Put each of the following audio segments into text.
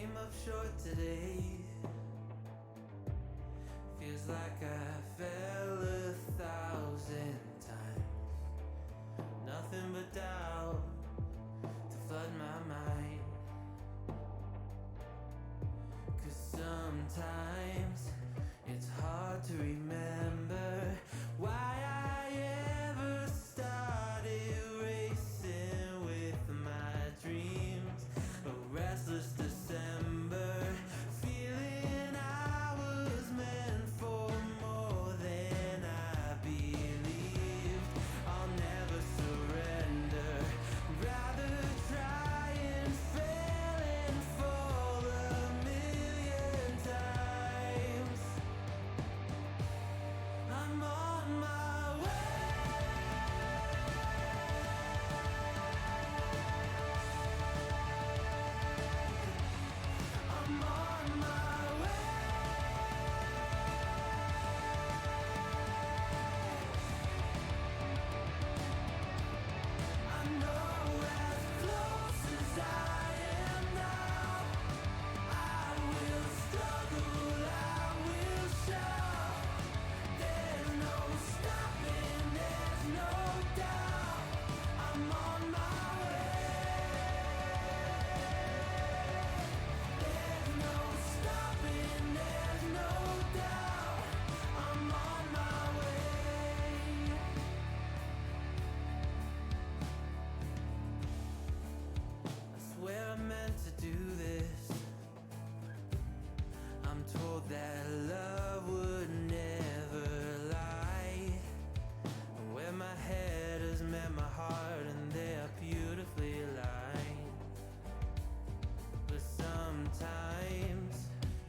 came up short today. Feels like I fell 1,000 times. Nothing but doubt to flood my mind. 'Cause sometimes it's hard to remember why I ever started racing with my dreams. A restless December, feeling I was meant for more than I believed. I'll never surrender, rather try and fail and fall 1,000,000 times. I'm on my way. I'm on my way. I know as close as I am now, I will struggle, I will shout. There's no stopping, there's no doubt. I'm on my way. There's no stopping, there's no doubt. I'm on my way. I swear I meant to do this. I'm told that love would never lie. Where my head has met my heart and they are beautifully aligned. But sometimes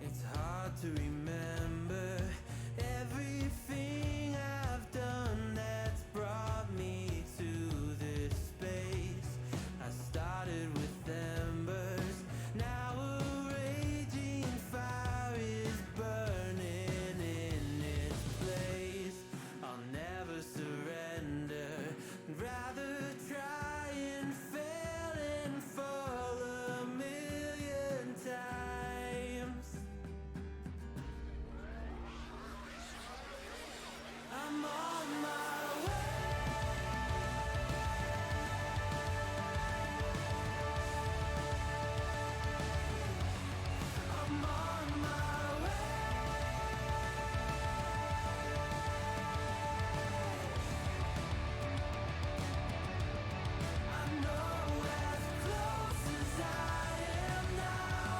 it's hard to remember everything I've done that's brought me to this space. I started with embers, now a raging fire is burning in its place. I'll never surrender, rather try and fail and fall 1,000,000 times. I'm on my way. I'm on my way. I know as close as I am now,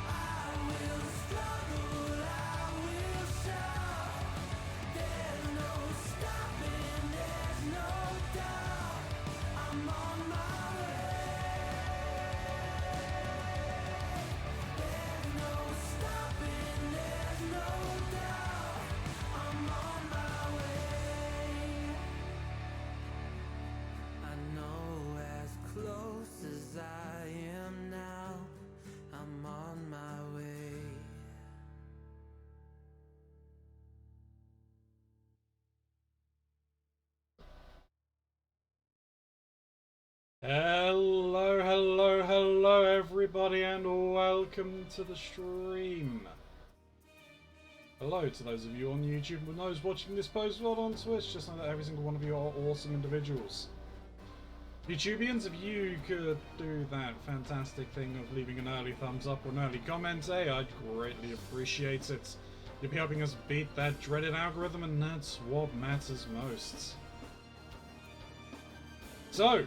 I will struggle, I will shout. There's no stopping, there's no doubt. I'm on my way. There's no stopping, there's no doubt. I'm on my way. I know as close as I am now, I'm on my way. Hello everybody, and welcome to the stream. Hello to those of you on YouTube and those watching this post world on Twitch. Just know that every single one of you are awesome individuals. YouTubians, if you could do that fantastic thing of leaving an early thumbs up or an early comment, I'd greatly appreciate it. You'll be helping us beat that dreaded algorithm, and that's what matters most. So,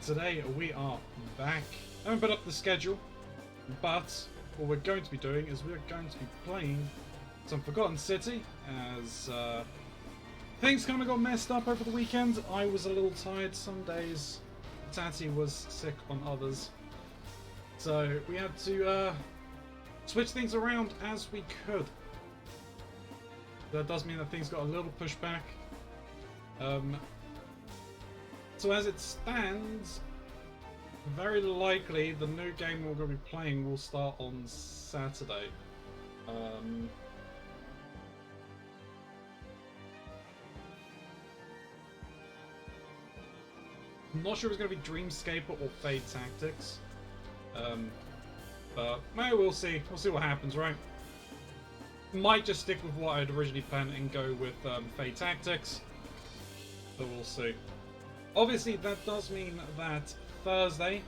today we are back. I haven't put up the schedule, but what we're going to be doing is we're going to be playing some Forgotten City, as things kind of got messed up over the weekend. I was a little tired some days, Tati was sick on others, so we had to switch things around as we could. That does mean that things got a little pushed back. So as it stands, very likely the new game we're going to be playing will start on Saturday. I'm not sure if it's going to be Dreamscaper or Fade Tactics. But maybe we'll see. We'll see what happens, right? Might just stick with what I'd originally planned and go with Fey Tactics. But we'll see. Obviously, that does mean that Thursday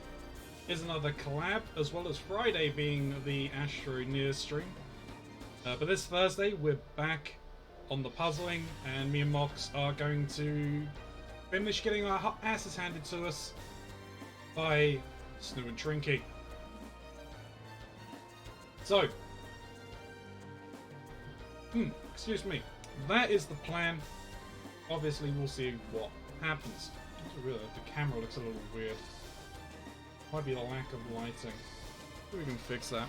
is another collab, as well as Friday being the Astro Near stream. But this Thursday, we're back on the puzzling, and me and Mox are going to finish getting our asses handed to us by Snoo and Trinky. So, excuse me, that is the plan. Obviously, we'll see what happens. Really, the camera looks a little weird. Might be the lack of lighting. We can fix that.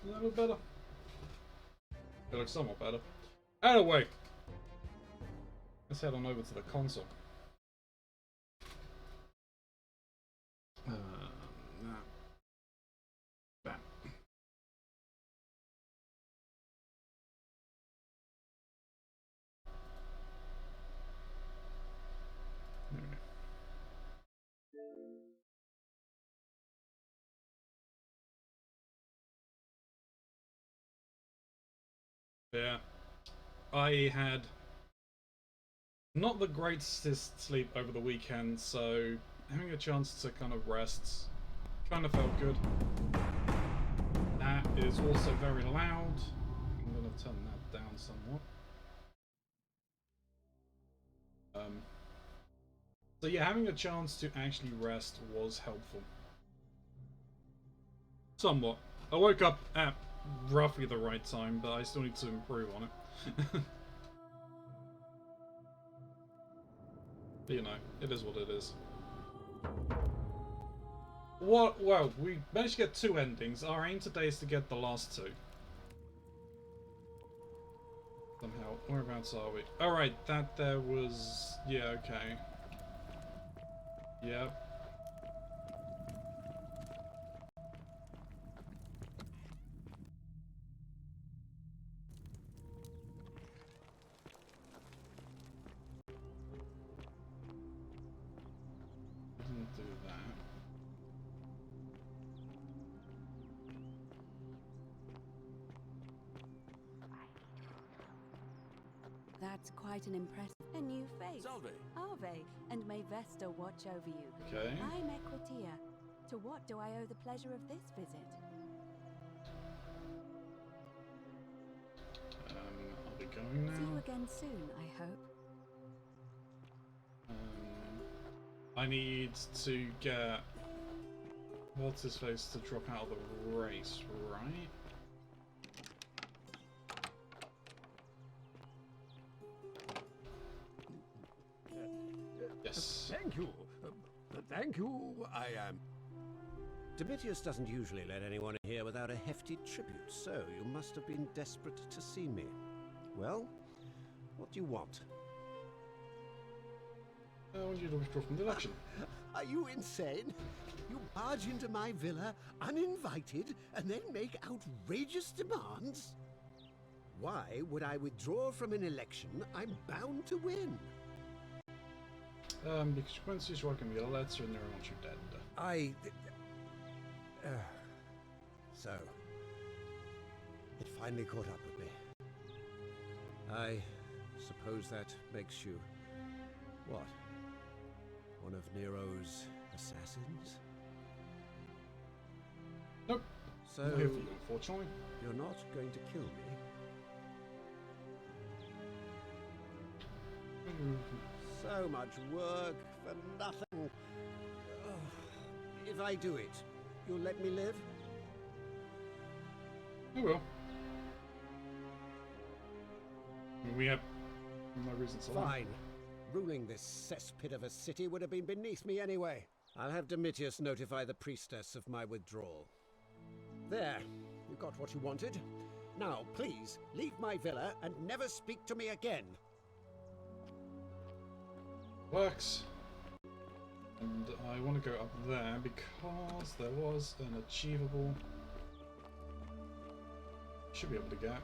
A little better. It looks somewhat better. Anyway, let's head on over to the console. Bam. Yeah, I had not the greatest sleep over the weekend, so having a chance to kind of rest kind of felt good. That is also very loud. I'm going to turn that down somewhat. So yeah, having a chance to actually rest was helpful. Somewhat. I woke up at roughly the right time, but I still need to improve on it. But you know, it is what it is. Well, we managed to get 2 endings. Our aim today is to get the last 2. Somehow. Whereabouts are we? Alright, that there was... yeah, okay. Yep. Didn't do that. That's quite an impressive... A new face. Salve. Ave, and may Vesta watch over you. Okay. I'm Equitia. To what do I owe the pleasure of this visit? I'll be going now. See you again soon, I hope. I need to get... what's his face to drop out of the race, right? Yes. Thank you. Thank you. I am. Domitius doesn't usually let anyone in here without a hefty tribute, so you must have been desperate to see me. Well, what do you want? I want you to withdraw from the election. Are you insane? You barge into my villa uninvited and then make outrageous demands? Why would I withdraw from an election I'm bound to win? Because Quincy's writing me a letter and they want you dead. So, it finally caught up with me. I suppose that makes you... what? One of Nero's assassins? Nope. So, Not here for you, unfortunately. you're not going to kill me? So much work for nothing. If I do it, you'll let me live? I will. We have no reason to lie. Fine. Ruling this cesspit of a city would have been beneath me anyway. I'll have Domitius notify the priestess of my withdrawal. There. You got what you wanted. Now, please, leave my villa and never speak to me again. Works. And I want to go up there because there was an achievable... should be able to get.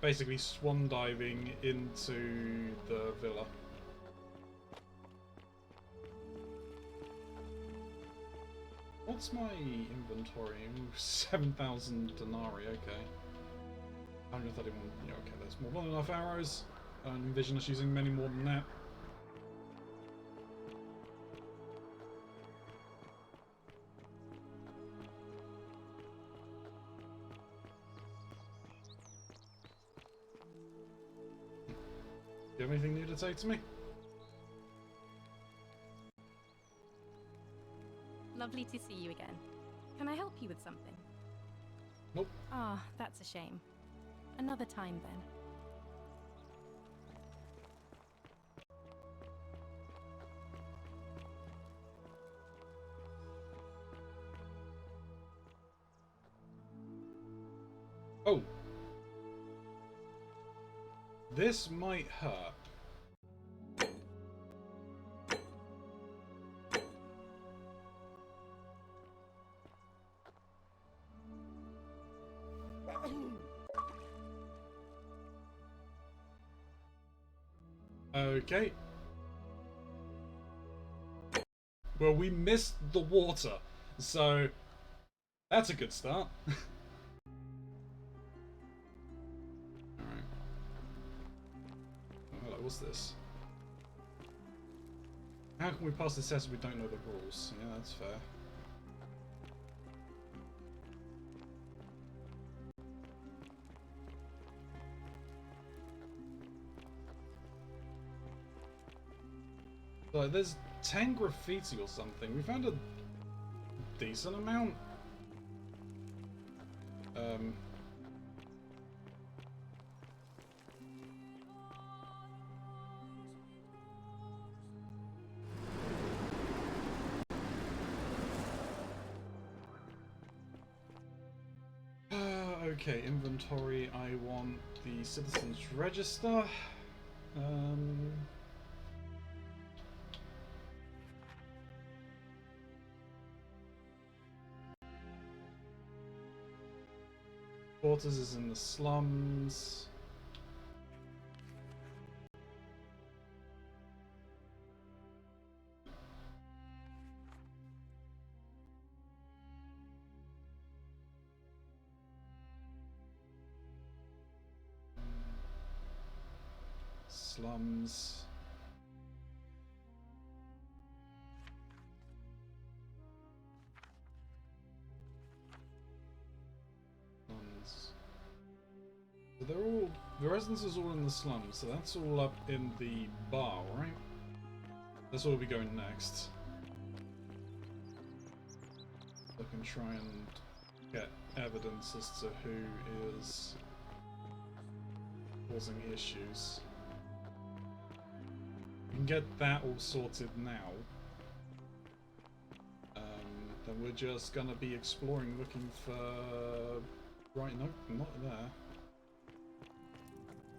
Basically swan diving into the villa. What's my inventory? 7,000 denarii, okay. 131, yeah, okay, that's more than enough arrows. I don't envision us using many more than that. Do you have anything new to say to me? Lovely to see you again. Can I help you with something? Nope. Ah, that's a shame. Another time then. Oh. This might hurt. Okay. Well, we missed the water, so that's a good start. Alright. Oh, hello, what's this? How can we pass this test if we don't know the rules? Yeah, that's fair. Like, there's 10 graffiti or something. We found a decent amount. Okay, inventory. I want the Citizens Register. Quarters is in the slums. Slums. So they're all, the residence is all in the slums, so that's all up in the bar, right? That's where we'll be going next. I can try and get evidence as to who is causing issues. We can get that all sorted now. Then we're just gonna be exploring, looking for... Right, no, not there.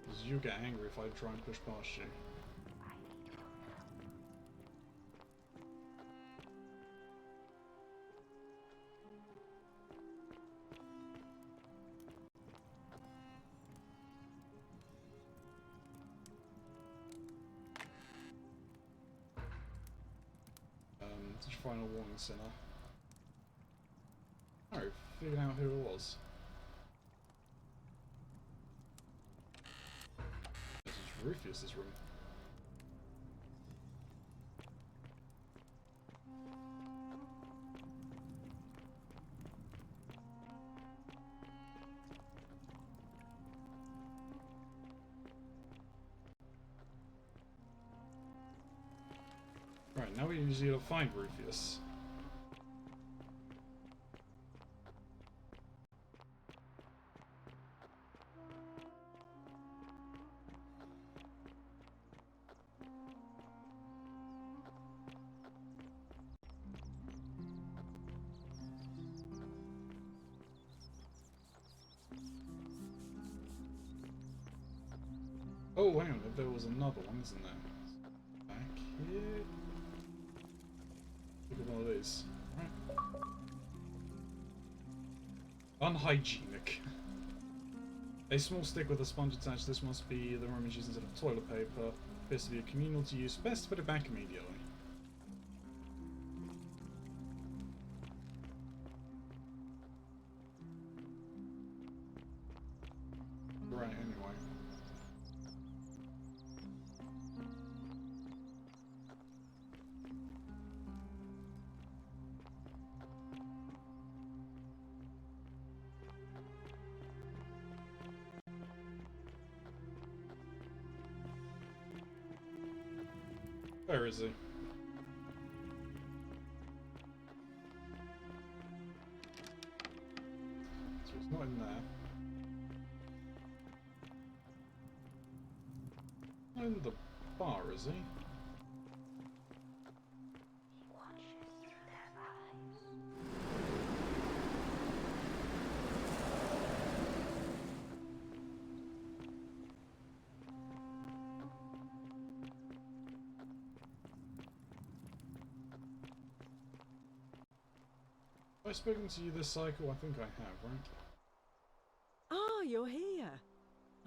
Because you get angry if I try and push past you. Did you find a warning center? Oh, figured out who it was. This is Rufus's room. Right, now we need to find Rufus. Oh, hang on, there was another one, isn't there? Back here. Look at one of these. Right. Unhygienic. A small stick with a sponge attached. This must be the Romans used instead of toilet paper. Appears to be a communal to use. Best to put it back immediately. Right, anyway. Where is he? So he's not in there. Not in the bar, is he? Have I spoken to you this cycle? I think I have, right? Ah, you're here.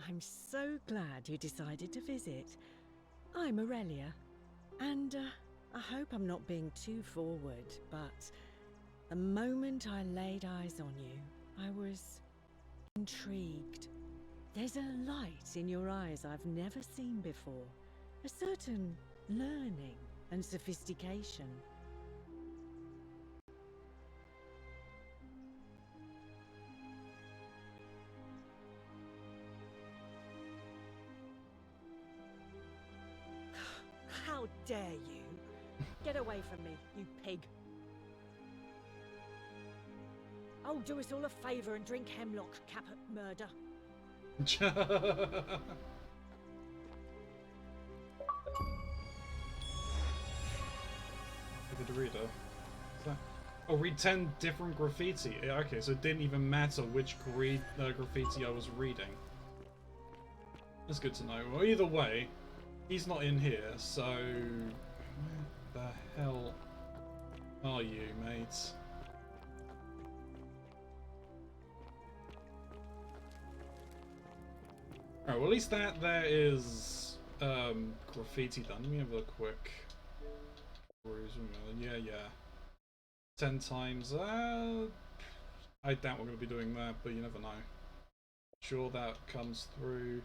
I'm so glad you decided to visit. I'm Aurelia, and I hope I'm not being too forward, but the moment I laid eyes on you, I was intrigued. There's a light in your eyes I've never seen before, a certain learning and sophistication. How dare you? Get away from me, you pig. Oh, do us all a favour and drink hemlock, Caput Murder. Look at the reader. Is that... Oh, read 10 different graffiti. Yeah, okay, so it didn't even matter which graffiti I was reading. That's good to know. Well, either way, he's not in here, so... Where the hell are you, mates? Alright, well at least that there is graffiti done. Let me have a quick peruse. Yeah. 10 times. I doubt we're going to be doing that, but you never know. Sure, that comes through.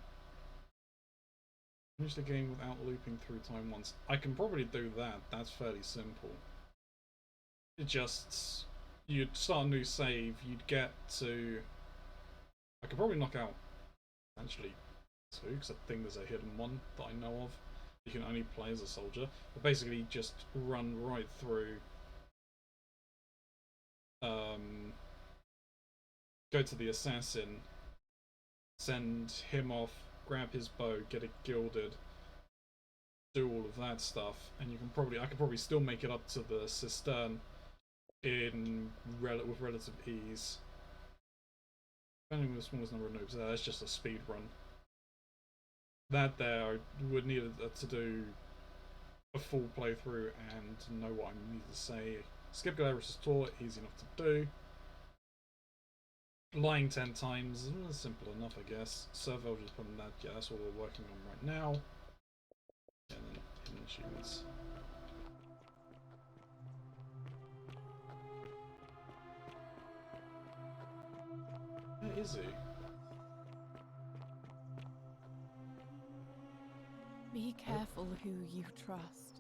Finish the game without looping through time once. I can probably do that. That's fairly simple. It just... You'd start a new save, you'd get to... I could probably knock out, actually, 2, because I think there's a hidden one that I know of. You can only play as a soldier. But basically just run right through... Go to the assassin, send him off, grab his bow, get it gilded, do all of that stuff, and you can probably, I could probably still make it up to the cistern in with relative ease. Depending on the smallest number of noobs, that's just a speed run. That there, I would need to do a full playthrough and know what I need to say. Skip Galerius' Tour, easy enough to do. Lying 10 times, simple enough, I guess. Servo just put on that, yeah, that's what we're working on right now. And then hidden achievements. Where is he? Be careful who you trust.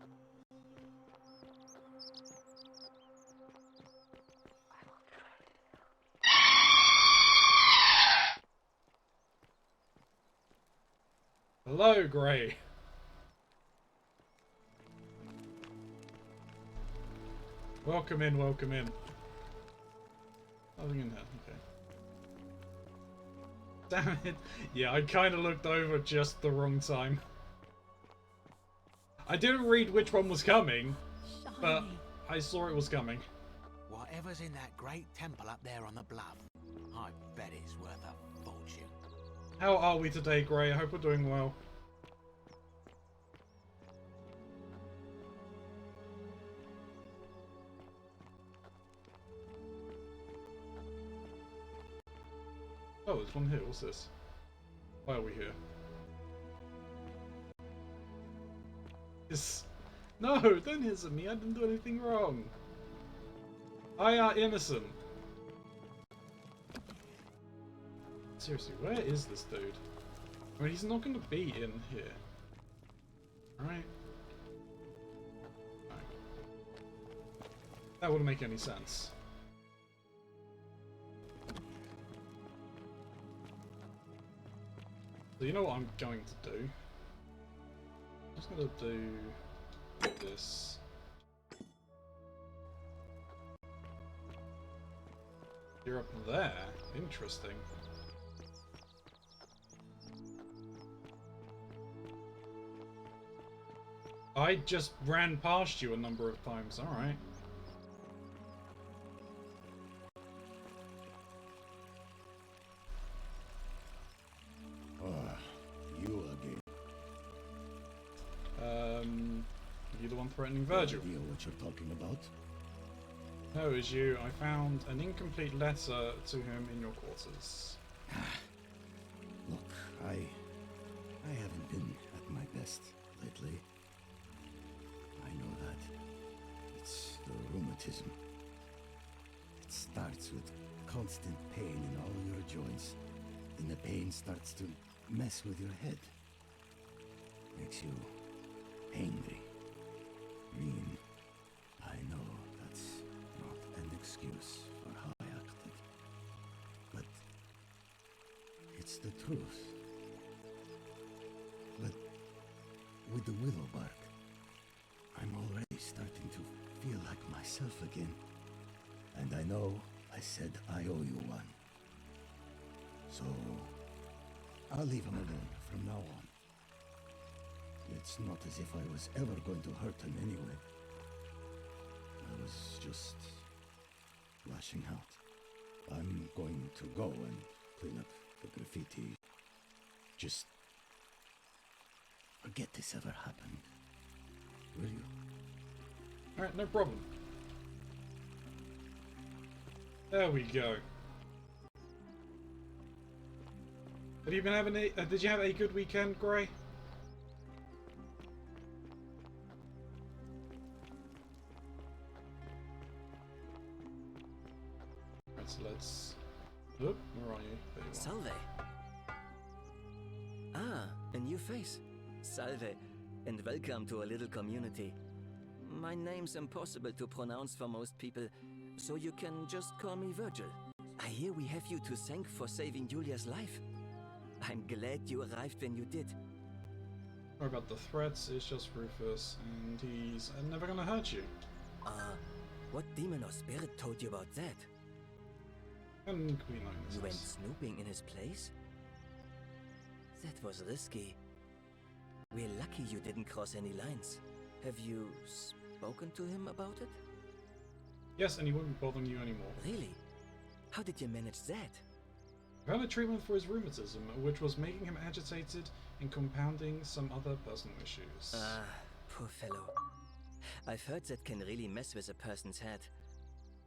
Hello, Grey. Welcome in, welcome in. Nothing in here, okay. Damn it. Yeah, I kind of looked over just the wrong time. I didn't read which one was coming, but I saw it was coming. Whatever's in that great temple up there on the bluff, I bet it's worth a fortune. How are we today, Grey? I hope we're doing well. Oh, there's one here. What's this? Why are we here? No, don't hiss at me. I didn't do anything wrong. I are innocent. Seriously, where is this dude? I mean, he's not going to be in here. Right? No. That wouldn't make any sense. So you know what I'm going to do? I'm just going to do this. You're up there? Interesting. I just ran past you a number of times, alright. You again. You the one threatening Virgil? No idea what you're talking about? No, it's you. I found an incomplete letter to him in your quarters. Look, I haven't been at my best lately. I know that. It's the rheumatism. It starts with constant pain in all your joints. Then the pain starts to mess with your head. Makes you angry. Mean. I know that's not an excuse for how I acted. But it's the truth. But with the willow bark, I'm already starting to feel like myself again. And I know I said I owe you one. So I'll leave him alone from now on. It's not as if I was ever going to hurt him anyway. I was just lashing out. I'm going to go and clean up the graffiti. Just forget this ever happened. Will you? Alright, no problem. There we go. Have you been having a... did you have a good weekend, Gray? Right, so let's... Oop, where are you? There you are. Salve. Ah, a new face. Salve, and welcome to a little community. My name's impossible to pronounce for most people, so you can just call me Virgil. I hear we have you to thank for saving Julia's life. I'm glad you arrived when you did. Sorry about the threats, it's just Rufus, and he's never gonna hurt you. What demon or spirit told you about that? And we know this. You went snooping in his place? That was risky. We're lucky you didn't cross any lines. Have you spoken to him about it? Yes, and he wouldn't be bothering you anymore. Really? How did you manage that? I found a treatment for his rheumatism, which was making him agitated and compounding some other personal issues. Ah, poor fellow. I've heard that can really mess with a person's head.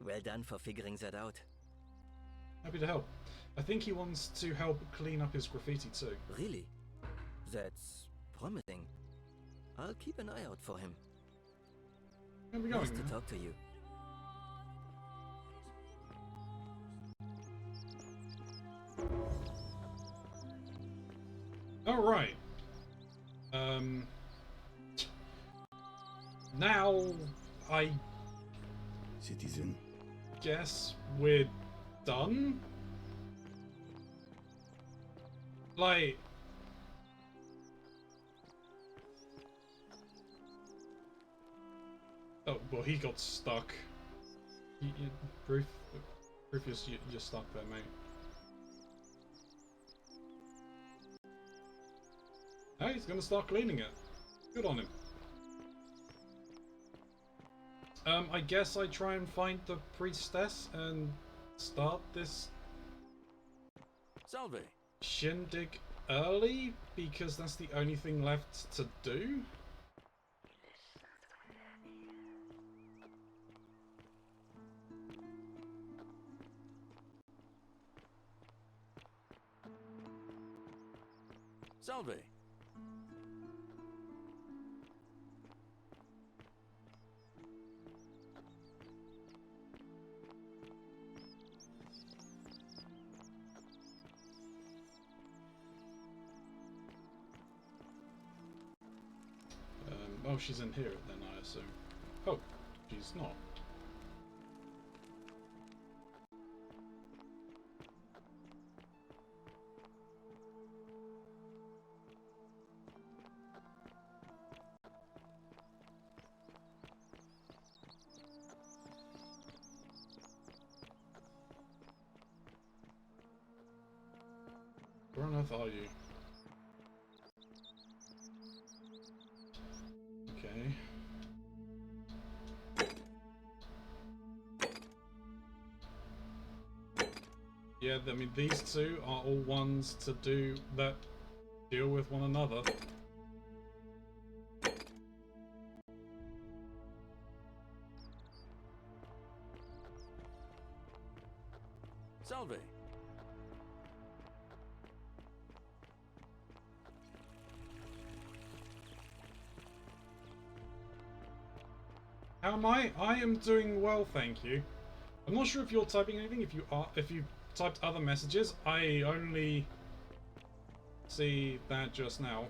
Well done for figuring that out. Happy to help. I think he wants to help clean up his graffiti too. Really? That's promising. I'll keep an eye out for him. Where are we going? Nice to talk to you. Alright. Now, I Citizen. guess we're done? Like... Oh, well, he got stuck. Rufus, you're stuck there, mate. Hey, he's gonna start cleaning it. Good on him. I guess I try and find the priestess and start this Salve. shindig early, because that's the only thing left to do. Salve. Oh, she's in here then, I assume. Oh, she's not. Where on earth are you? Okay. Yeah, I mean, these two are all ones to do that deal with one another. Salve. How am I? I am doing well, thank you. I'm not sure if you're typing anything. If you typed other messages, I only see that just now.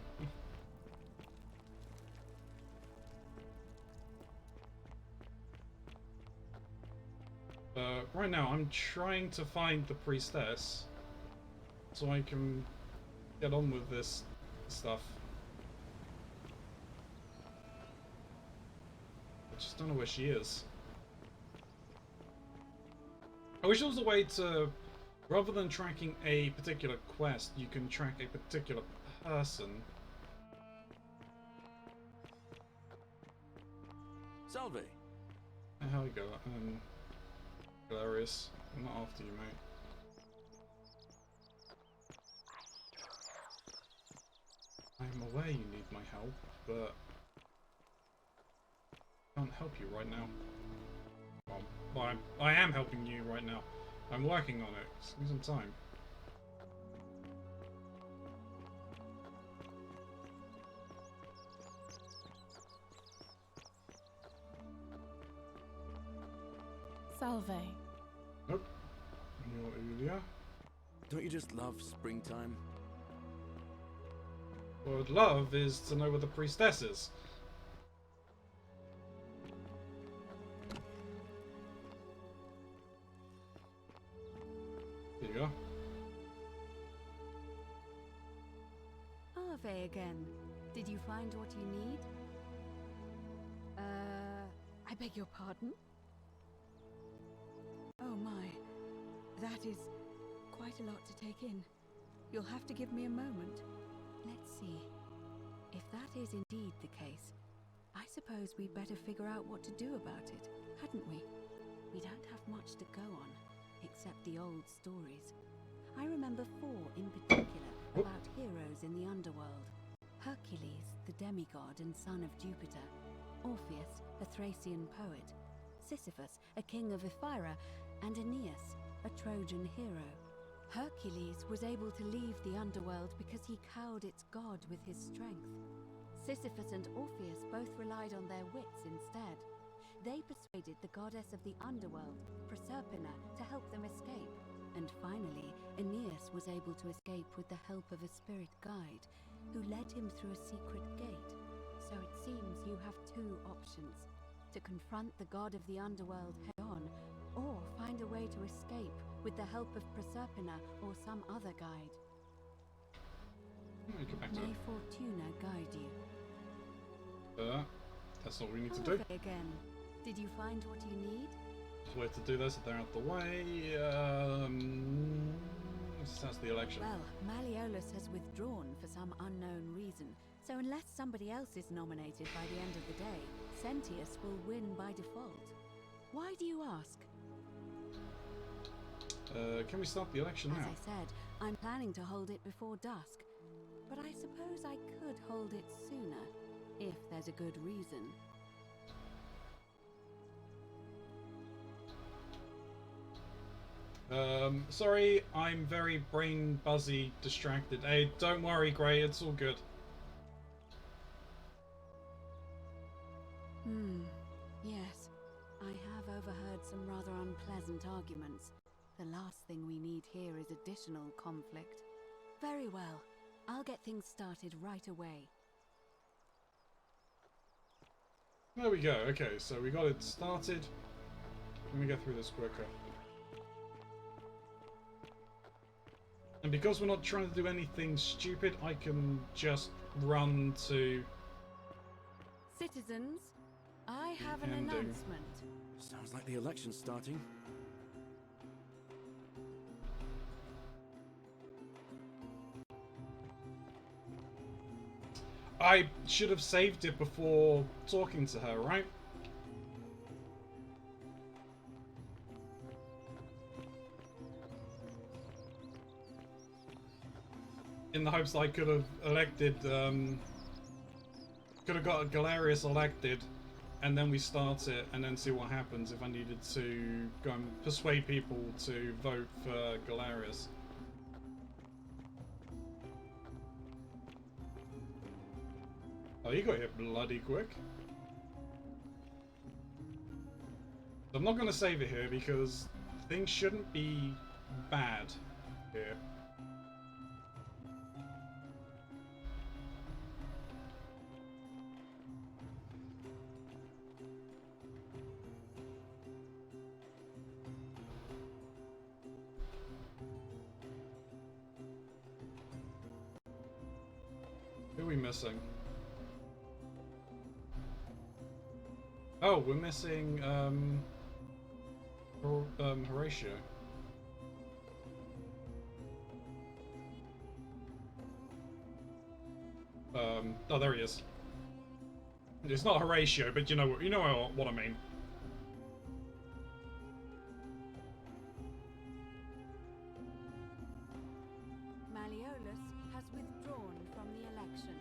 Right now, I'm trying to find the priestess so I can get on with this stuff. I just don't know where she is. I wish there was a way to, rather than tracking a particular quest, you can track a particular person. Salve. How you go? Hilarious. I'm not after you, mate. I'm aware you need my help, but I can't help you right now. Well, I am helping you right now. I'm working on it. Just give me some time. Salve. Nope. You're Ulia. Don't you just love springtime? What I'd love is to know where the priestess is. Here you go. Ave again. Did you find what you need? I beg your pardon? Oh my. That is quite a lot to take in. You'll have to give me a moment. Let's see. If that is indeed the case, I suppose we'd better figure out what to do about it, hadn't we? We don't have much to go on, except the old stories. I remember 4 in particular about heroes in the Underworld. Hercules, the demigod and son of Jupiter. Orpheus, a Thracian poet. Sisyphus, a king of Ephyra. And Aeneas, a Trojan hero. Hercules was able to leave the Underworld because he cowed its god with his strength. Sisyphus and Orpheus both relied on their wits instead. They persuaded the goddess of the Underworld, Proserpina, to help them escape. And finally, Aeneas was able to escape with the help of a spirit guide, who led him through a secret gate. So it seems you have 2 options. To confront the god of the Underworld head-on, or find a way to escape with the help of Proserpina or some other guide. Get back to May it. Fortuna guide you. That's all we need to do. Okay, again. Did you find what you need? There's a way to do this if they're out the way. That's the election. Well, Maliolus has withdrawn for some unknown reason, so unless somebody else is nominated by the end of the day, Sentius will win by default. Why do you ask? Can we start the election As now? I said, I'm planning to hold it before dusk, but I suppose I could hold it sooner, if there's a good reason. Sorry, I'm very brain buzzy, distracted. Hey, don't worry, Gray, it's all good. Yes. I have overheard some rather unpleasant arguments. The last thing we need here is additional conflict. Very well. I'll get things started right away. There we go. Okay, so we got it started. Let me get through this quicker. And because we're not trying to do anything stupid, I can just run to... Citizens, I have an Ending. announcement. Sounds like the election's starting. I should have saved it before talking to her, right? In the hopes that I could have elected, could have got Galerius elected, and then we start it, and then see what happens if I needed to go and persuade people to vote for Galerius. Oh, you got here bloody quick. I'm not going to save it here because things shouldn't be bad here. Who are we missing? Oh, we're missing Horatio. Oh, there he is. It's not Horatio, but you know what I mean. Maliolus has withdrawn from the election.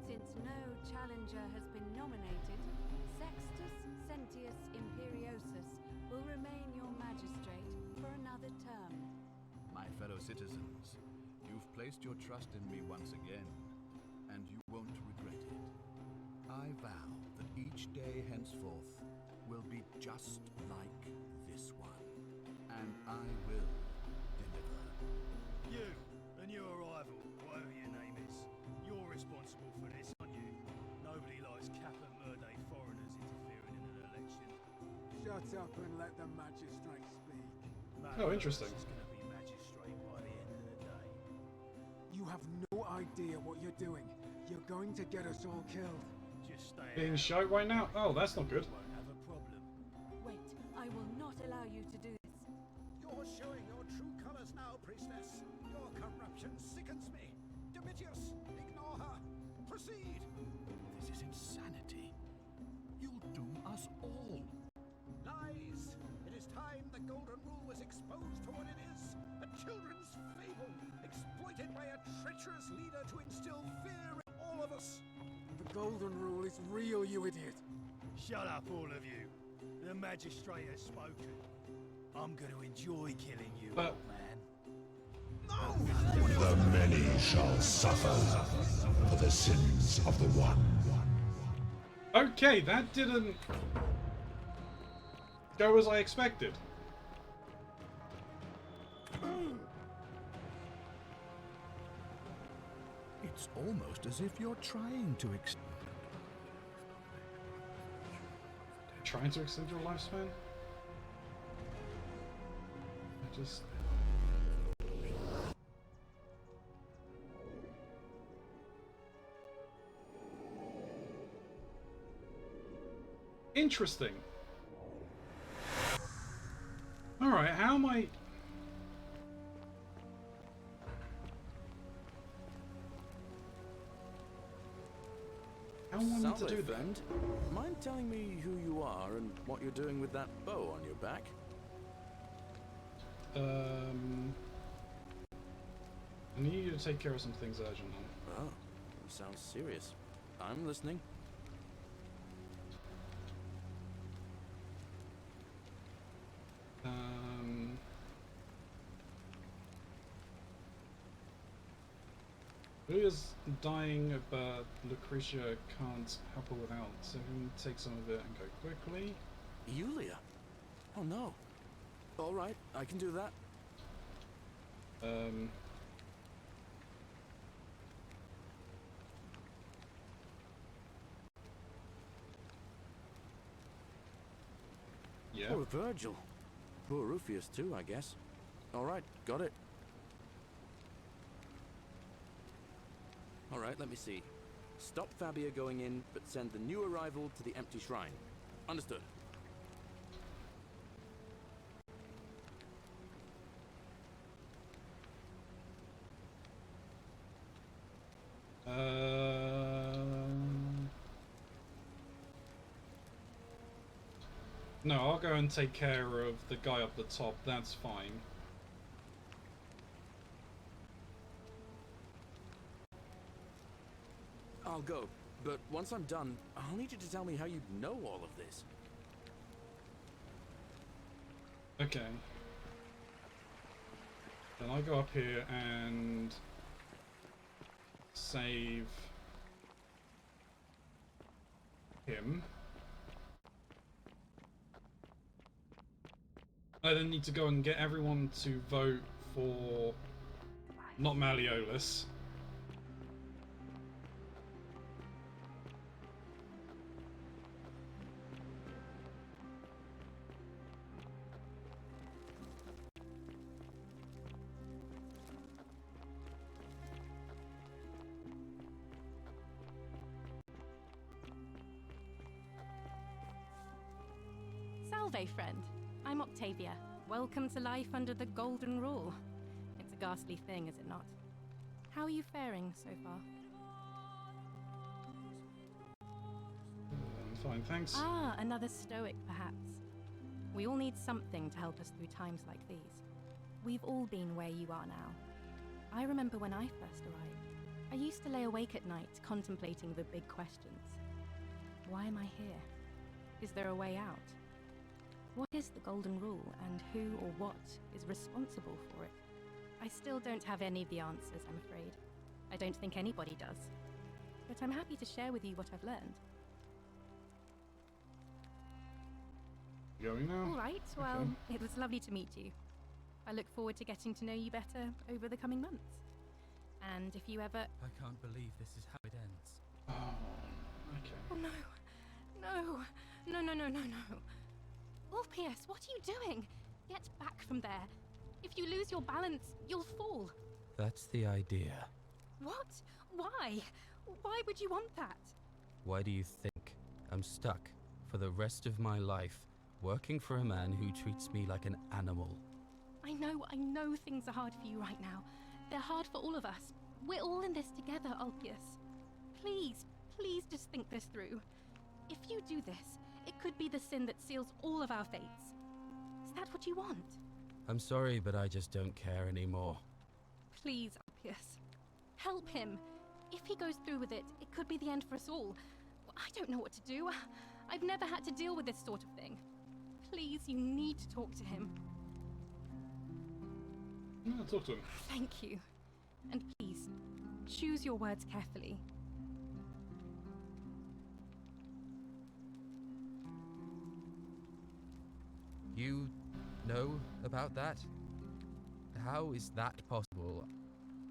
Since no challenger has been nominated, Sextus Sentius Imperiosus will remain your magistrate for another term. My fellow citizens, you've placed your trust in me once again, and you won't regret it. I vow that each day henceforth will be just like this one, and I will deliver. You and your rival, whatever your name is, you're responsible for this, aren't you? Nobody likes Kappa Murday foreigners interfering in an election. Shut up and let the magistrate speak. Oh, interesting. Is going to be magistrate by the end of the day. You have no idea what you're doing. You're going to get us all killed. Just stay Being out. shot right now? Oh, that's not good. Won't have a problem. Wait, I will not allow you to do this. You're showing your true colors now, priestess. Your corruption sickens me. Domitius, ignore her. Proceed. This is insanity. You'll doom us all. Lies. It is time the Golden Rule was exposed for what it is. A children's fable, exploited by a treacherous leader to instill fear in all of us. The Golden Rule is real, you idiot. Shut up, all of you. The magistrate has spoken. I'm going to enjoy killing you, But- old man. The many shall suffer for the sins of the one. Okay, that didn't go as I expected. It's almost as if you're trying to Trying to extend your lifespan? I just... Interesting. Alright, how am I... How am I meant to do that? Friend, mind telling me who you are and what you're doing with that bow on your back? I need you to take care of some things urgently. Oh, sounds serious. I'm listening. Julia's dying, but Lucretia can't help her without, so we can take some of it and go quickly. Yulia? Oh no. Alright, I can do that. Yeah. Poor Virgil. Poor Rufius too, I guess. Alright, got it. Alright, let me see. Stop Fabia going in, but send the new arrival to the empty shrine. Understood. No, I'll go and take care of the guy up the top, that's fine. I'll go, but once I'm done, I'll need you to tell me how you know all of this. Okay. Then I go up here and save him. I then need to go and get everyone to vote for not Maliolus. Salve, friend. I'm Octavia. Welcome to life under the Golden Rule. It's a ghastly thing, is it not? How are you faring so far? I'm fine, thanks. Ah, another stoic, perhaps. We all need something to help us through times like these. We've all been where you are now. I remember when I first arrived. I used to lay awake at night contemplating the big questions. Why am I here? Is there a way out? What is the Golden Rule, and who or what is responsible for it? I still don't have any of the answers, I'm afraid. I don't think anybody does. But I'm happy to share with you what I've learned. Going now? All right, well, it was lovely to meet you. I look forward to getting to know you better over the coming months. And if you ever... I can't believe this is how it ends. Oh, okay. Oh, no. No. No, no, no, no, no. Orpheus, what are you doing? Get back from there. If you lose your balance, you'll fall. That's the idea. What? Why? Why would you want that? Why do you think I'm stuck for the rest of my life working for a man who treats me like an animal? I know things are hard for you right now. They're hard for all of us. We're all in this together, Ulpius. Please, please just think this through. If you do this, it could be the sin that seals all of our fates. Is that what you want? I'm sorry, but I just don't care anymore. Please, Ulpius. Help him. If he goes through with it, it could be the end for us all. I don't know what to do. I've never had to deal with this sort of thing. Please, you need to talk to him. Yeah, talk to him. Thank you. And please, choose your words carefully. You know about that? How is that possible?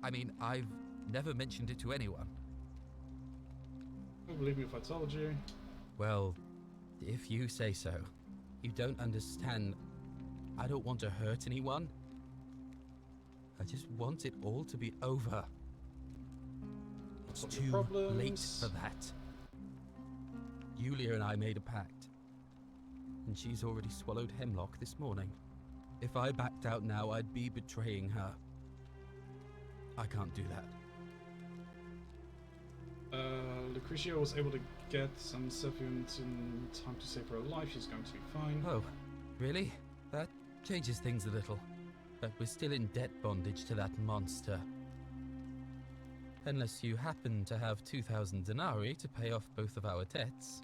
I mean, I've never mentioned it to anyone. Don't believe me if I told you. Well, if you say so. You don't understand. I don't want to hurt anyone. I just want it all to be over. It's too late for that. Yulia and I made a pact. And she's already swallowed hemlock this morning. If I backed out now, I'd be betraying her. I can't do that. Lucretia was able to get some Sephians in time to save her life. She's going to be fine. Oh, really? That changes things a little. But we're still in debt bondage to that monster. Unless you happen to have 2,000 denarii to pay off both of our debts.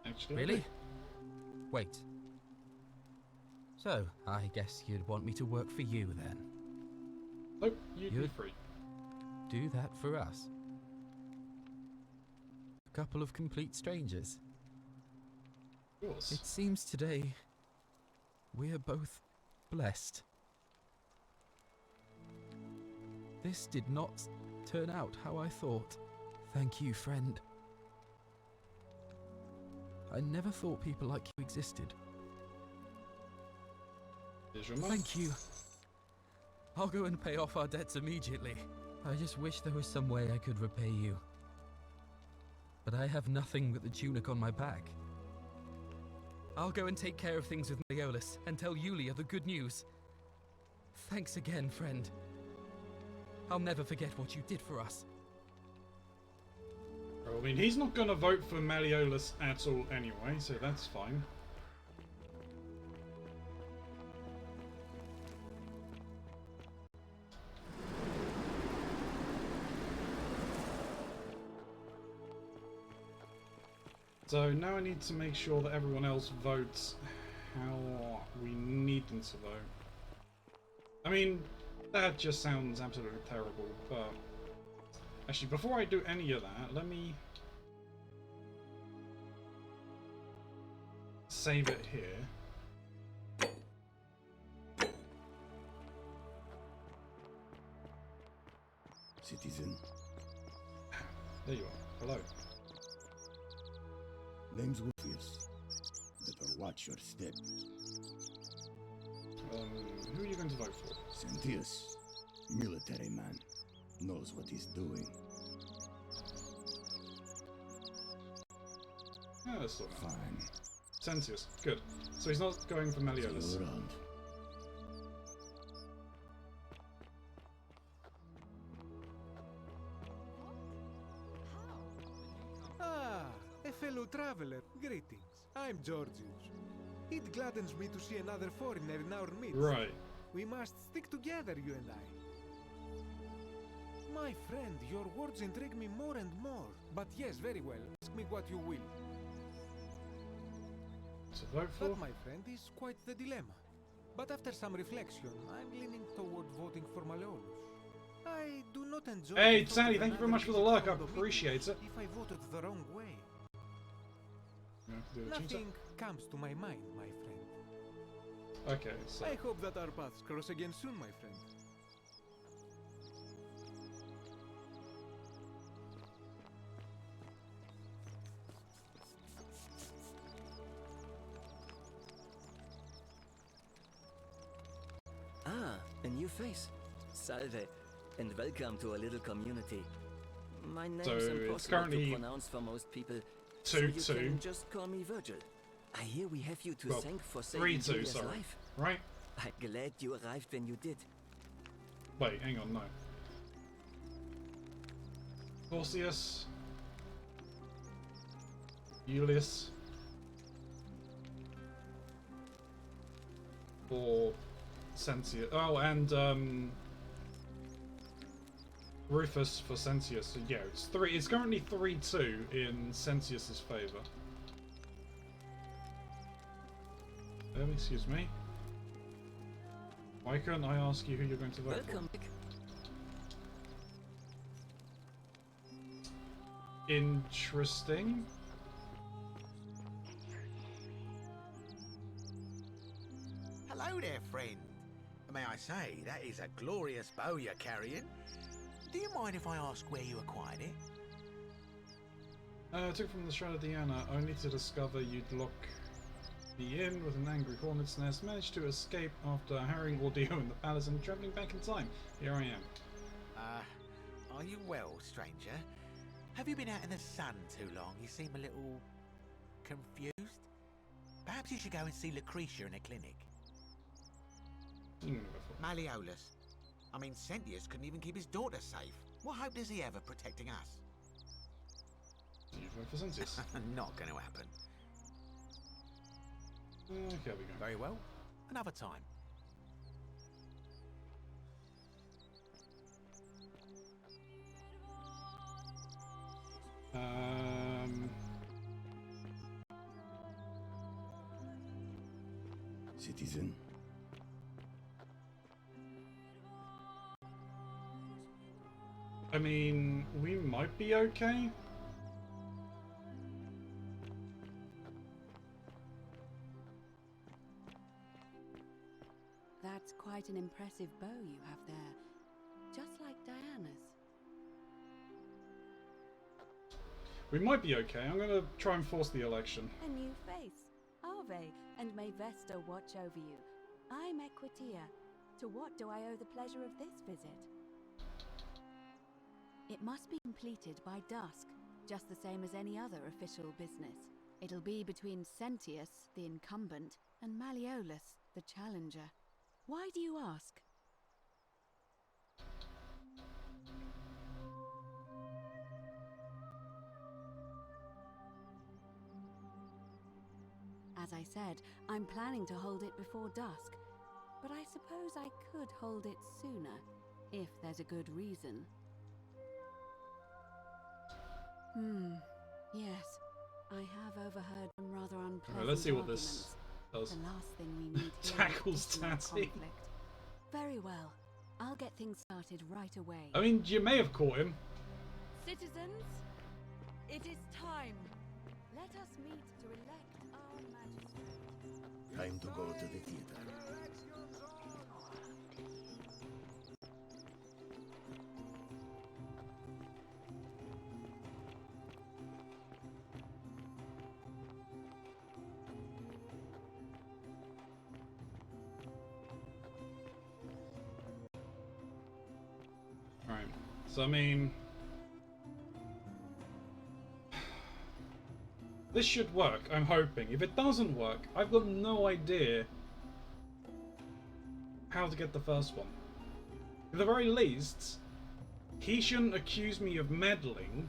Actually, really? Wait. So, I guess you'd want me to work for you then? Nope, you'd be You'd free. do that for us? A couple of complete strangers. Of course. It seems today we're both blessed. This did not turn out how I thought. Thank you, friend. I never thought people like you existed. Here's your mug. Thank you. I'll go and pay off our debts immediately. I just wish there was some way I could repay you. But I have nothing but the tunic on my back. I'll go and take care of things with Maliolus and tell Yulia the good news. Thanks again, friend. I'll never forget what you did for us. Well, I mean, he's not going to vote for Maliolus at all anyway, so that's fine. So now I need to make sure that everyone else votes how we need them to vote. I mean, that just sounds absolutely terrible, but... Actually, before I do any of that, let me... save it here. Citizen. There you are. Hello. Name's Wolfius. Better watch your step. Who are you going to vote for? Sentius, military man, knows what he's doing. Yeah, that's still not. Fine. Sentius, good. So he's not going for Maliolus. See you around. Ah, a fellow traveler. Greetings. I'm Georgius. It gladdens me to see another foreigner in our midst. Right. We must stick together, you and I. My friend, your words intrigue me more and more. But yes, very well. Ask me what you will. To vote for? That, my friend, is quite the dilemma. But after some reflection, I'm leaning toward voting for Maliolus. I do not enjoy... Hey, Sandy, thank you very much for the luck. I appreciate it. If I voted the wrong way. Nothing comes to my mind, my friend. Okay, so... I hope that our paths cross again soon, my friend. Ah, a new face. Salve, and welcome to a little community. My name's So it's impossible currently to pronounce for most people, so 2-2. you can just call me Virgil. I hear we have you to Well, thank for saving 3-2, Julia's sorry. life. Right? I'm glad you arrived when you did. Wait, hang on, no. Vorcius. Julius. Or Sentius. Oh, and Rufus for Sentius. So yeah, it's currently 3-2 in Sentius's favour. Excuse me. Why couldn't I ask you who you're going to vote Welcome. for? Interesting. Hello there, friend. May I say, that is a glorious bow you're carrying. Do you mind if I ask where you acquired it? I took from the Shroud of Diana, only to discover you'd lock me in with an angry hornet's nest. Managed to escape after a harrowing ordeal in the palace and travelling back in time. Here I am. Are you well, stranger? Have you been out in the sun too long? You seem a little... confused? Perhaps you should go and see Lucretia in a clinic. Maliolus. I mean, Sentius couldn't even keep his daughter safe. What hope does he have of protecting us? Do you vote for Sentius? Not going to happen. Okay, we go. Very well. Another time. Citizen. I mean, we might be okay. That's quite an impressive bow you have there. Just like Diana's. We might be okay. I'm gonna try and force the election. A new face. Ave, and may Vesta watch over you. I'm Equitia. To what do I owe the pleasure of this visit? It must be completed by dusk, just the same as any other official business. It'll be between Sentius, the incumbent, and Maliolus, the challenger. Why do you ask? As I said, I'm planning to hold it before dusk, but I suppose I could hold it sooner, if there's a good reason. Yes, I have overheard some rather unpleasant Let's see what arguments. this does. The last thing we need here Tackles is more Tatty. conflict. Very well. I'll get things started right away. I mean, you may have caught him. Citizens, it is time. Let us meet to elect our magistrate. Time to go to the theater. Right. So, I mean... this should work, I'm hoping. If it doesn't work, I've got no idea how to get the first one. At the very least, he shouldn't accuse me of meddling.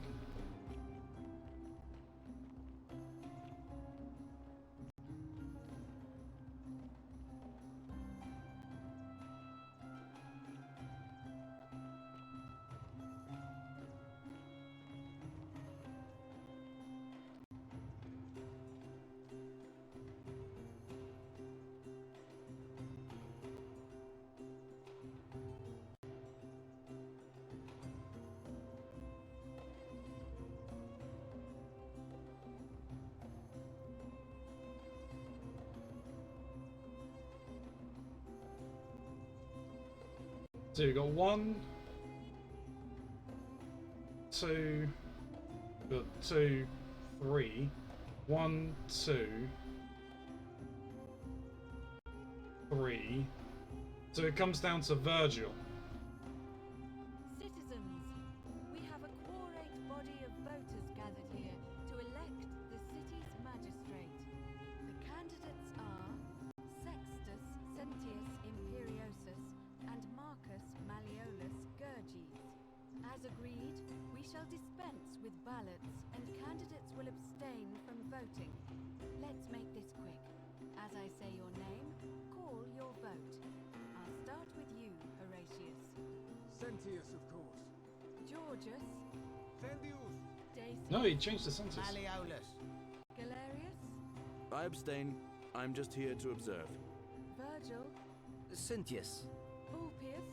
So you got 1, 2, got 2, 3, 1, 2, 3. So it comes down to Virgil. Citizens, we have a quorate body of voters gathered here to elect the city's magistrate. The candidates are Sextus Sentius Imperiosus and Marcus Maliolus Gurges. As agreed, we shall dispense with ballots and candidates will abstain from voting. Let's make this quick. As I say your name, call your vote. I'll start with you, Horatius. Sentius, of course. Georgius. Sendius. Dacius. No, he changed the census. Maliolus. Galerius. I abstain. I'm just here to observe. Virgil. Sentius. Ulpius.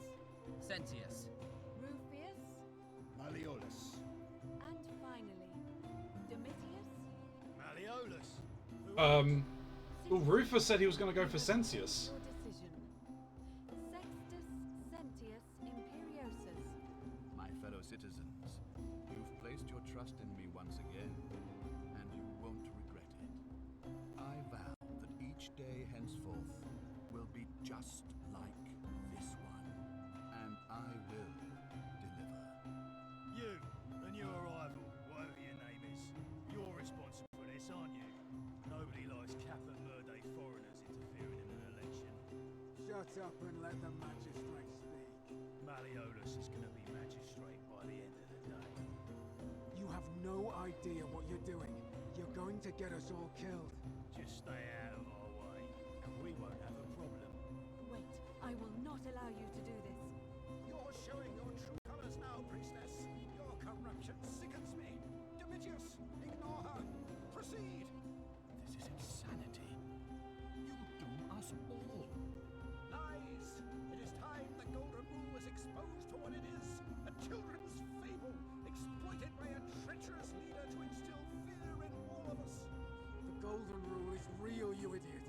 Sentius. Rufius. Maliolus. And finally, Domitius. Maliolus. Well, Rufus said he was going to go for Sentius. Your decision. Sextus Sentius Imperiosus. My fellow citizens, you've placed your trust in me once again, and you won't regret it. I vow that each day henceforth will be just like this one, and I will deliver. You and your arrival, whatever your name is, you're responsible for this, aren't you? Nobody likes Kappa Murday foreigners interfering in an election. Shut up and let the magistrate speak. Maliolus is going to be magistrate by the end of the day. You have no idea what you're doing. You're going to get us all killed. Just stay out of our way, and we won't have a problem. Wait, I will not allow you to do this. You're showing your true colors now, priestess. Your corruption sickens me. Domitius, ignore her. Proceed. This is insanity. You doom us all. Lies. It is time the Golden Rule was exposed for what it is. A children's favorite. you idiot!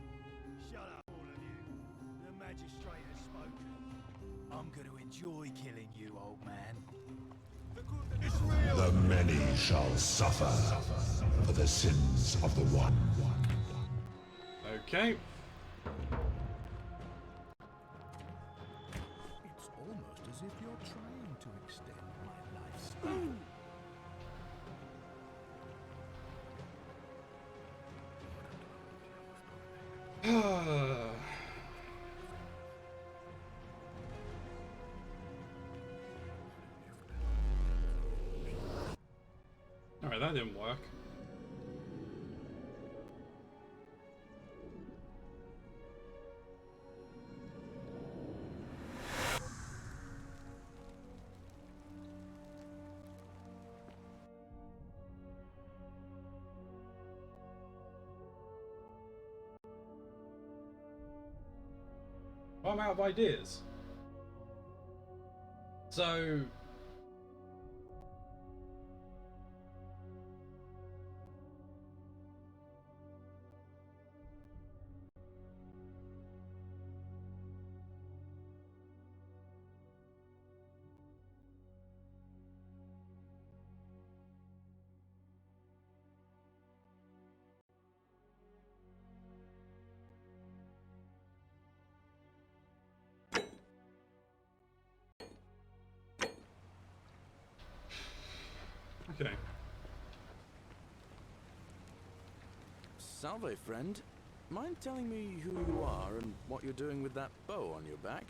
Shut up, all of you. The magistrate has spoken. I'm going to enjoy killing you, old man. The many shall suffer for the sins of the one. Okay. It's almost as if you're trying to extend my lifespan. Alright, that didn't work. I'm out of ideas. So... Okay. Salve, friend. Mind telling me who you are and what you're doing with that bow on your back?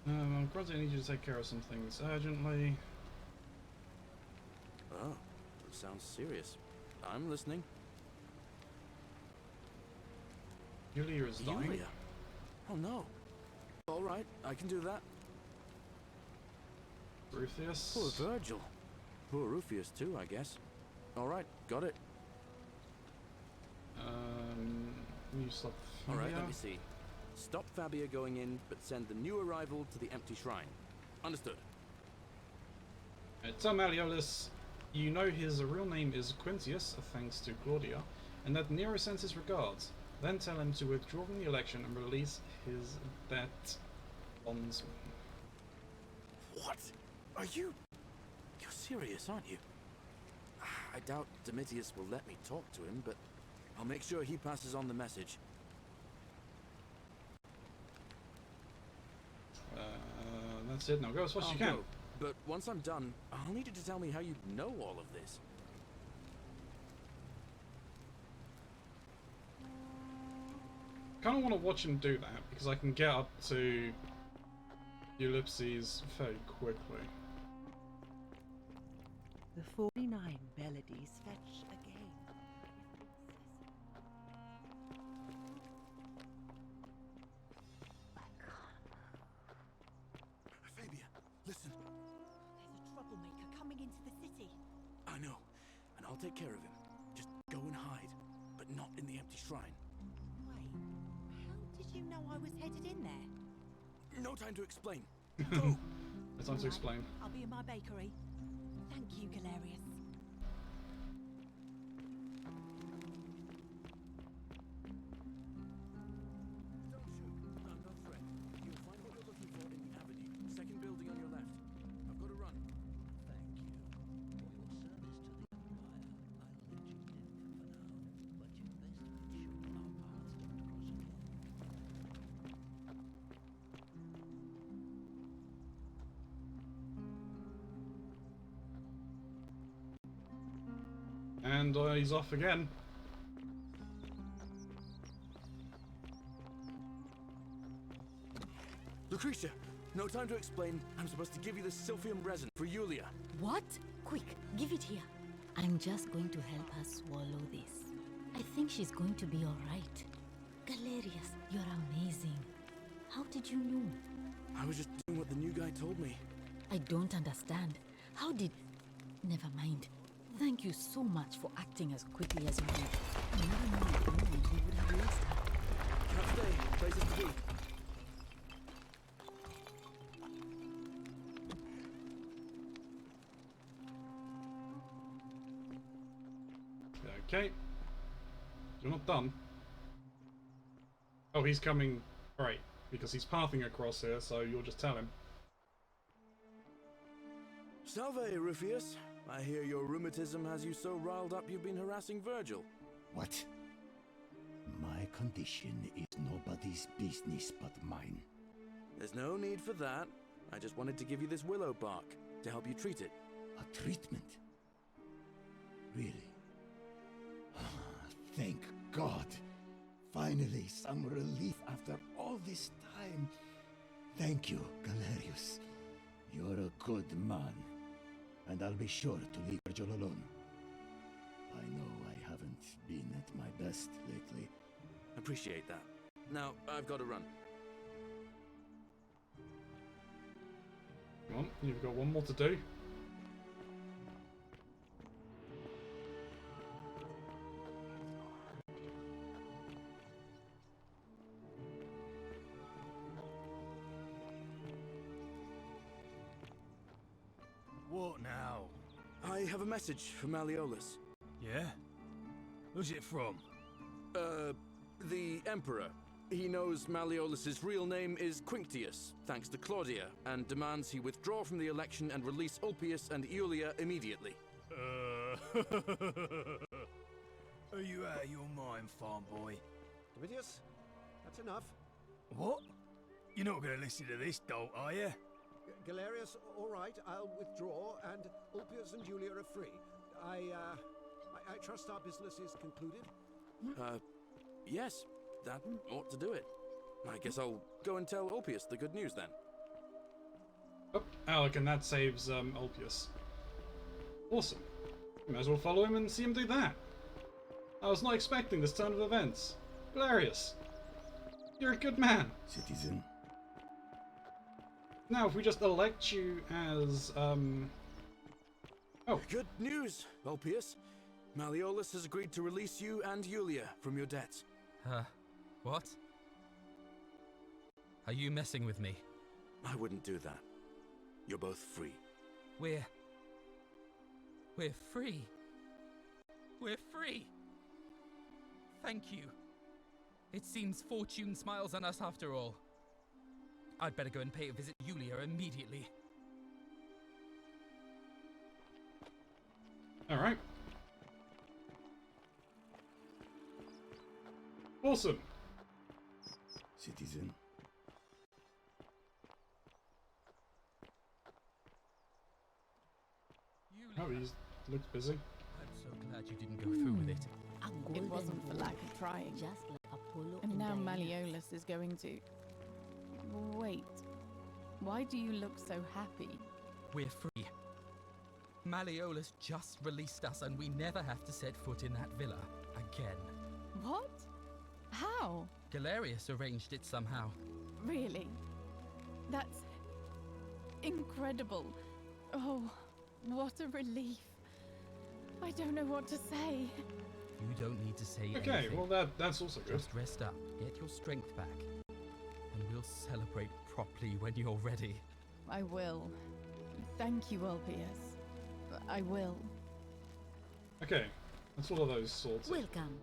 Keronzi, I need you to take care of some things urgently. Oh, that sounds serious. I'm listening. Julia is dying. Julia? Oh no. Alright, I can do that. Ruthius. Poor Virgil. Poor Rufius too, I guess. Alright, got it. You stop. Alright, let me see. Stop Fabia going in, but send the new arrival to the empty shrine. Understood. Tell Maliolus you know his real name is Quintius, thanks to Claudia, and that Nero sends his regards. Then tell him to withdraw from the election and release his debt bondsman. What? Are you... You're serious, aren't you? I doubt Domitius will let me talk to him, but I'll make sure he passes on the message. That's it. Now go as fast as you can. Go. But once I'm done, I'll need you to tell me how you know all of this. Kind of want to watch him do that because I can get up to Ulysses fairly quickly. The 49 melodies fetch again. Fabia, listen. There's a troublemaker coming into the city. I know, and I'll take care of him. Just go and hide, but not in the empty shrine. Wait, how did you know I was headed in there? No time to explain. No time to explain. I'll be in my bakery. Thank you, Galerius. Don't shoot. I'm no threat. You'll find what you're looking for in the avenue. Second building on your left. I've got to run. Thank you. For your service to the Empire, I'll let you live for now, but you'd best make sure our paths don't cross again. And he's off again. Lucretia, no time to explain. I'm supposed to give you the Sylphium resin for Julia. What? Quick, give it here. I'm just going to help her swallow this. I think she's going to be alright. Galerius, you're amazing. How did you know? I was just doing what the new guy told me. I don't understand. How did... Never mind. Thank you so much for acting as quickly as you did. I never knew anyone who would have lost her. Can't stay. Places to be. Okay. You're not done. Oh, he's coming. Alright, because he's pathing across here, so you'll just tell him. Salve, Ruffius. I hear your rheumatism has you so riled up you've been harassing Virgil. What? My condition is nobody's business but mine. There's no need for that. I just wanted to give you this willow bark to help you treat it. A treatment? Really? Thank God. Finally, some relief after all this time. Thank you, Galerius. You're a good man. And I'll be sure to leave Virgil alone. I know I haven't been at my best lately. Appreciate that. Now, I've got to run. Come on, you've got one more to do. What now? I have a message for Maliolus. Yeah? Who's it from? The Emperor. He knows Maliolus's real name is Quinctius, thanks to Claudia, and demands he withdraw from the election and release Ulpius and Iulia immediately. Are you out of your mind, farm boy? Domitius, that's enough. What? You're not going to listen to this dolt, are you? Galerius, all right, I'll withdraw, and Ulpius and Julia are free. I trust our business is concluded? Yes, that ought to do it. I guess I'll go and tell Ulpius the good news then. Oh, Alec, and that saves Ulpius. Awesome. You might as well follow him and see him do that. I was not expecting this turn of events. Galerius, you're a good man. Citizen. Now, if we just elect you as, Oh. Good news, Ulpius. Maliolus has agreed to release you and Iulia from your debts. What? Are you messing with me? I wouldn't do that. You're both free. We're free. We're free. Thank you. It seems fortune smiles on us after all. I'd better go and pay a visit to Iulia immediately. Alright. Awesome. Citizen. Oh, he looks busy. I'm so glad you didn't go through with it. It wasn't for lack of trying. Just like Apollo And now Diana. Maliolus is going to... Wait. Why do you look so happy? We're free. Maliolus just released us and we never have to set foot in that villa again. What? How? Galerius arranged it somehow. Really? That's... incredible. Oh, what a relief. I don't know what to say. You don't need to say Okay, anything. well that's also good. Just rest up, get your strength back, and we'll celebrate properly when you're ready. I will. Thank you, Ulpius. I will. Okay, that's all of those sorts. Welcome.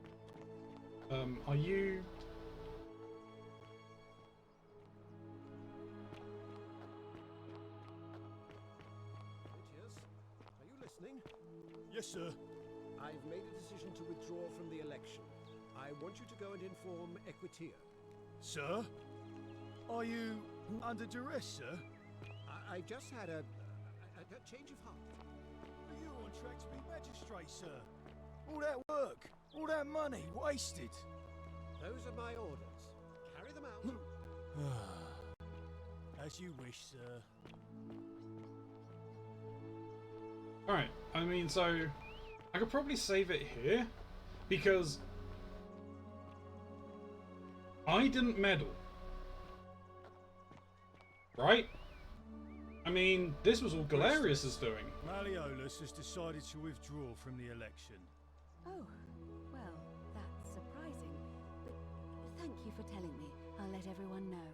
Are you... Domitius, are you listening? Yes, sir. I've made a decision to withdraw from the election. I want you to go and inform Equitia. Sir? Are you under duress, sir? I just had a change of heart. Are you on track to be magistrate, sir? All that work, all that money, wasted. Those are my orders. Carry them out. As you wish, sir. Alright, I mean, so... I could probably save it here, because... I didn't meddle. Right? I mean, this was all Galerius' doing. Maliolus has decided to withdraw from the election. Oh, well, that's surprising. But thank you for telling me. I'll let everyone know.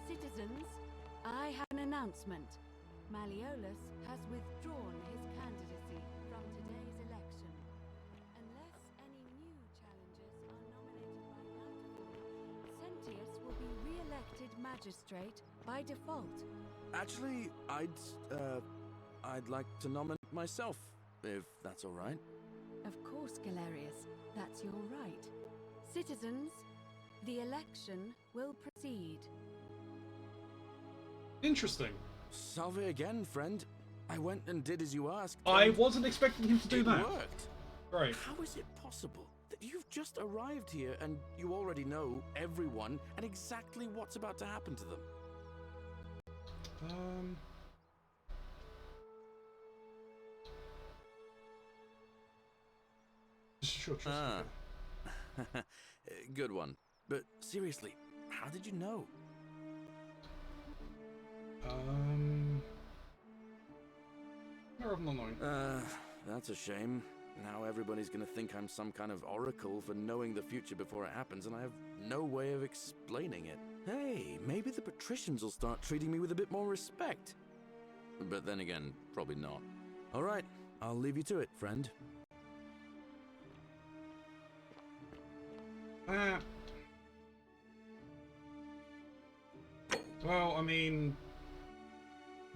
Citizens, I announcement. Maliolus has withdrawn his candidacy from today's election. Unless any new challengers are nominated by Bountiful, Sentius will be re-elected magistrate by default. Actually, I'd like to nominate myself, if that's all right. Of course, Galerius, that's your right. Citizens, the election will proceed. Interesting. Salve again, friend. I went and did as you asked. I wasn't expecting him to do that. It worked. Right. How is it possible that you've just arrived here and you already know everyone and exactly what's about to happen to them? Sure. Good one. But seriously, how did you know? Not knowing. That's a shame. Now everybody's gonna think I'm some kind of oracle for knowing the future before it happens, and I have no way of explaining it. Hey, maybe the patricians will start treating me with a bit more respect. But then again, probably not. Alright, I'll leave you to it, friend. Well, I mean,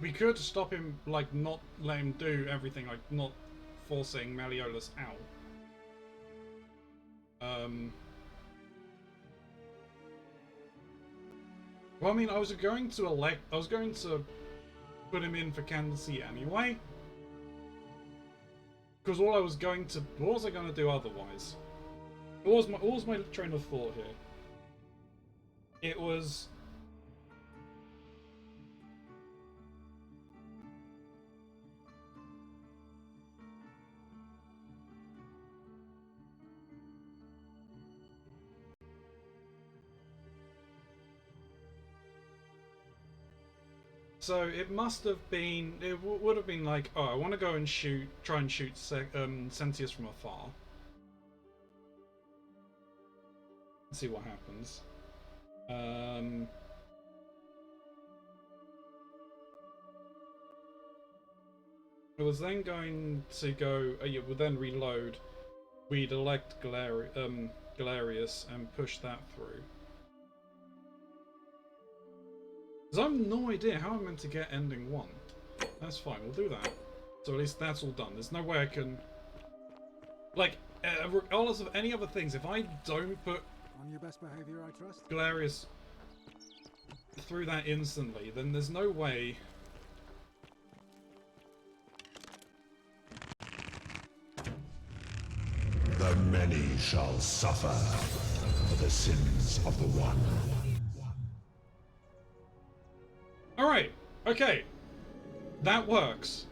we could stop him, like, not let him do everything, like, not forcing Maliolus out. Well, I mean, I was going to put him in for Candidacy anyway. Because what was I going to do otherwise? What was my train of thought here? It was... So it must have been, would have been like, oh, I want to go and try and shoot Sentius from afar. Let's see what happens. It was then going to go, yeah, we'll then reload. We'd elect Galerius and push that through. Because I have no idea how I'm meant to get ending 1. That's fine, we'll do that. So at least that's all done. There's no way I can... Like, regardless of any other things, if I don't put... On your best behavior, I trust. Galerius through that instantly, then there's no way... The many shall suffer for the sins of the one. Alright, okay. That works.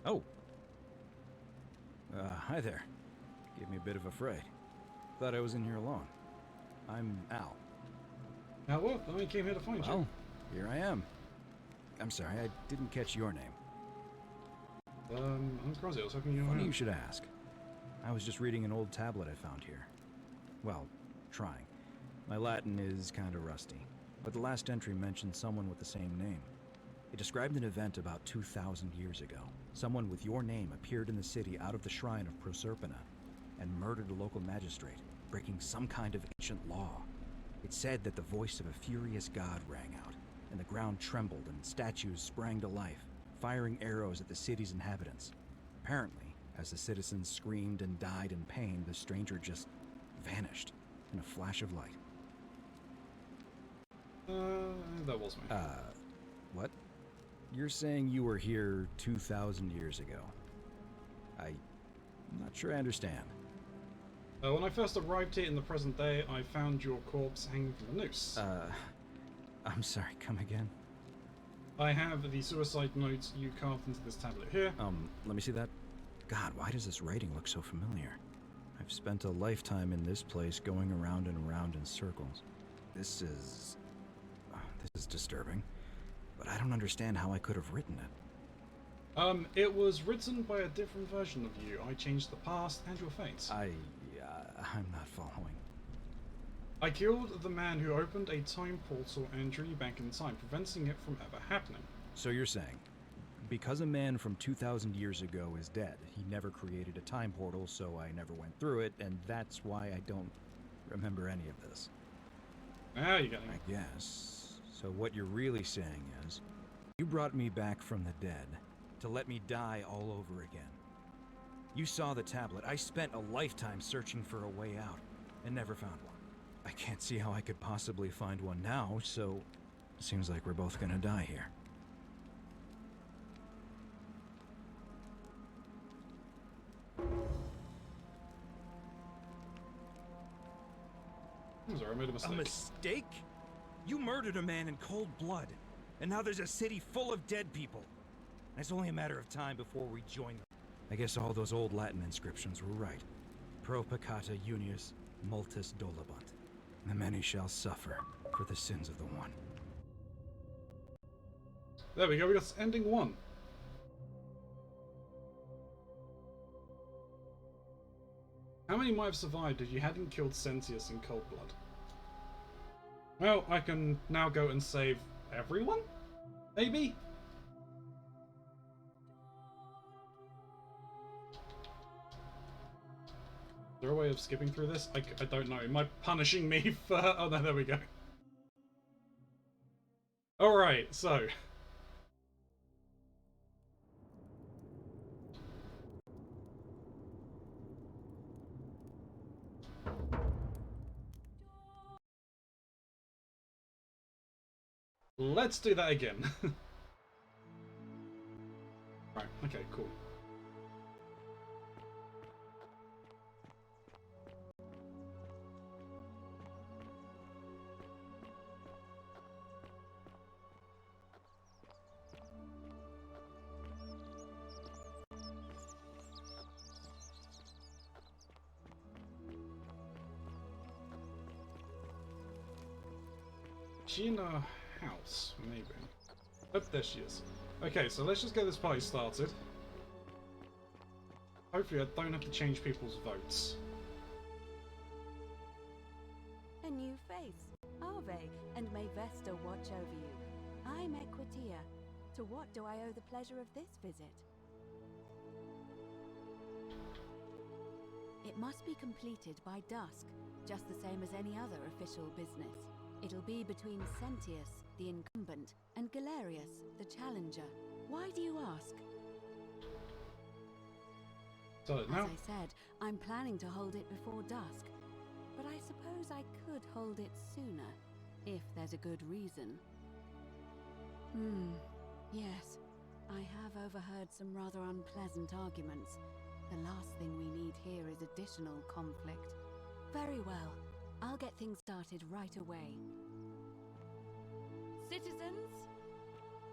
Oh. Hi there. Gave me a bit of a fright. Thought I was in here alone. I'm Al. Now what? I only came here to find you. Here I am. I'm sorry, I didn't catch your name. I'm Keronzi. I was hoping you knew. Funny you should ask. I was just reading an old tablet I found here. Well, trying. My Latin is kinda rusty, but the last entry mentioned someone with the same name. It described an event about 2,000 years ago. Someone with your name appeared in the city out of the shrine of Proserpina and murdered a local magistrate, breaking some kind of ancient law. It said that the voice of a furious god rang out, and the ground trembled and statues sprang to life, firing arrows at the city's inhabitants. Apparently, as the citizens screamed and died in pain, the stranger just vanished in a flash of light. That was me. What? You're saying you were here 2,000 years ago? I'm not sure I understand. When I first arrived here in the present day, I found your corpse hanging from a noose. I'm sorry, come again? I have the suicide notes you carved into this tablet here. Let me see that. God, why does this writing look so familiar? I've spent a lifetime in this place going around and around in circles. This is disturbing, but I don't understand how I could have written it. It was written by a different version of you. I changed the past and your fate. I'm not following. I killed the man who opened a time portal and drew you back in time, preventing it from ever happening. So you're saying, because a man from 2,000 years ago is dead, he never created a time portal, so I never went through it, and that's why I don't remember any of this. Now you're getting I guess. So what you're really saying is, you brought me back from the dead to let me die all over again. You saw the tablet. I spent a lifetime searching for a way out, and never found one. I can't see how I could possibly find one now, so it seems like we're both gonna die here. I'm sorry, I made a mistake. A mistake? You murdered a man in cold blood, and now there's a city full of dead people. And it's only a matter of time before we join them. I guess all those old Latin inscriptions were right. Pro peccata unius multis dolabunt. The many shall suffer for the sins of the one. There we go, we got ending 1. How many might have survived if you hadn't killed Sentius in cold blood? Well, I can now go and save everyone? Maybe? Is there a way of skipping through this? I don't know. Am I punishing me for... Oh, no, there we go. Alright, so... Let's do that again. Right, okay, cool. She in a house, maybe. Oh, there she is. Okay, so let's just get this party started. Hopefully I don't have to change people's votes. A new face. Ave, and may Vesta watch over you. I'm Equitia. To what do I owe the pleasure of this visit? It must be completed by dusk, just the same as any other official business. It'll be between Sentius, the incumbent, and Galerius, the challenger. Why do you ask? So now, as I said, I'm planning to hold it before dusk. But I suppose I could hold it sooner, if there's a good reason. Yes. I have overheard some rather unpleasant arguments. The last thing we need here is additional conflict. Very well. I'll get things started right away. Citizens,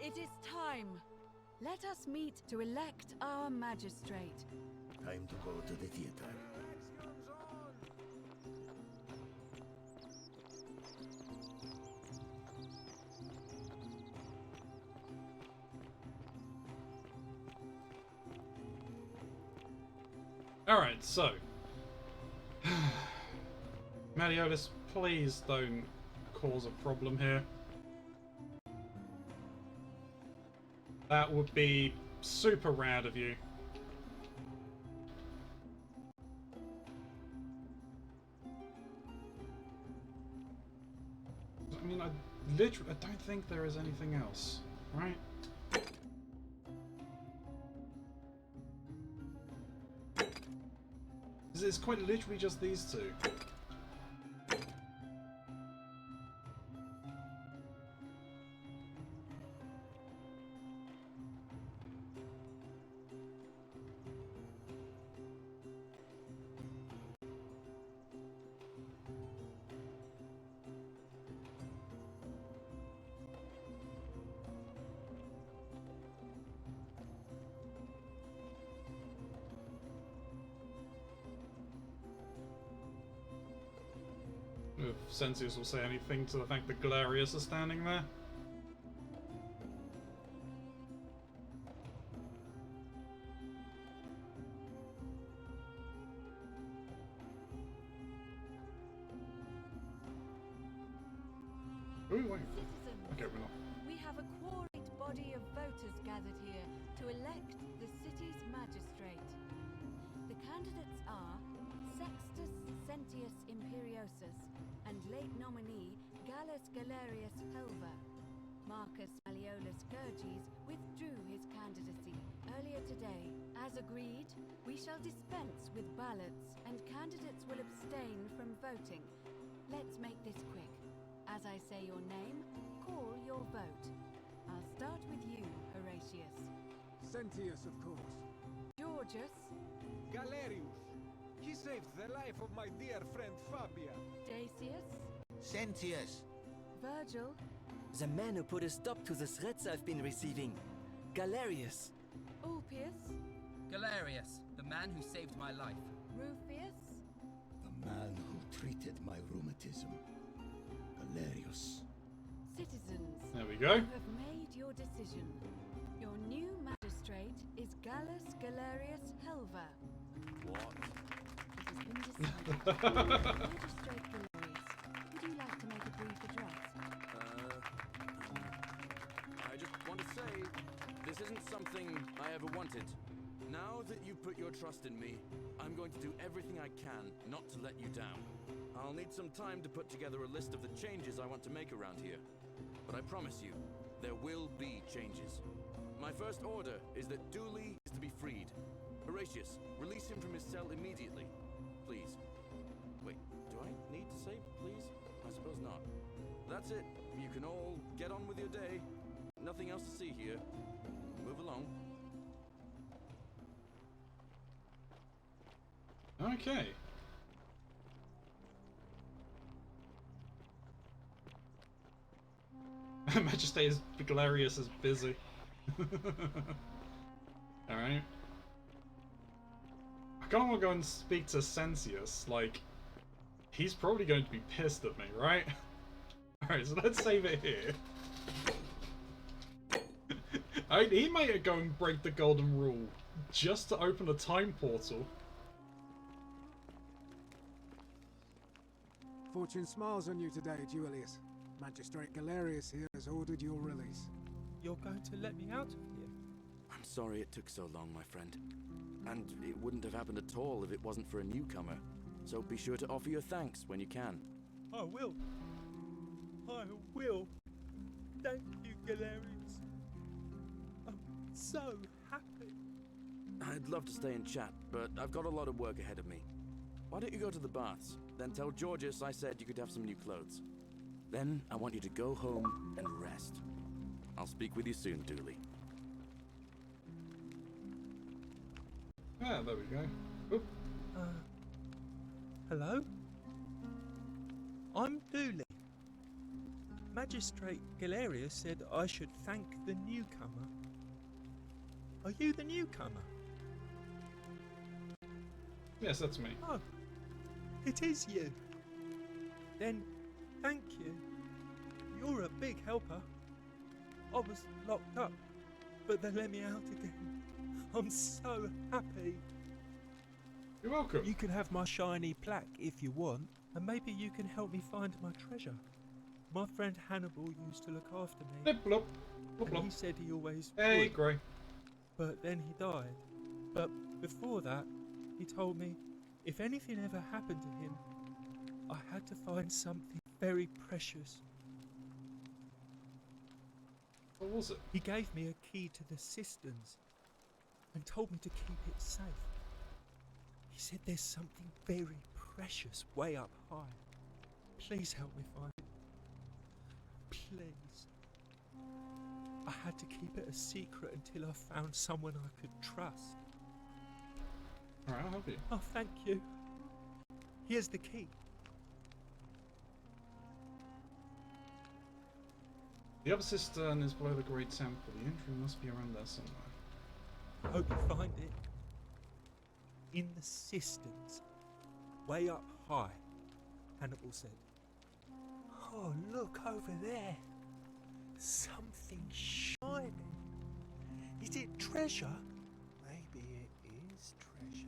it is time. Let us meet to elect our magistrate. Time to go to the theater. alright, so... Maliolus, please don't cause a problem here. That would be super rad of you. I mean, I don't think there is anything else, right? It's quite literally just these two. If Sentius will say anything to the fact that Galerius is standing there. we waiting for? Okay, we're not. We have a quorate body of voters gathered here to elect the city's magistrate. The candidates are Sextus Sentius Imperiosus and late nominee Gallus Galerius Helver. Marcus Maliolus Gurges withdrew his candidacy earlier today. As agreed, we shall dispense with ballots and candidates will abstain from voting. Let's make this quick. As I say your name, call your vote. I'll start with you, Horatius. Sentius, of course. Georgius. Galerius. He saved the life of my dear friend Fabia. Dacius. Sentius. Virgil. The man who put a stop to the threats I've been receiving. Galerius. Ulpius. Galerius, the man who saved my life. Rufius. The man who treated my rheumatism. Galerius. Citizens. There we go. You have made your decision. Your new magistrate is Gallus Galerius Helver. What? It has been decided. Magistrate Galerius, would you like to make a brief address? I just want to say, this isn't something I ever wanted. Now that you've put your trust in me, I'm going to do everything I can not to let you down. I'll need some time to put together a list of the changes I want to make around here. But I promise you, there will be changes. My first order is that Dooley is to be freed. Horatius, release him from his cell immediately. Please. Wait, do I need to say please? I suppose not. That's it. You can all get on with your day. Nothing else to see here. Move along. Okay. Majesty is Galerius is busy. Alright. I kinda wanna go and speak to Sentius, like he's probably going to be pissed at me, right? Alright, so let's save it here. He might go and break the golden rule just to open a time portal. Fortune smiles on you today, Julius. Magistrate Galerius here has ordered your release. You're going to let me out of here? I'm sorry it took so long, my friend. And it wouldn't have happened at all if it wasn't for a newcomer. So be sure to offer your thanks when you can. I will. I will. Thank you, Galerius. I'm so happy. I'd love to stay and chat, but I've got a lot of work ahead of me. Why don't you go to the baths? Then tell Georgius I said you could have some new clothes. Then I want you to go home and rest. I'll speak with you soon, Dooley. Yeah, there we go. Oop. Hello? I'm Dooley. Magistrate Galerius said I should thank the newcomer. Are you the newcomer? Yes, that's me. Oh, it is you. Then, thank you. You're a big helper. I was locked up, but they let me out again. I'm so happy. You're welcome. You can have my shiny plaque if you want, and maybe you can help me find my treasure. My friend Hannibal used to look after me. Blip, blop. Blop, And blop. he said he always Hey, would. Grey. But then he died. But before that, he told me if anything ever happened to him, I had to find something very precious. What was it? He gave me a key to the cisterns and told me to keep it safe. He said there's something very precious way up high. Please help me find it. Please. I had to keep it a secret until I found someone I could trust. Alright, I'll help you. Oh, thank you. Here's the key. The upper cistern is below the Great Temple. The entry must be around there somewhere. Hope you find it. In the cisterns. Way up high, Hannibal said. Oh, look over there. Something shining. Is it treasure? Maybe it is treasure.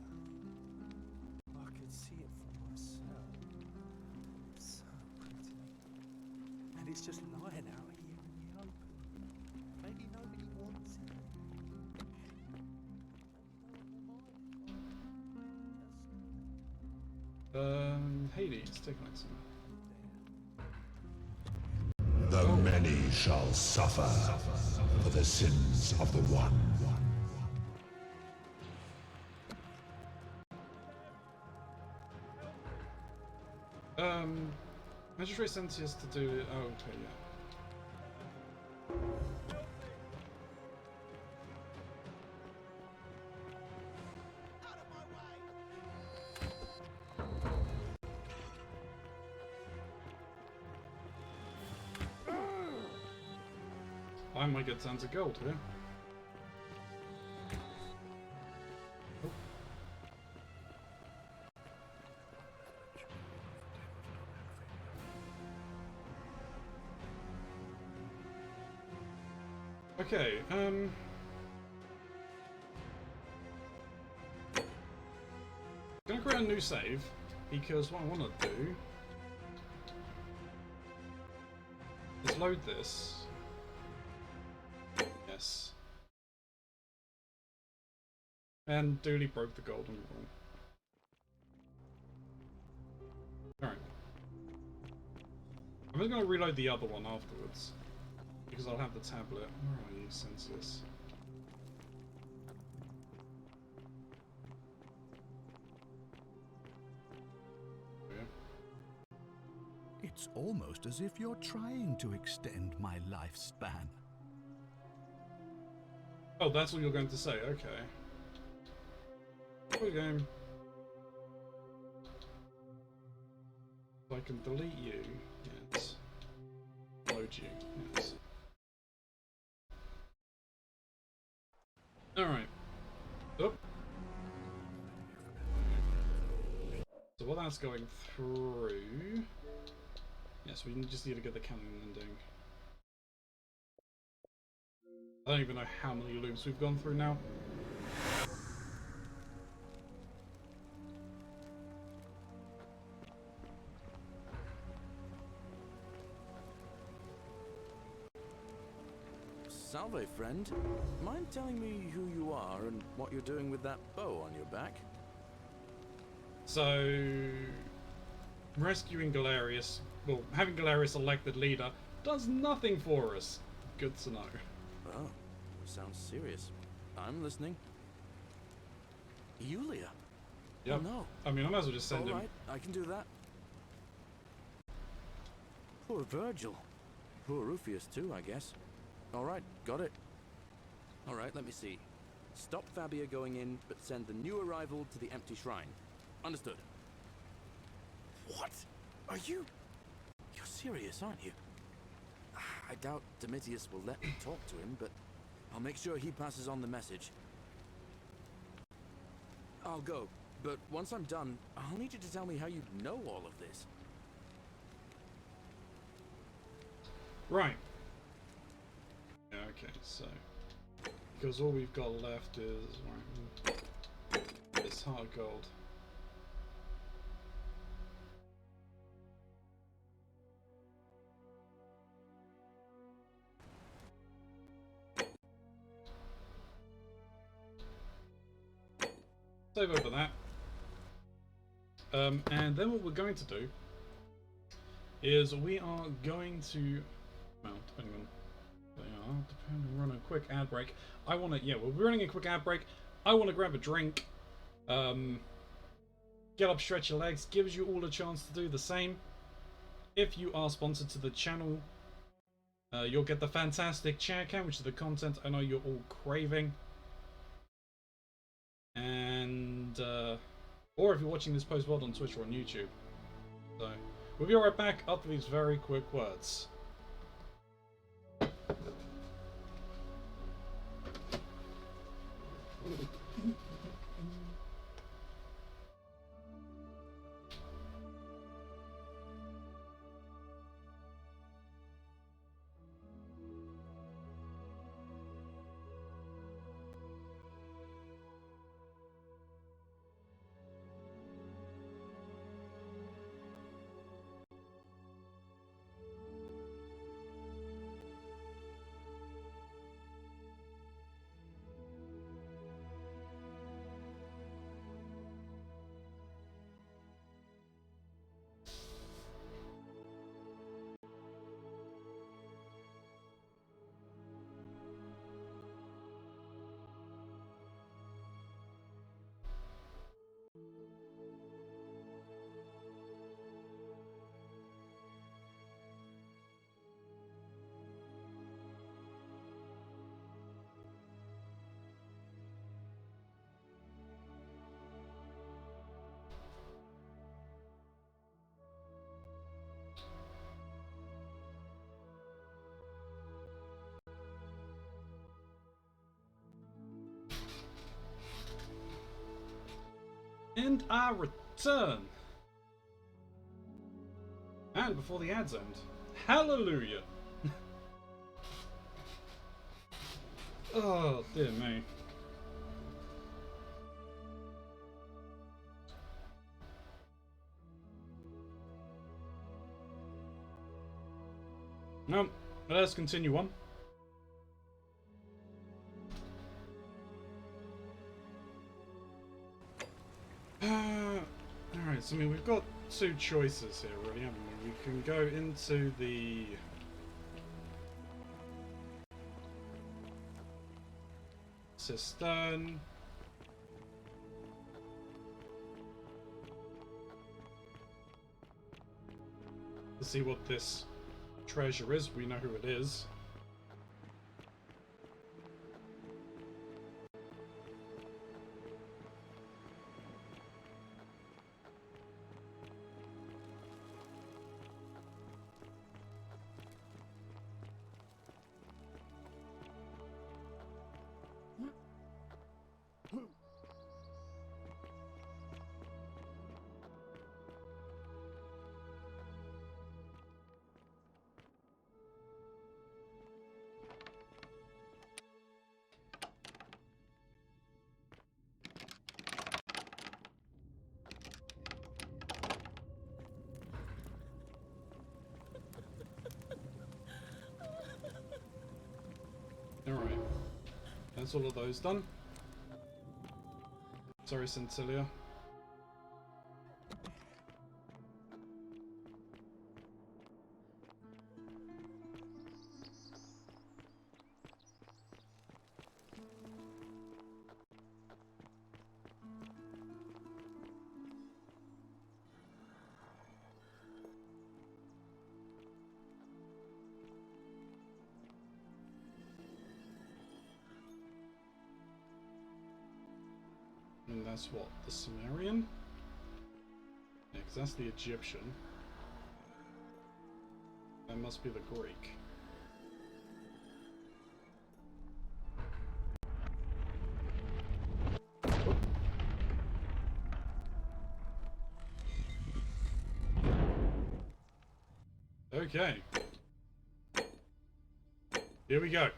I could see it for myself. So pretty. And it's just lying out here in the open. Maybe nobody wants it. Hades, take an exam. The many shall suffer for the sins of the one. Magistrate Sentius to do it. Oh, okay, yeah. I might get tons of gold here. Okay, gonna create a new save, because what I want to do is load this. Yes. And Dooley broke the golden rule. Alright. I'm just gonna reload the other one afterwards, because I'll have the tablet. Where are you, Census? It's almost as if you're trying to extend my lifespan. Oh, that's what you're going to say, okay. Good game. I can delete you, yes. Load you, yes. Alright. Oh. So while that's going through... Yes, we just need to get the cannon ending. I don't even know how many loops we've gone through now. Salve, friend. Mind telling me who you are and what you're doing with that bow on your back? So... rescuing Galerius, well, having Galerius elected leader, does nothing for us. Good to know. Oh, sounds serious. I'm listening. Yulia? Yep. Oh, no. I mean, I might as well just send him. Alright, I can do that. Poor Virgil. Poor Rufius too, I guess. Alright, got it. Alright, let me see. Stop Fabia going in, but send the new arrival to the empty shrine. Understood. What? Are you... You're serious, aren't you? I doubt Domitius will let me talk to him, but I'll make sure he passes on the message. I'll go, but once I'm done, I'll need you to tell me how you know all of this. Right. Yeah, okay, so... because all we've got left is... right, this heart of gold. Save over that. And then what we're going to do is we are going to, well, depending on run a quick ad break. I want to, yeah, we're running a quick ad break. I want to grab a drink. Get up, stretch your legs. Gives you all a chance to do the same. If you are sponsored to the channel, you'll get the fantastic chair cam, which is the content I know you're all craving. And or if you're watching this post-world on Twitch or on YouTube. So we'll be right back after these very quick words. And our return. And before the ads end, hallelujah. Oh, dear me. No, but let's continue on. Alright, so I mean, we've got two choices here, really, haven't we? We can go into the cistern. To see what this treasure is. We know who it is. Alright. That's all of those done. Sorry, Centilia. And that's what? The Sumerian? Yeah, because that's the Egyptian. That must be the Greek. Okay. Here we go.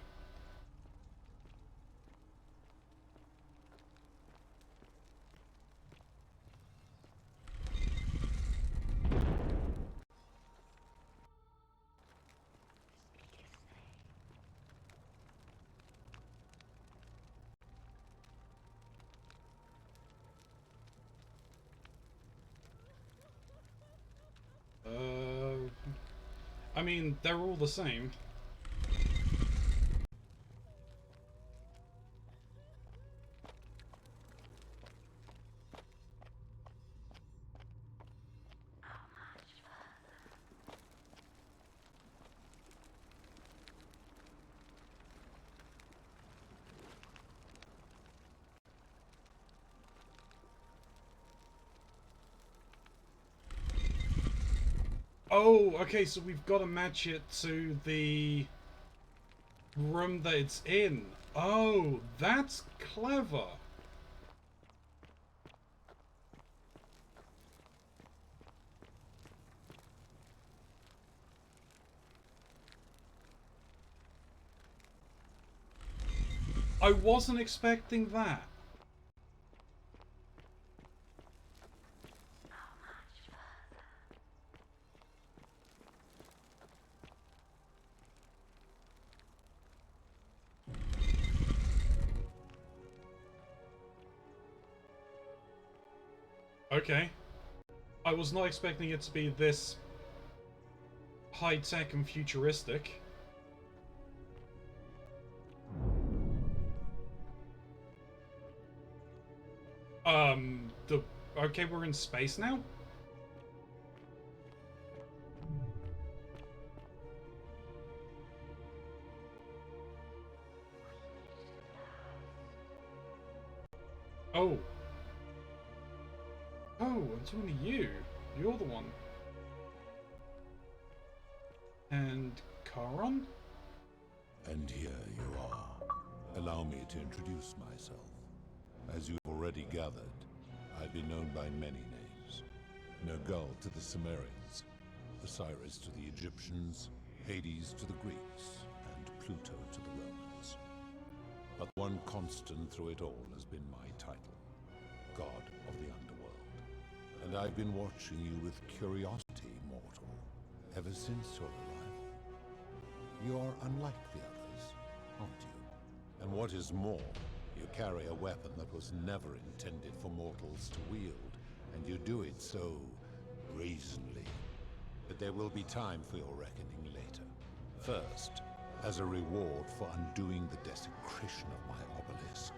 I mean, they're all the same. Oh, okay, so we've got to match it to the room that it's in. Oh, that's clever. I wasn't expecting that. Okay. I was not expecting it to be this high-tech and futuristic. Okay, we're in space now? Oh. Oh, I'm talking to you. You're the one. And Charon? And here you are. Allow me to introduce myself. As you've already gathered, I've been known by many names. Nergal to the Sumerians, Osiris to the Egyptians, Hades to the Greeks, and Pluto to the Romans. But one constant through it all has been my title, God of the Underworld. And I've been watching you with curiosity, mortal, ever since your arrival. You are unlike the others, aren't you? And what is more, you carry a weapon that was never intended for mortals to wield, and you do it so brazenly. But there will be time for your reckoning later. First, as a reward for undoing the desecration of my obelisk,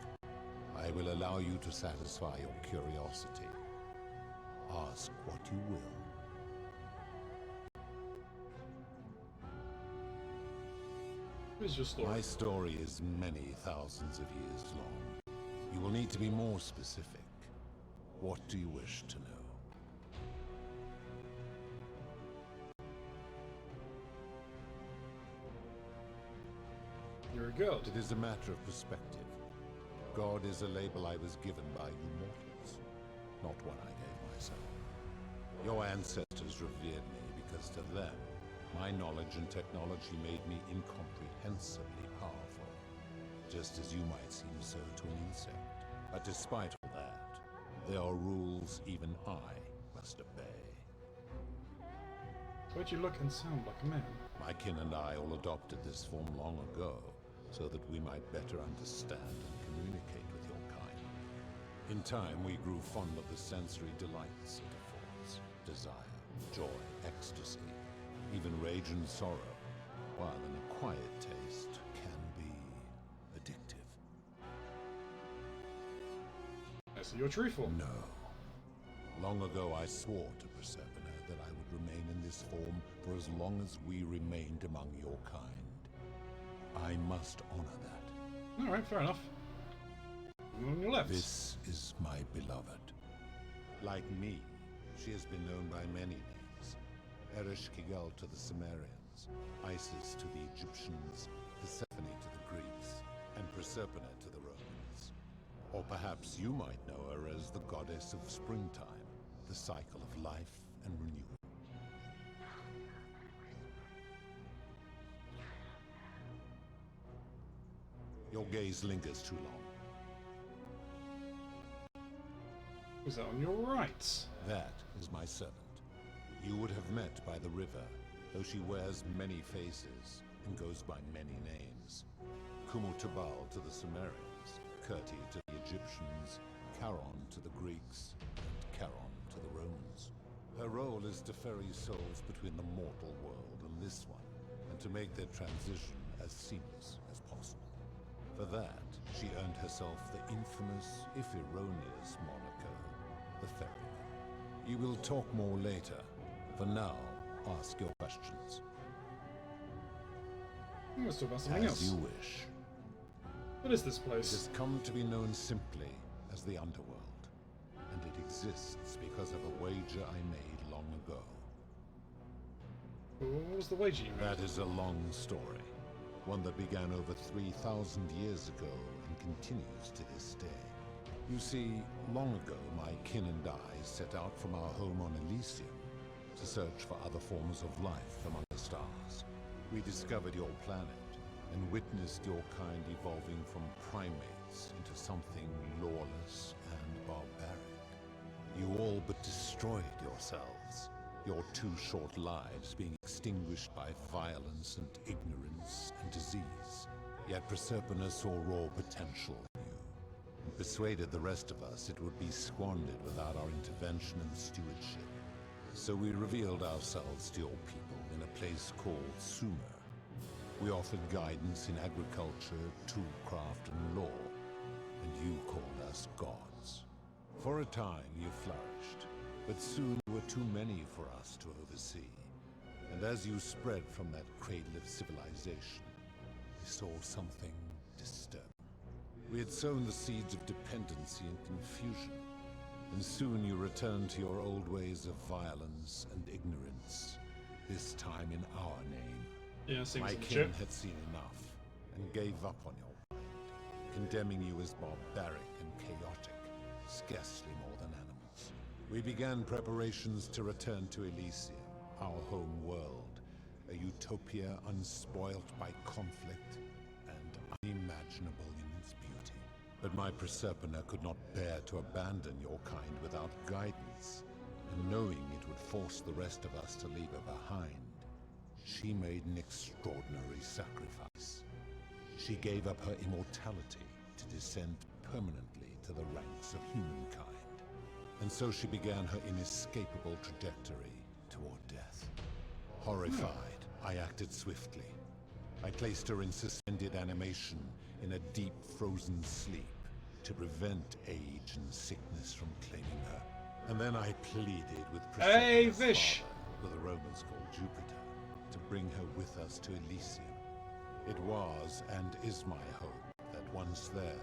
I will allow you to satisfy your curiosity. Ask what you will. What is your story? My story is many thousands of years long. You will need to be more specific. What do you wish to know? You're a god. It is a matter of perspective. God is a label I was given by you mortals, not one I gave myself. Your ancestors revered me because to them, my knowledge and technology made me incomprehensibly powerful, just as you might seem so to an insect. But despite all that, there are rules even I must obey. Why'd you look and sound like a man? My kin and I all adopted this form long ago, so that we might better understand and communicate with your kind. In time, we grew fond of the sensory delights it affords: desire, joy, ecstasy, even rage and sorrow, while an acquired taste can be addictive. So you're truthful? No. Long ago I swore to Persephone that I would remain in this form for as long as we remained among your kind. I must honor that. Alright, fair enough. On your left. This is my beloved. Like me, she has been known by many names. Ereshkigal to the Sumerians, Isis to the Egyptians, Persephone to the Greeks, and Proserpina to the Romans. Or perhaps you might know her as the goddess of springtime, the cycle of life and renewal. Your gaze lingers too long. Was that on your right? That is my servant. You would have met by the river, though she wears many faces and goes by many names. Kumutubal to the Sumerians, Kirti to the Egyptians, Charon to the Greeks, and Charon to the Romans. Her role is to ferry souls between the mortal world and this one, and to make their transition as seamless as possible. For that, she earned herself the infamous, if erroneous, moniker, the Ferryman. You will talk more later. For now, ask your questions. Let's talk about something else. As you wish. What is this place? It has come to be known simply as the Underworld, and it exists because of a wager I made long ago. What was the wager you made? That is a long story. One that began over 3,000 years ago and continues to this day. You see, long ago my kin and I set out from our home on Elysium to search for other forms of life among the stars. We discovered your planet and witnessed your kind evolving from primates into something lawless and barbaric. You all but destroyed yourselves. Your 2 short lives being extinguished by violence and ignorance and disease. Yet Proserpina saw raw potential in you, and persuaded the rest of us it would be squandered without our intervention and stewardship. So we revealed ourselves to your people in a place called Sumer. We offered guidance in agriculture, toolcraft, and law, and you called us gods. For a time you flourished, but soon there were too many for us to oversee. And as you spread from that cradle of civilization, we saw something disturbing. We had sown the seeds of dependency and confusion, and soon you returned to your old ways of violence and ignorance, this time in our name. Yeah, my kin had seen enough, and gave up on your mind, condemning you as barbaric and chaotic, scarcely more than animals. We began preparations to return to Elysium, our home world, a utopia unspoilt by conflict and unimaginable in its beauty. But my Proserpina could not bear to abandon your kind without guidance, and knowing it would force the rest of us to leave her behind, she made an extraordinary sacrifice. She gave up her immortality to descend permanently to the ranks of humankind. And so she began her inescapable trajectory toward death. Horrified, I acted swiftly. I placed her in suspended animation in a deep frozen sleep to prevent age and sickness from claiming her. And then I pleaded with Proserpina's father, who the Romans called Jupiter, to bring her with us to Elysium. It was and is my hope that once there,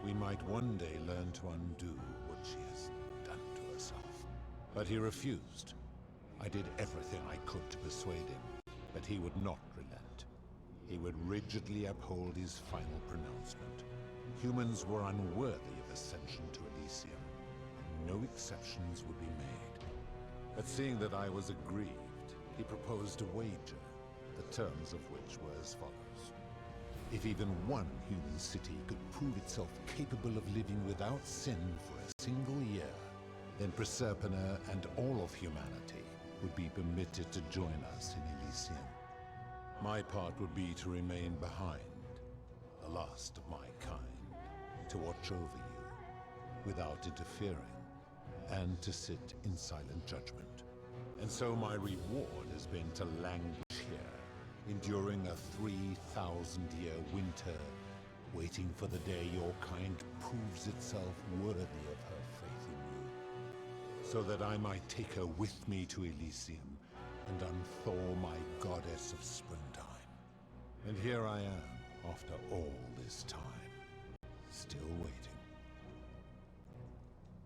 we might one day learn to undo what she has done to herself. But he refused. I did everything I could to persuade him, but he would not relent. He would rigidly uphold his final pronouncement. Humans were unworthy of ascension to Elysium, and no exceptions would be made. But seeing that I was aggrieved, he proposed a wager, the terms of which were as follows. If even one human city could prove itself capable of living without sin for a single year, then Proserpina and all of humanity would be permitted to join us in Elysium. My part would be to remain behind, the last of my kind, to watch over you without interfering, and to sit in silent judgment. And so my reward has been to languish here, enduring a 3,000-year winter, waiting for the day your kind proves itself worthy of her faith in you, so that I might take her with me to Elysium and unthaw my goddess of springtime. And here I am, after all this time, still waiting.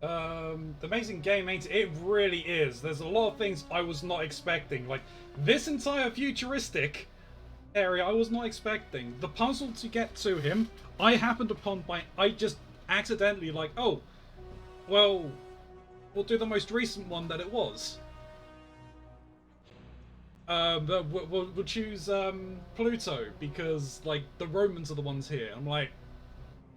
The amazing game, mate, it really is. There's a lot of things I was not expecting. Like, this entire futuristic area I was not expecting. The puzzle to get to him, I happened upon by... I just accidentally, like, oh, well, we'll do the most recent one that it was. We'll choose Pluto, because, like, the Romans are the ones here. I'm like...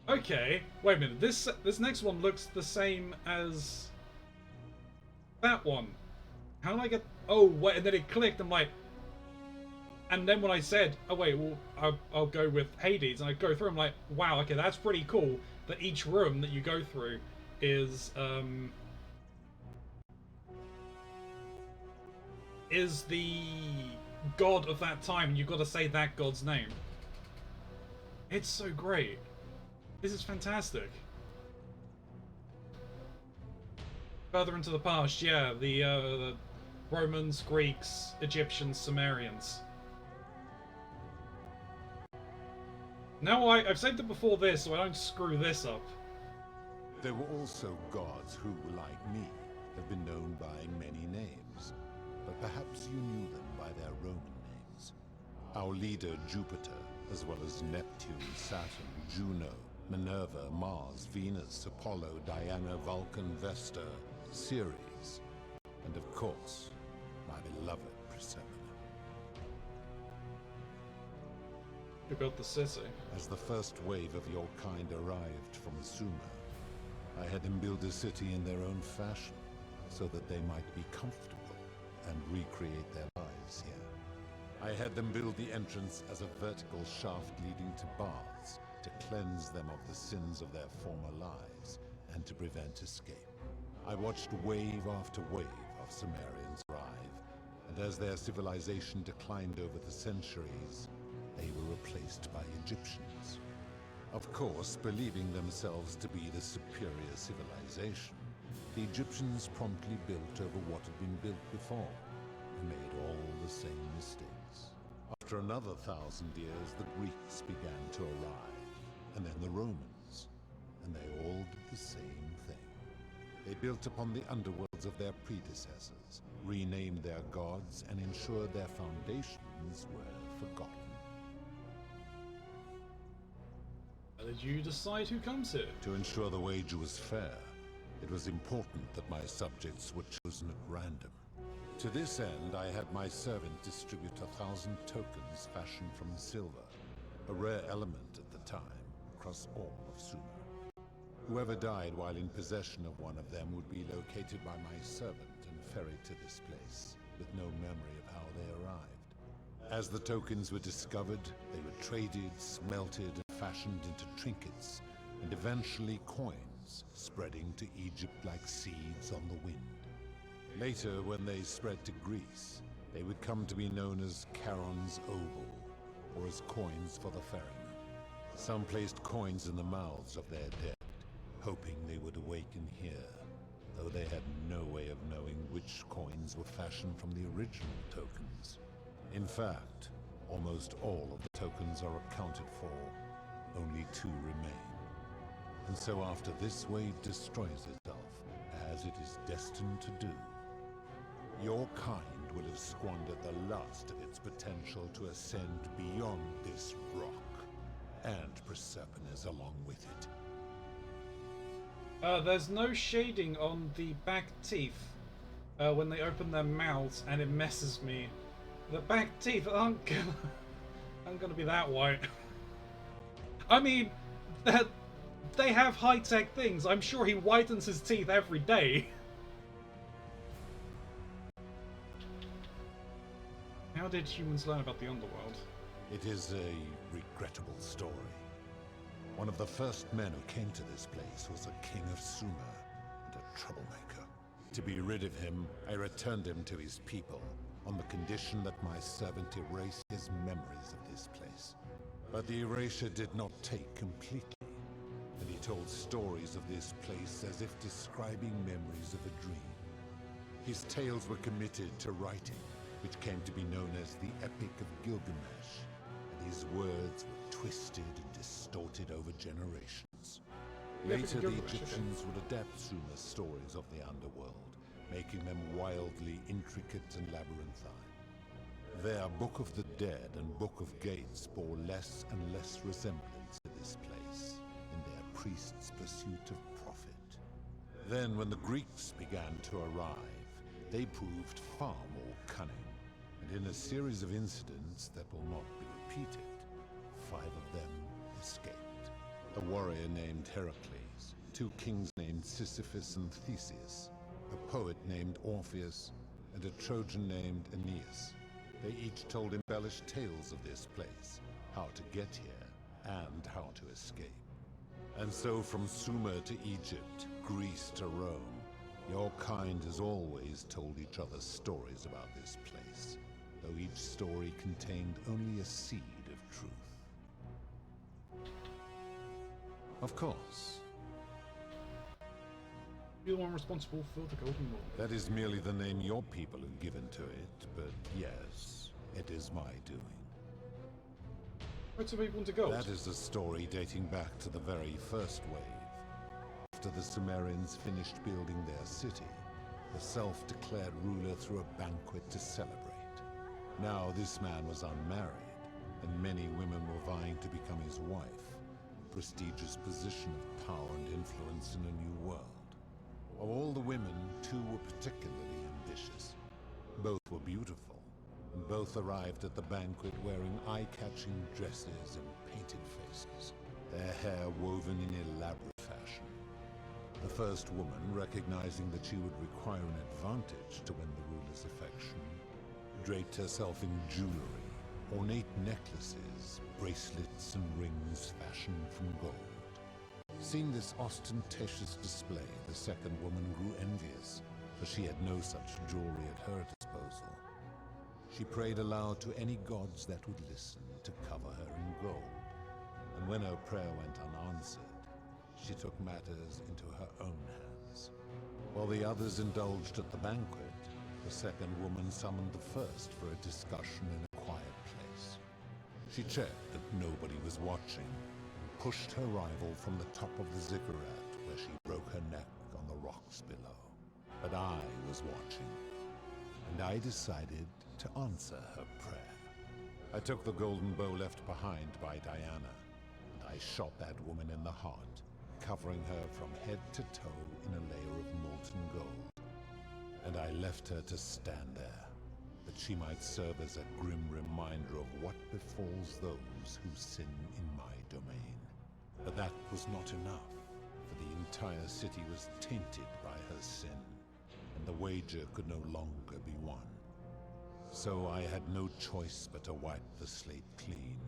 Okay, wait a minute, this next one looks the same as that one. How did I get... Oh, wait, and then it clicked, I'm like... And then when I said, oh wait, well, I'll go with Hades, and I go through, I'm like, wow, okay, that's pretty cool, that each room that you go through is the god of that time, and you've got to say that god's name. It's so great. This is fantastic. Further into the past, yeah, the Romans, Greeks, Egyptians, Sumerians. Now I've saved it before this, so I don't screw this up. There were also gods who, like me, have been known by many names, but perhaps you knew them by their Roman names. Our leader, Jupiter, as well as Neptune, Saturn, Juno, Minerva, Mars, Venus, Apollo, Diana, Vulcan, Vesta, Ceres, and of course, my beloved Proserpina. You built the city. As the first wave of your kind arrived from Sumer, I had them build a city in their own fashion, so that they might be comfortable and recreate their lives here. I had them build the entrance as a vertical shaft leading to baths, to cleanse them of the sins of their former lives, and to prevent escape. I watched wave after wave of Sumerians arrive, and as their civilization declined over the centuries, they were replaced by Egyptians. Of course, believing themselves to be the superior civilization, the Egyptians promptly built over what had been built before, and made all the same mistakes. After another 1,000 years, the Greeks began to arrive, and then the Romans, and they all did the same thing. They built upon the underworlds of their predecessors, renamed their gods, and ensured their foundations were forgotten. How did you decide who comes here? To ensure the wager was fair, It was important that my subjects were chosen at random. To this end, I had my servant distribute 1,000 tokens fashioned from silver, a rare element at the time, across all of Sumer. Whoever died while in possession of one of them would be located by my servant and ferried to this place, with no memory of how they arrived. As the tokens were discovered, they were traded, smelted, and fashioned into trinkets, and eventually coins, spreading to Egypt like seeds on the wind. Later, when they spread to Greece, they would come to be known as Keronzi obol, or as coins for the ferryman. Some placed coins in the mouths of their dead, hoping they would awaken here, though they had no way of knowing which coins were fashioned from the original tokens. In fact, almost all of the tokens are accounted for, only 2 remain. And so after this wave destroys itself, as it is destined to do, your kind will have squandered the last of its potential to ascend beyond this rock, and Persepolis along with it. There's no shading on the back teeth when they open their mouths, and it messes me. The back teeth aren't gonna be that white. I mean, they have high-tech things. I'm sure he whitens his teeth every day. How did humans learn about the Underworld? It is a regrettable story. One of the first men who came to this place was a king of Sumer and a troublemaker. To be rid of him, I returned him to his people, on the condition that my servant erase his memories of this place. But the erasure did not take completely, and he told stories of this place as if describing memories of a dream. His tales were committed to writing, which came to be known as the Epic of Gilgamesh, and his words were twisted and distorted over generations. Later, the Egyptians would adapt Sumer's stories of the Underworld, making them wildly intricate and labyrinthine. Their Book of the Dead and Book of Gates bore less and less resemblance to this place, in their priests' pursuit of profit. Then, when the Greeks began to arrive, they proved far more cunning, and in a series of incidents that will not be repeated, 5 of them escaped. A warrior named Heracles, 2 kings named Sisyphus and Theseus, a poet named Orpheus, and a Trojan named Aeneas. They each told embellished tales of this place, how to get here, and how to escape. And so from Sumer to Egypt, Greece to Rome, your kind has always told each other stories about this place, though each story contained only a seed of truth. Of course. You're the one responsible for the Golden Wall. That is merely the name your people have given to it, but yes, it is my doing. Where do people want to go? That is a story dating back to the very first wave. After the Sumerians finished building their city, the self-declared ruler threw a banquet to celebrate. Now this man was unmarried, and many women were vying to become his wife, a prestigious position of power and influence in a new world. Of all the women, 2 were particularly ambitious. Both were beautiful, and both arrived at the banquet wearing eye-catching dresses and painted faces, their hair woven in elaborate fashion. The first woman, recognizing that she would require an advantage to win the ruler's affection, draped herself in jewelry, ornate necklaces, bracelets, and rings fashioned from gold. Seeing this ostentatious display, the second woman grew envious, for she had no such jewelry at her disposal. She prayed aloud to any gods that would listen to cover her in gold, and when her prayer went unanswered, she took matters into her own hands. While the others indulged at the banquet, the second woman summoned the first for a discussion in a quiet place. She checked that nobody was watching, pushed her rival from the top of the ziggurat, where she broke her neck on the rocks below. But I was watching, and I decided to answer her prayer. I took the golden bow left behind by Diana, and I shot that woman in the heart, covering her from head to toe in a layer of molten gold. And I left her to stand there, that she might serve as a grim reminder of what befalls those who sin in my domain. But that was not enough, for the entire city was tainted by her sin, and the wager could no longer be won. So I had no choice but to wipe the slate clean.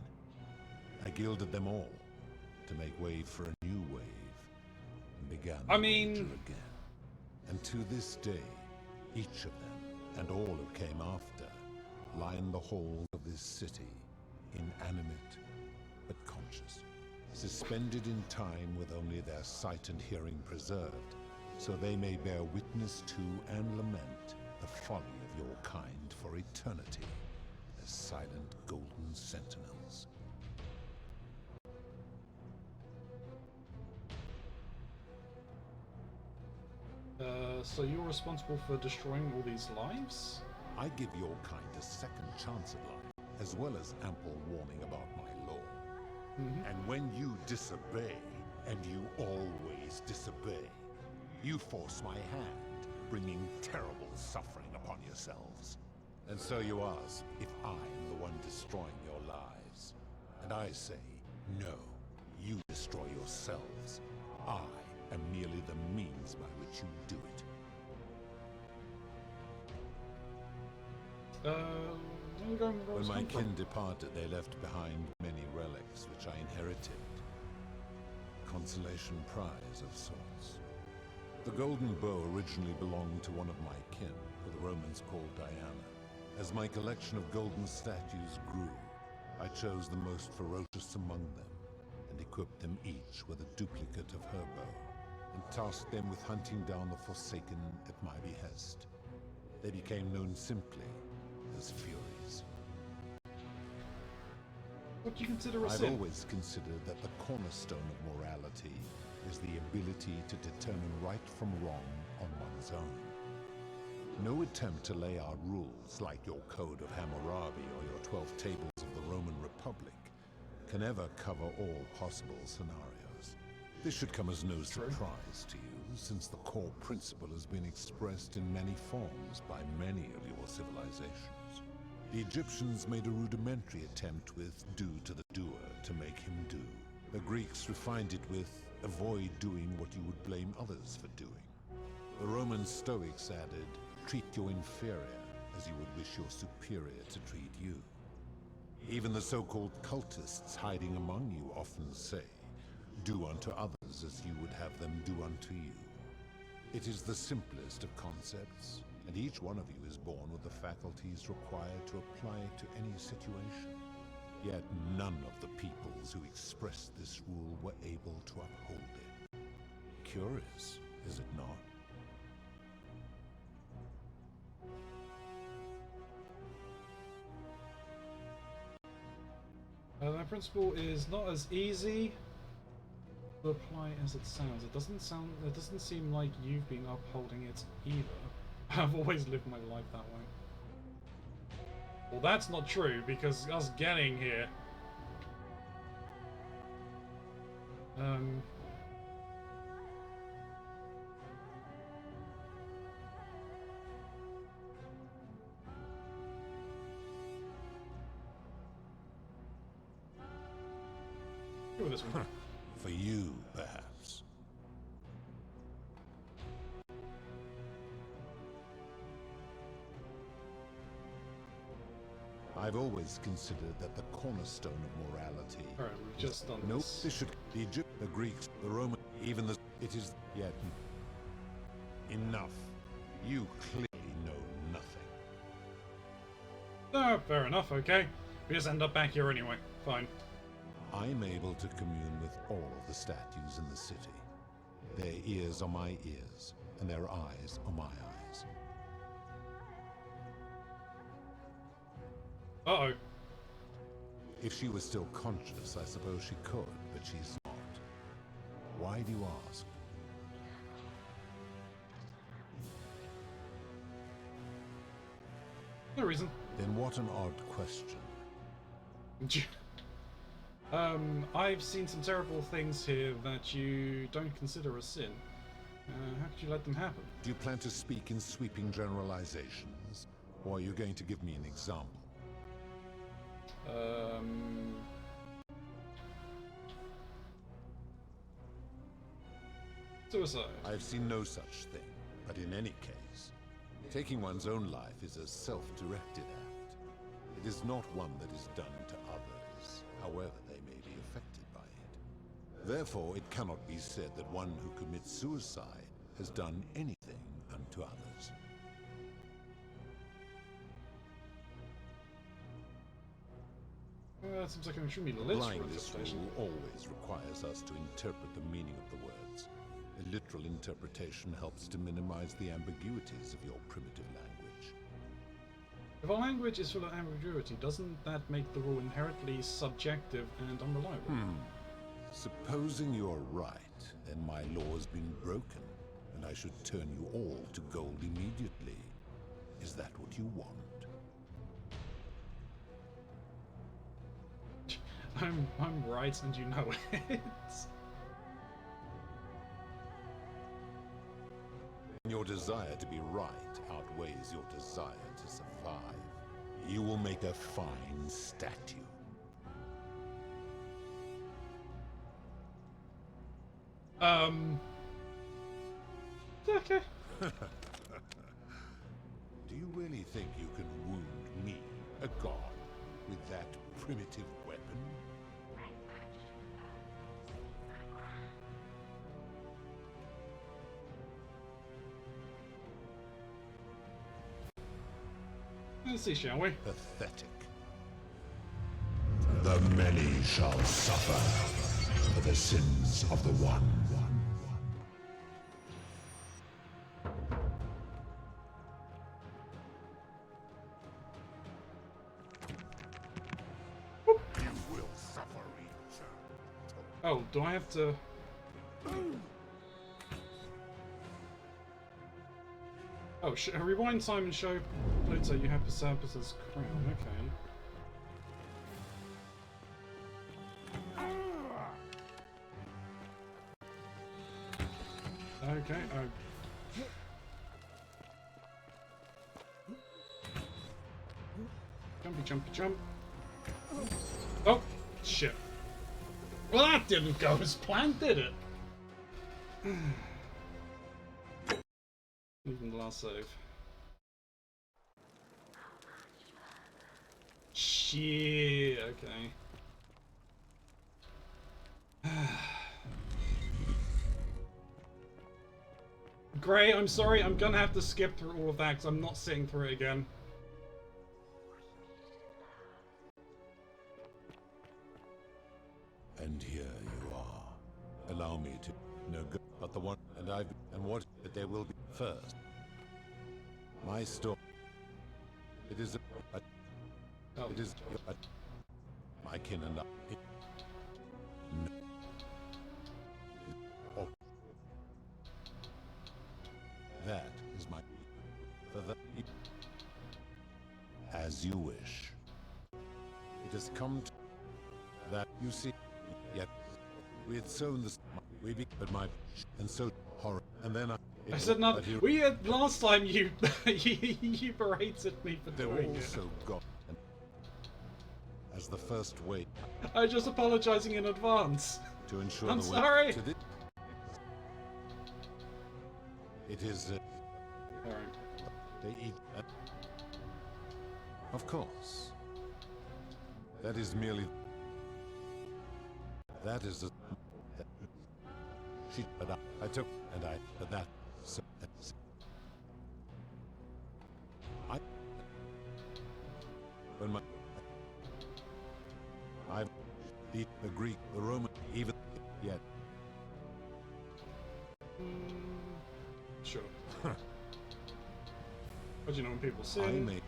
I gilded them all, to make way for a new wave, and began the wager again. And to this day, each of them, and all who came after, line the halls of this city, inanimate but conscious, suspended in time with only their sight and hearing preserved, so they may bear witness to and lament the folly of your kind for eternity, as silent golden sentinels. So you're responsible for destroying all these lives? I give your kind a second chance at life, as well as ample warning about my law. And when you disobey, and you always disobey, you force my hand, bringing terrible suffering upon yourselves. And so you ask if I am the one destroying your lives. And I say, no, you destroy yourselves. I am merely the means by which you do it. When my kin departed, they left behind many relics which I inherited. Consolation prize of sorts. The golden bow originally belonged to one of my kin, who the Romans called Diana. As my collection of golden statues grew, I chose the most ferocious among them, and equipped them each with a duplicate of her bow, and tasked them with hunting down the Forsaken at my behest. They became known simply as Furies. What do you consider a I've sin? always considered that the cornerstone of morality is the ability to determine right from wrong on one's own. No attempt to lay out rules like your Code of Hammurabi or your 12 Tables of the Roman Republic can ever cover all possible scenarios. This should come as no surprise to you, since the core principle has been expressed in many forms by many of your civilizations. The Egyptians made a rudimentary attempt with do to the doer to make him do. The Greeks refined it with avoid doing what you would blame others for doing. The Roman Stoics added, treat your inferior as you would wish your superior to treat you. Even the so-called cultists hiding among you often say, do unto others as you would have them do unto you. It is the simplest of concepts, and each one of you is born with the faculties required to apply it to any situation. Yet none of the peoples who expressed this rule were able to uphold it. Curious, is it not? That principle is not as easy to apply as it sounds. It doesn't seem like you've been upholding it either. I've always lived my life that way. Well, that's not true, because us getting here... Go with this one. For you, perhaps. I've always considered that the cornerstone of morality... Alright, we've just done nope, this. This should... The Egypt, the Greeks, the Roman, even the... It is... Yet... Enough. You clearly know nothing. Oh, fair enough, okay. We just end up back here anyway. Fine. I'm able to commune with all of the statues in the city. Their ears are my ears, and their eyes are my eyes. Uh-oh. If she was still conscious, I suppose she could, but she's not. Why do you ask? No reason. Then what an odd question. I've seen some terrible things here that you don't consider a sin. How could you let them happen? Do you plan to speak in sweeping generalizations, or are you going to give me an example? Suicide. I've seen no such thing, but in any case, taking one's own life is a self-directed act. It is not one that is done to others, however they may be affected by it. Therefore, it cannot be said that one who commits suicide has done anything unto others. That seems like an extremely literal Applying this interpretation. rule always requires us to interpret the meaning of the words. A literal interpretation helps to minimize the ambiguities of your primitive language. If a language is full of ambiguity, doesn't that make the rule inherently subjective and unreliable? Supposing you're right, then my law has been broken, and I should turn you all to gold immediately. Is that what you want? I'm right, and you know it. Your desire to be right outweighs your desire to survive. You will make a fine statue. Okay. Do you really think you can wound me, a god, with that primitive weapon? Let's see, shall we? Pathetic. The many shall suffer for the sins of the one. You will suffer each. Oh, do I have to... Oh, rewind time and show Pluto you have Persepolis' crown. Okay. Okay, Jumpy, jumpy, jump. Oh, shit. Well, that didn't go as planned, did it? Even the last save. Shit, okay. Gray, I'm sorry, I'm gonna have to skip through all of that because I'm not sitting through it again. And here you are. Allow me to... No good, but the one... And what... That there will be... First. My story... It is a... Oh. It is a... My kin and I... No. Oh. That is my... For the... As you wish. It has come to... That you see... Yet... We had sown this... We be... But my... And so... Horror... And then I said nothing. We had last time you you berated me for they doing it. also got as the first way I'm just apologizing in advance. to ensure I'm the sorry. way to this. It is. Alright. They eat. Of course. That is merely. That is a. She. But I took and I. But that. So, I. When my. I. The Greek, the Roman, even yet. Sure. But you know when people sin. I may.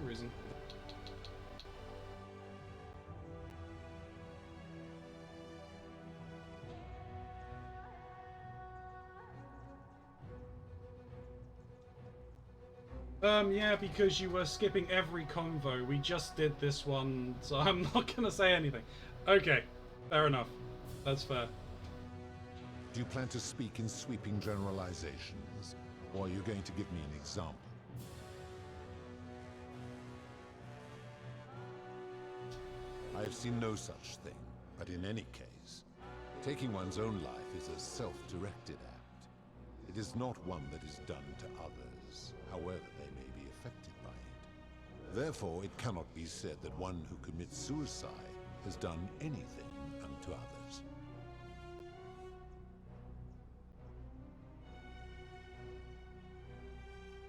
Reason. Yeah, because you were skipping every convo. We just did this one, so I'm not gonna say anything. Okay, fair enough. That's fair. Do you plan to speak in sweeping generalizations, or are you going to give me an example? I have seen no such thing, but in any case, taking one's own life is a self-directed act. It is not one that is done to others, however they may be affected by it. Therefore, it cannot be said that one who commits suicide has done anything unto others.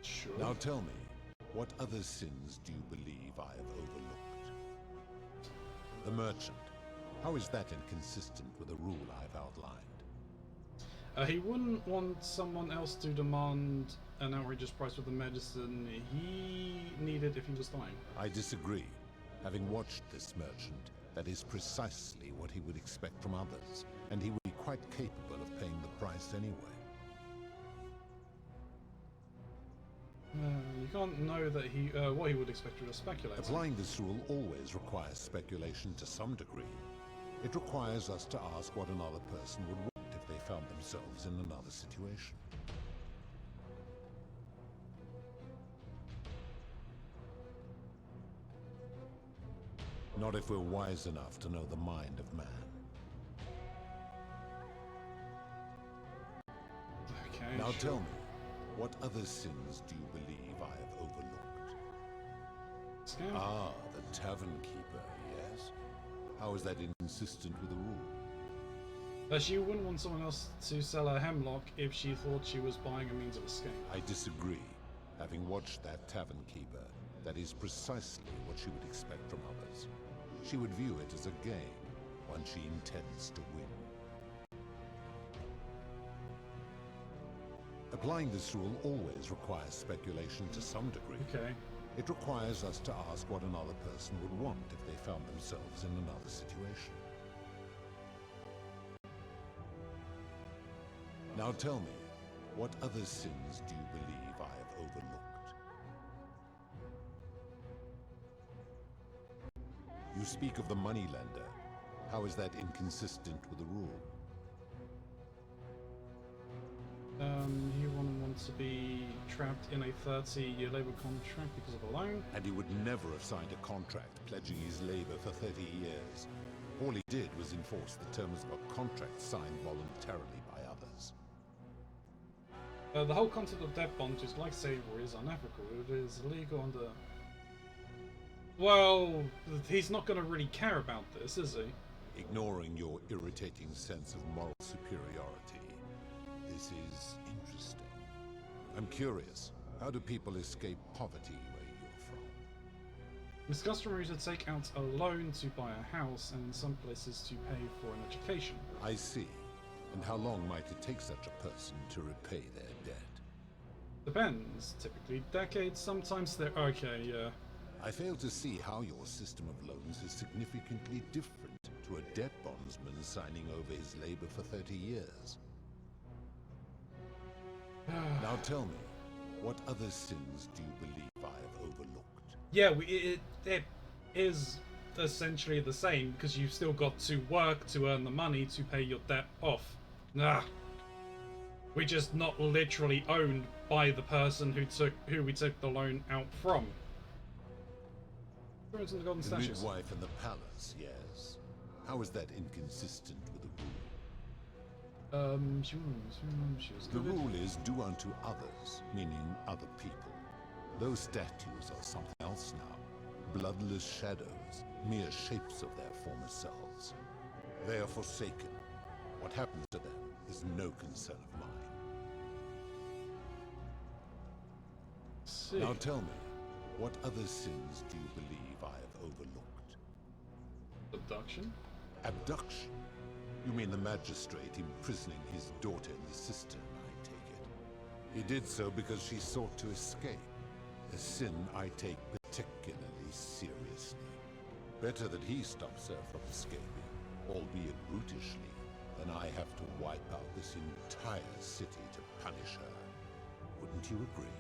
Sure. Now tell me, what other sins do you believe I have overlooked? The merchant. How is that inconsistent with the rule I've outlined? He wouldn't want someone else to demand an outrageous price for the medicine he needed if he was dying. I disagree. Having watched this merchant, that is precisely what he would expect from others, and he would be quite capable of paying the price anyway. You can't know that he what he would expect you to speculate. Applying this rule always requires speculation to some degree. It requires us to ask what another person would want if they found themselves in another situation. Not if we're wise enough to know the mind of man. Okay, now sure. tell me, what other sins do you believe I have overlooked? Scam. Ah, the tavern keeper, yes? How is that inconsistent with the rule? She wouldn't want someone else to sell her hemlock if she thought she was buying a means of escape. I disagree. Having watched that tavern keeper, that is precisely what she would expect from others. She would view it as a game, one she intends to win. Applying this rule always requires speculation to some degree. Okay. It requires us to ask what another person would want if they found themselves in another situation. Now tell me, what other sins do you believe I have overlooked? You speak of the moneylender. How is that inconsistent with the rule? He wouldn't want to be trapped in a 30-year labor contract because of a loan. And he would never have signed a contract pledging his labor for 30 years. All he did was enforce the terms of a contract signed voluntarily by others. The whole concept of debt bond, just like slavery, is unethical. It is illegal under... Well, he's not going to really care about this, is he? Ignoring your irritating sense of moral superiority, this is interesting. I'm curious, how do people escape poverty where you're from? It's customary to take out a loan to buy a house, and in some places to pay for an education. I see. And how long might it take such a person to repay their debt? Depends. Typically decades, sometimes they're... Okay, yeah. I fail to see how your system of loans is significantly different to a debt bondsman signing over his labor for 30 years. Now tell me, what other sins do you believe I have overlooked? Yeah, it is essentially the same, because you've still got to work to earn the money to pay your debt off. We're just not literally owned by the person who we took the loan out from. The golden The statues. midwife in the palace, yes. How is that inconsistent with the rule? She was The good. rule is do unto others, meaning other people. Those statues are something else now. Bloodless shadows, mere shapes of their former selves. They are forsaken. What happens to them is no concern of mine. See. Now tell me, what other sins do you believe I have overlooked? Abduction? Abduction? You mean the magistrate imprisoning his daughter in the cistern, I take it. He did so because she sought to escape. A sin I take particularly seriously. Better that he stops her from escaping, albeit brutishly, than I have to wipe out this entire city to punish her. Wouldn't you agree?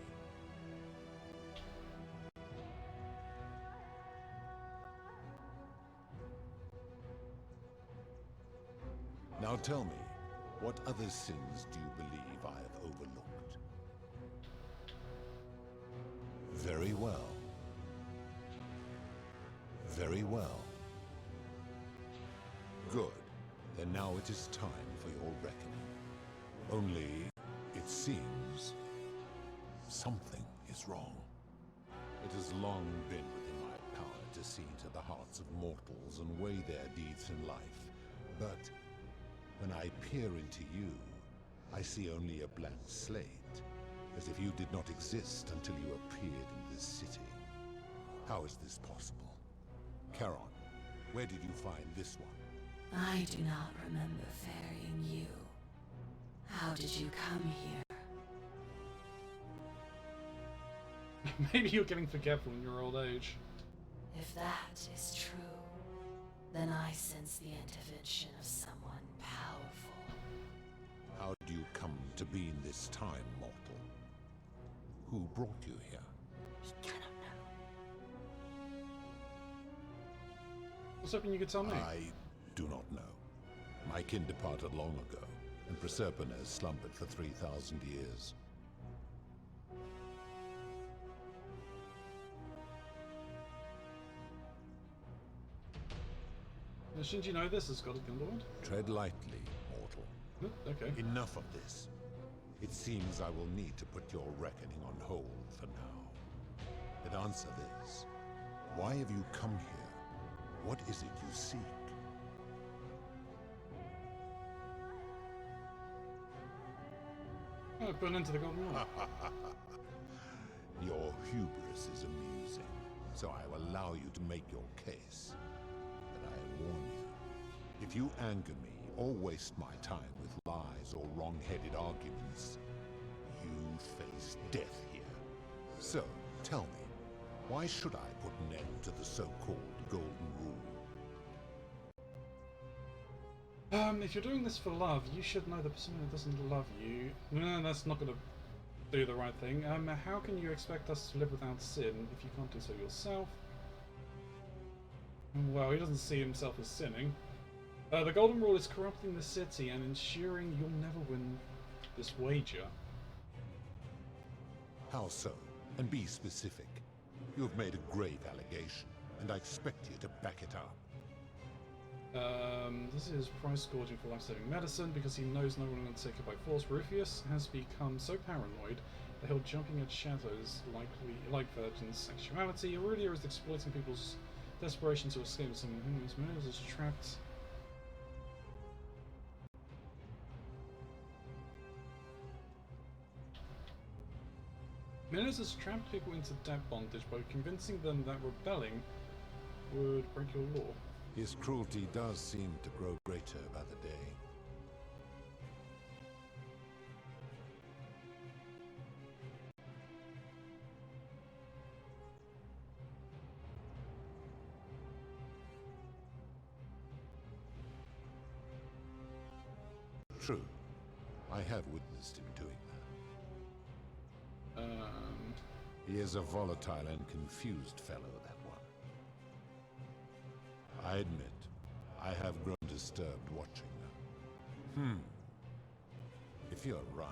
Now tell me, what other sins do you believe I have overlooked? Very well. Very well. Good. Then now it is time for your reckoning. Only, it seems, something is wrong. It has long been within my power to see into the hearts of mortals and weigh their deeds in life. But when I peer into you, I see only a blank slate, as if you did not exist until you appeared in this city. How is this possible? Keron, where did you find this one? I do not remember ferrying you. How did you come here? Maybe you're getting forgetful in your old age. If that is true, then I sense the intervention of someone powerful. How do you come to be in this time, mortal? Who brought you here? He cannot know. What's hoping you could tell me? I do not know. My kin departed long ago, and Proserpine has slumbered for 3,000 years. Shouldn't you know this as God of the Underworld? Tread lightly, mortal. Okay. Enough of this. It seems I will need to put your reckoning on hold for now. But answer this. Why have you come here? What is it you seek? Oh, put an end to the Golden Rule. Your hubris is amusing, so I will allow you to make your case. But I warn you, if you anger me or waste my time with lies or wrong-headed arguments, you face death here. So, tell me, why should I put an end to the so-called Golden Rule? If you're doing this for love, you should know the person who doesn't love you. No, that's not going to do the right thing. How can you expect us to live without sin if you can't do so yourself? Well, he doesn't see himself as sinning. The Golden Rule is corrupting the city and ensuring you'll never win this wager. How so? And be specific. You have made a grave allegation, and I expect you to back it up. This is price gorging for life-saving medicine because he knows no one will take it by force. Rufus has become so paranoid that he'll jumping at shadows like virgin's sexuality. Aurelia is exploiting people's desperation to escape someone whom Maliolus is trapped. Maliolus has trapped people into debt bondage by convincing them that rebelling would break your law. His cruelty does seem to grow greater by the day. True. I have witnessed him doing that. He is a volatile and confused fellow, that one. I admit, I have grown disturbed watching them. If you're right,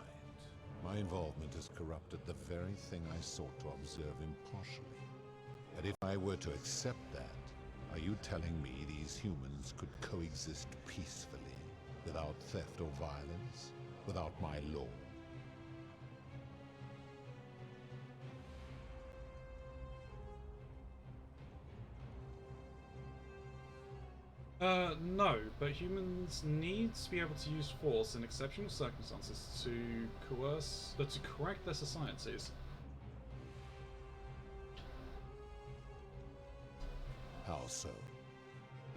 my involvement has corrupted the very thing I sought to observe impartially. But if I were to accept that, are you telling me these humans could coexist peacefully, without theft or violence, without my law? No, but humans need to be able to use force in exceptional circumstances to to correct their societies. How so?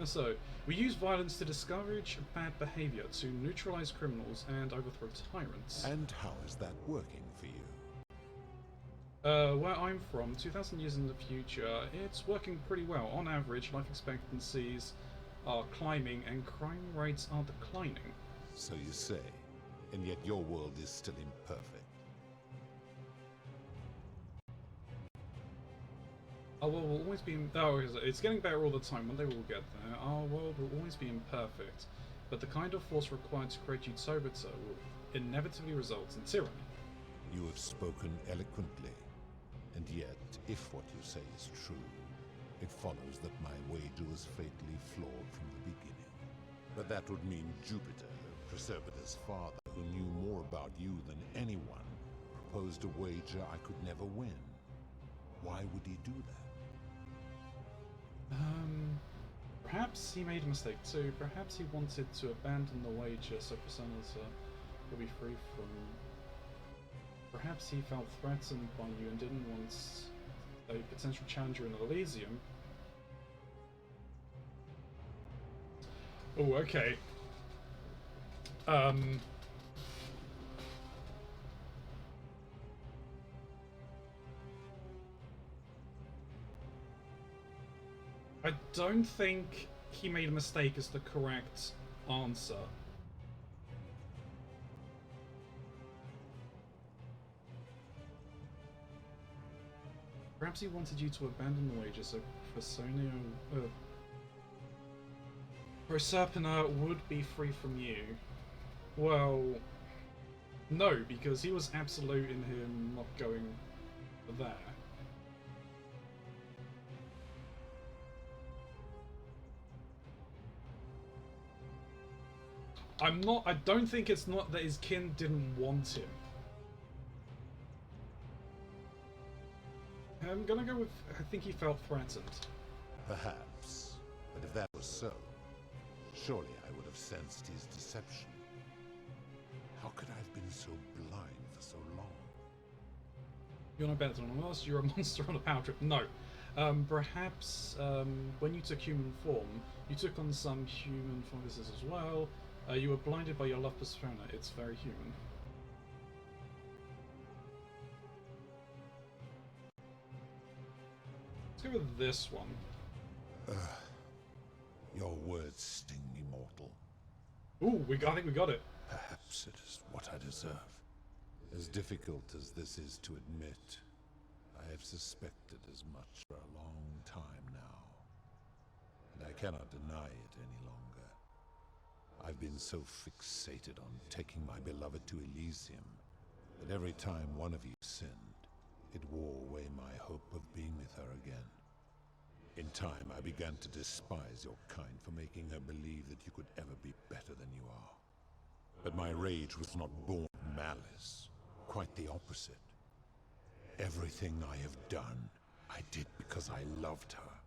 So, we use violence to discourage bad behavior, to neutralize criminals and overthrow tyrants. And how is that working for you? Where I'm from, 2,000 years in the future, it's working pretty well. On average, life expectancies are climbing and crime rates are declining. So you say, and yet your world is still imperfect. Our world will always be... it's getting better all the time. One day we'll get there. Our world will always be imperfect. but the kind of force required to create Utobita will inevitably result in tyranny. You have spoken eloquently, and yet, if what you say is true, it follows that my wager was fatally flawed from the beginning. But that would mean Jupiter, Preservator's father, who knew more about you than anyone, proposed a wager I could never win. Why would he do that? Perhaps he made a mistake too. Perhaps he wanted to abandon the wager so Preservator could be free from... Perhaps he felt threatened by you and didn't want a potential challenger in Elysium. Oh, okay. I don't think he made a mistake is the correct answer. Perhaps he wanted you to abandon the wager so Proserpina would be free from you. Well, no, because he was absolute in him not going there. I don't think it's not that his kin didn't want him. I'm gonna go with, I think he felt threatened. Perhaps. But if that was so, surely I would have sensed his deception. How could I have been so blind for so long? You're no better than us, you're a monster on a power trip. No. Perhaps when you took human form, you took on some human funguses as well. You were blinded by your love persona. It's very human. Let's go with this one. Your words sting me, mortal. Ooh, I think we got it. Perhaps it is what I deserve. As difficult as this is to admit, I have suspected as much for a long time now. And I cannot deny it any longer. I've been so fixated on taking my beloved to Elysium that every time one of you sinned, it wore away my hope of being with her again. In time, I began to despise your kind for making her believe that you could ever be better than you are. But my rage was not born of malice, quite the opposite. Everything I have done, I did because I loved her.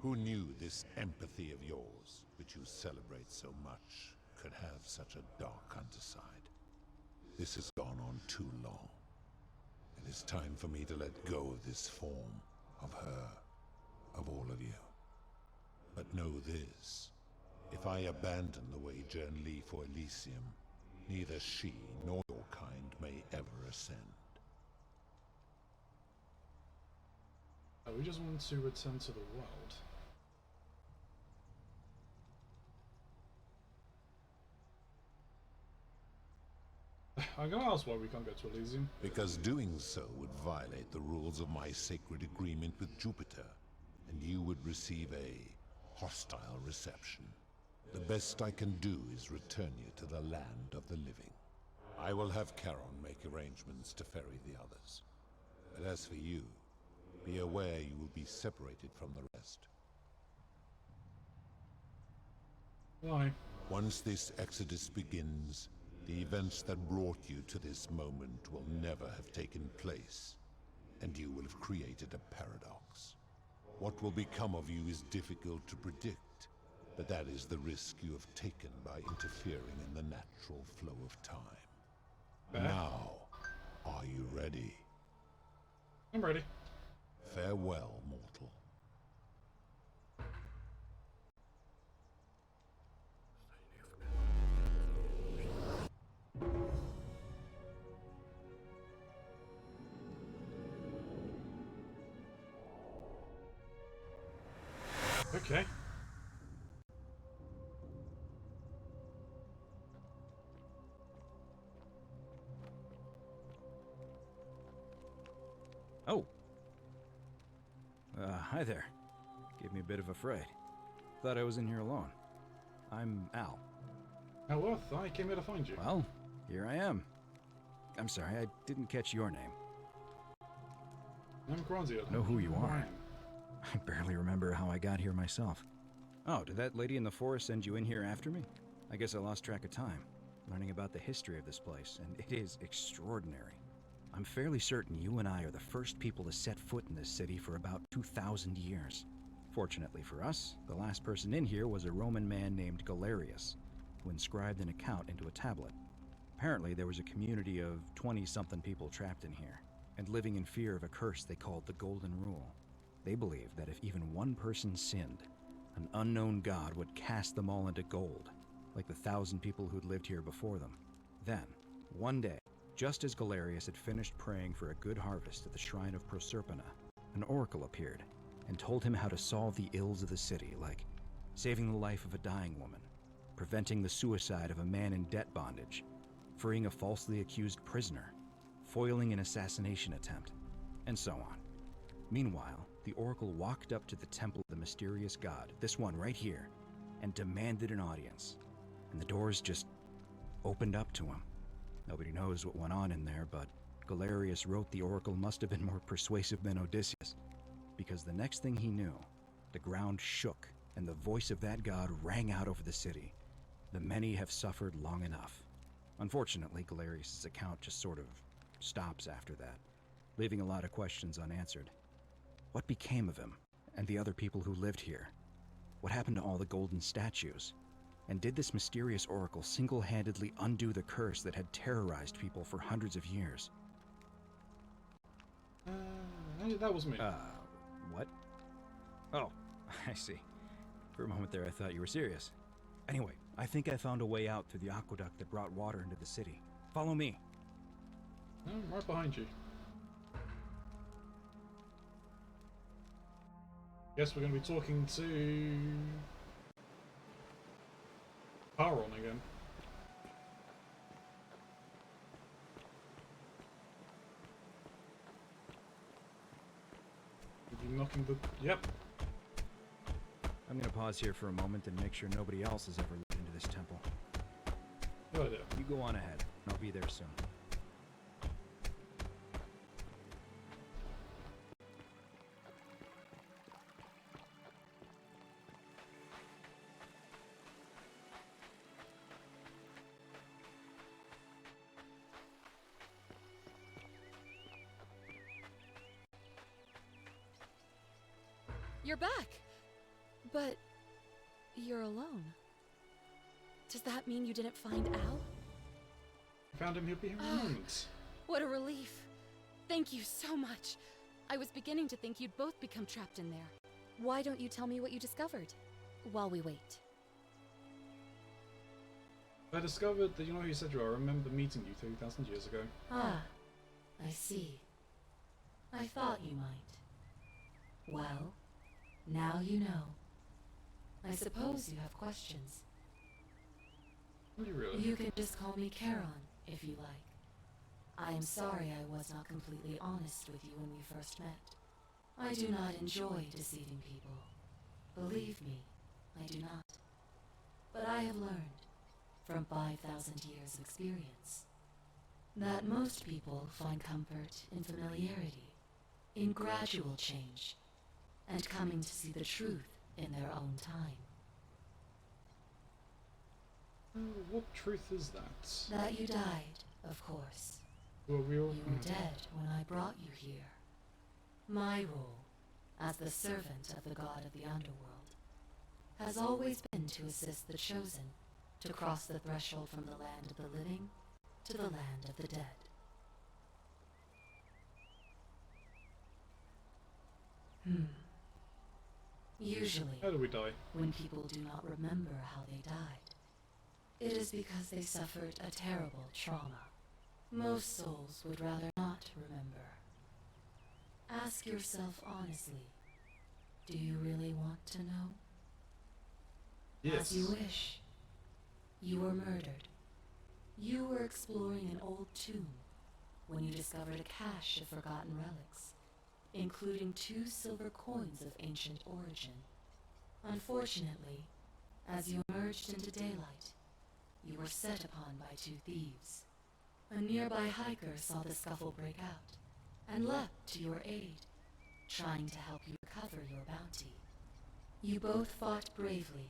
Who knew this empathy of yours, which you celebrate so much, could have such a dark underside? This has gone on too long. It is time for me to let go of this form, of her, of all of you. But know this, if I abandon the wager and leave for Elysium, neither she nor your kind may ever ascend. We just want to return to the world. I'm gonna ask why we can't go to Elysium. Because doing so would violate the rules of my sacred agreement with Jupiter, and you would receive a hostile reception. The best I can do is return you to the land of the living. I will have Charon make arrangements to ferry the others. But as for you, be aware you will be separated from the rest. Why? Once this exodus begins, the events that brought you to this moment will never have taken place, and you will have created a paradox. What will become of you is difficult to predict, but that is the risk you have taken by interfering in the natural flow of time. Now, are you ready? I'm ready. Farewell, mortal. Okay. Oh. Hi there. Gave me a bit of a fright. Thought I was in here alone. I'm Al. Elworth, I came here to find you. Well, here I am. I'm sorry, I didn't catch your name. I'm Keronzi. I know who you are. I barely remember how I got here myself. Oh, did that lady in the forest send you in here after me? I guess I lost track of time, learning about the history of this place, and it is extraordinary. I'm fairly certain you and I are the first people to set foot in this city for about 2,000 years. Fortunately for us, the last person in here was a Roman man named Galerius, who inscribed an account into a tablet. Apparently, there was a community of 20-something people trapped in here, and living in fear of a curse they called the Golden Rule. They believed that if even one person sinned, an unknown god would cast them all into gold, like the 1,000 people who'd lived here before them. Then, one day, just as Galerius had finished praying for a good harvest at the shrine of Proserpina, an oracle appeared and told him how to solve the ills of the city, like saving the life of a dying woman, preventing the suicide of a man in debt bondage, freeing a falsely accused prisoner, foiling an assassination attempt, and so on. Meanwhile, the oracle walked up to the temple of the mysterious god, this one right here, and demanded an audience. And the doors just opened up to him. Nobody knows what went on in there, but Galerius wrote the oracle must have been more persuasive than Odysseus, because the next thing he knew, the ground shook, and the voice of that god rang out over the city. The many have suffered long enough. Unfortunately, Galerius' account just sort of stops after that, leaving a lot of questions unanswered. What became of him, and the other people who lived here? What happened to all the golden statues? And did this mysterious oracle single-handedly undo the curse that had terrorized people for hundreds of years? That was me. What? Oh, I see. For a moment there I thought you were serious. Anyway, I think I found a way out through the aqueduct that brought water into the city. Follow me. I'm right behind you. Guess we're going to be talking to Paron again. Are you knocking the... Yep. I'm gonna pause here for a moment and make sure nobody else has ever looked into this temple. Good idea. You go on ahead. I'll be there soon. You're back! But you're alone. Does that mean you didn't find Al? Found him, he'll be here in a moment. What a relief. Thank you so much. I was beginning to think you'd both become trapped in there. Why don't you tell me what you discovered while we wait? I discovered that you know who you said you are. I remember meeting you 2,000 years ago. Ah, I see. I thought you might. Well, now you know. I suppose you have questions. Do you really? You can just call me Charon, if you like. I am sorry I was not completely honest with you when we first met. I do not enjoy deceiving people. Believe me, I do not. But I have learned, from 5,000 years of experience, that most people find comfort in familiarity, in gradual change, and coming to see the truth in their own time. What truth is that? That you died, of course. Well, You were dead when I brought you here. My role, as the servant of the god of the Underworld, has always been to assist the chosen to cross the threshold from the land of the living to the land of the dead. Usually, how do we die? When people do not remember how they died, it is because they suffered a terrible trauma. Most souls would rather not remember. Ask yourself honestly, do you really want to know? Yes. As you wish. You were murdered. You were exploring an old tomb when you discovered a cache of forgotten relics, including 2 silver coins of ancient origin. Unfortunately, as you emerged into daylight, you were set upon by two thieves. A nearby hiker saw the scuffle break out and leapt to your aid, trying to help you recover your bounty. You both fought bravely,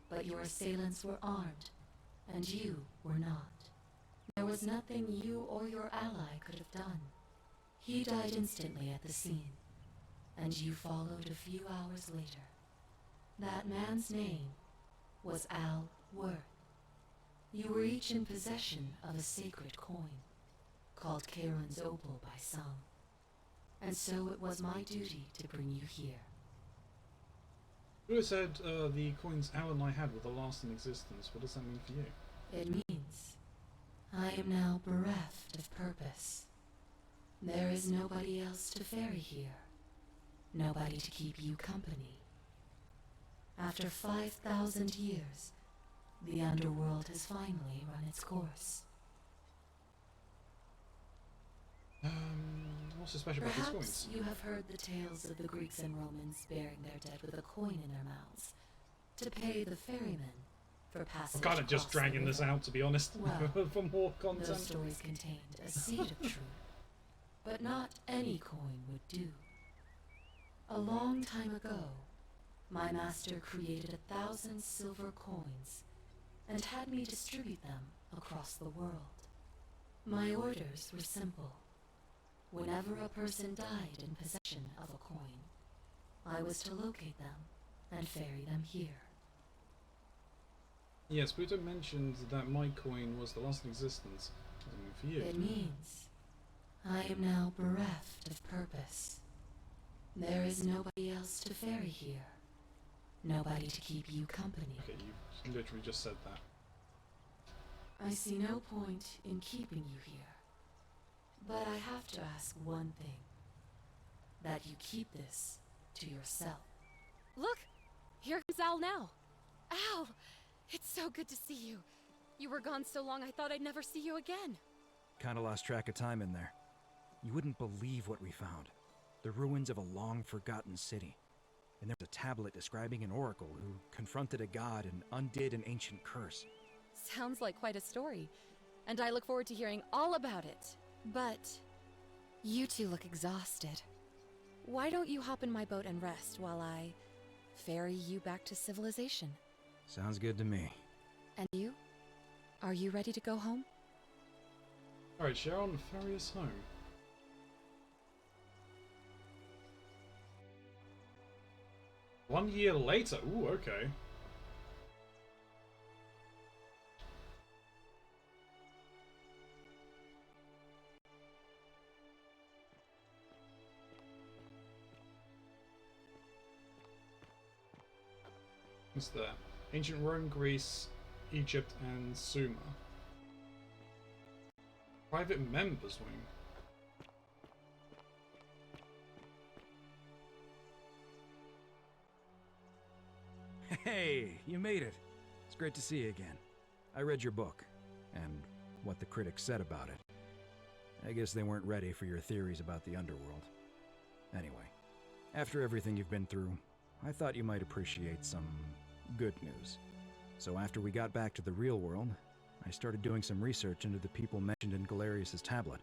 but your assailants were armed, and you were not. There was nothing you or your ally could have done. He died instantly at the scene, and you followed a few hours later. That man's name was Al Worth. You were each in possession of a sacred coin, called Keron's opal by some, and so it was my duty to bring you here. You said the coins Al and I had were the last in existence. What does that mean for you? It means I am now bereft of purpose. There is nobody else to ferry here, nobody to keep you company. After 5,000 years, the Underworld has finally run its course. What's so special about these coins? Perhaps you have heard the tales of the Greeks and Romans burying their dead with a coin in their mouths to pay the ferrymen for passage. I'm kind of just dragging this out, to be honest, well, for more content. Those stories contained a seed of truth, but not any coin would do. A long time ago, my master created 1,000 silver coins and had me distribute them across the world. My orders were simple. Whenever a person died in possession of a coin, I was to locate them and ferry them here. Yes, Pluto mentioned that my coin was the last in existence. What does it mean for you? It means I am now bereft of purpose. There is nobody else to ferry here. Nobody to keep you company. Okay, you literally just said that. I see no point in keeping you here. But I have to ask one thing. That you keep this to yourself. Look! Here comes Al now. Al! It's so good to see you. You were gone so long I thought I'd never see you again. Kinda lost track of time in there. You wouldn't believe what we found. The ruins of a long-forgotten city. And there's a tablet describing an oracle who confronted a god and undid an ancient curse. Sounds like quite a story, and I look forward to hearing all about it. But you two look exhausted. Why don't you hop in my boat and rest while I ferry you back to civilization? Sounds good to me. And you? Are you ready to go home? Alright, Sharon, ferry us home. One year later? Ooh, okay. What's there? Ancient Rome, Greece, Egypt, and Sumer. Private members wing. Hey, you made it. It's great to see you again. I read your book, and what the critics said about it. I guess they weren't ready for your theories about the Underworld. Anyway, after everything you've been through, I thought you might appreciate some good news. So after we got back to the real world, I started doing some research into the people mentioned in Galerius' tablet,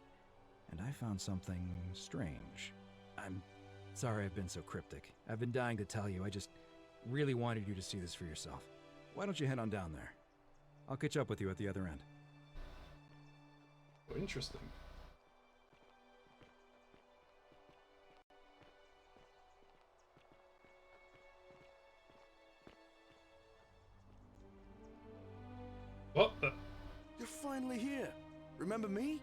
and I found something strange. I'm sorry I've been so cryptic. I've been dying to tell you, I just really wanted you to see this for yourself. Why don't you head on down there? I'll catch up with you at the other end. Oh, interesting. What the? You're finally here. Remember me?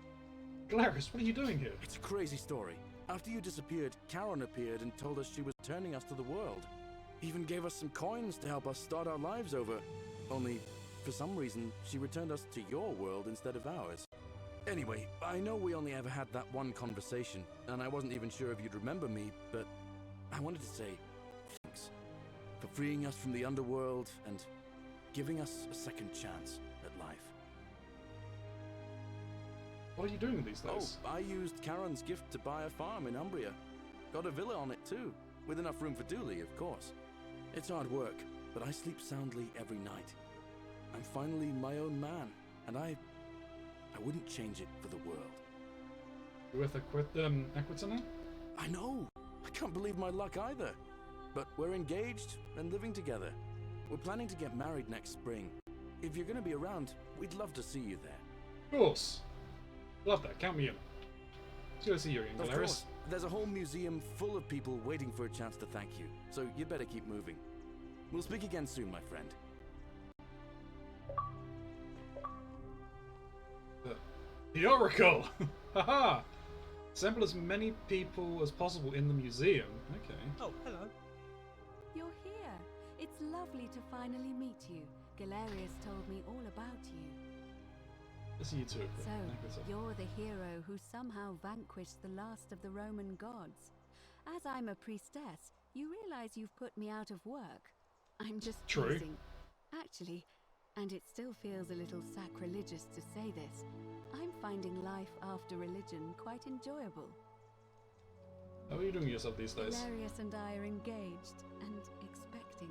Galerius, what are you doing here? It's a crazy story. After you disappeared, Charon appeared and told us she was turning us to the world. Even gave us some coins to help us start our lives over. Only, for some reason, she returned us to your world instead of ours. Anyway, I know we only ever had that one conversation, and I wasn't even sure if you'd remember me, but I wanted to say thanks for freeing us from the Underworld and giving us a second chance at life. What are you doing these days? Oh, I used Charon's gift to buy a farm in Umbria. Got a villa on it too, with enough room for Dooley, of course. It's hard work, but I sleep soundly every night. I'm finally my own man, and I wouldn't change it for the world. You with Equita now? I know! I can't believe my luck either. But we're engaged and living together. We're planning to get married next spring. If you're going to be around, we'd love to see you there. Of course. Love that. Count me in. Let's go see you again, Of Galeris. course. There's a whole museum full of people waiting for a chance to thank you, so you better keep moving. We'll speak again soon, my friend. The Oracle! Haha! Assemble as many people as possible in the museum. Okay. Oh, hello. You're here. It's lovely to finally meet you. Galerius told me all about you. Let's see you too. So, Equita. you're the hero who somehow vanquished the last of the Roman gods. As I'm a priestess, you realize you've put me out of work. I'm just True. teasing. Actually, and it still feels a little sacrilegious to say this, I'm finding life after religion quite enjoyable. How are you doing yourself these days? Galerius and I are engaged and expecting.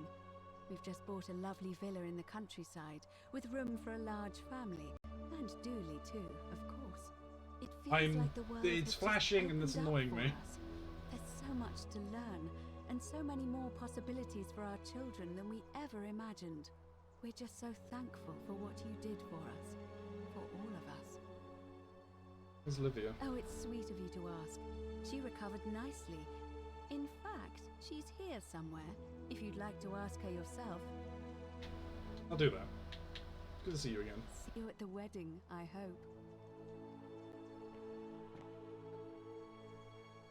We've just bought a lovely villa in the countryside with room for a large family. And Dooley too, of course. It feels like the world has It's just flashing and it's opened up annoying for me. us. There's so much to learn and so many more possibilities for our children than we ever imagined. We're just so thankful for what you did for us, for all of us. Where's Livia? Oh, it's sweet of you to ask. She recovered nicely. In fact, she's here somewhere, if you'd like to ask her yourself. I'll do that. Good to see you again. See you at the wedding, I hope.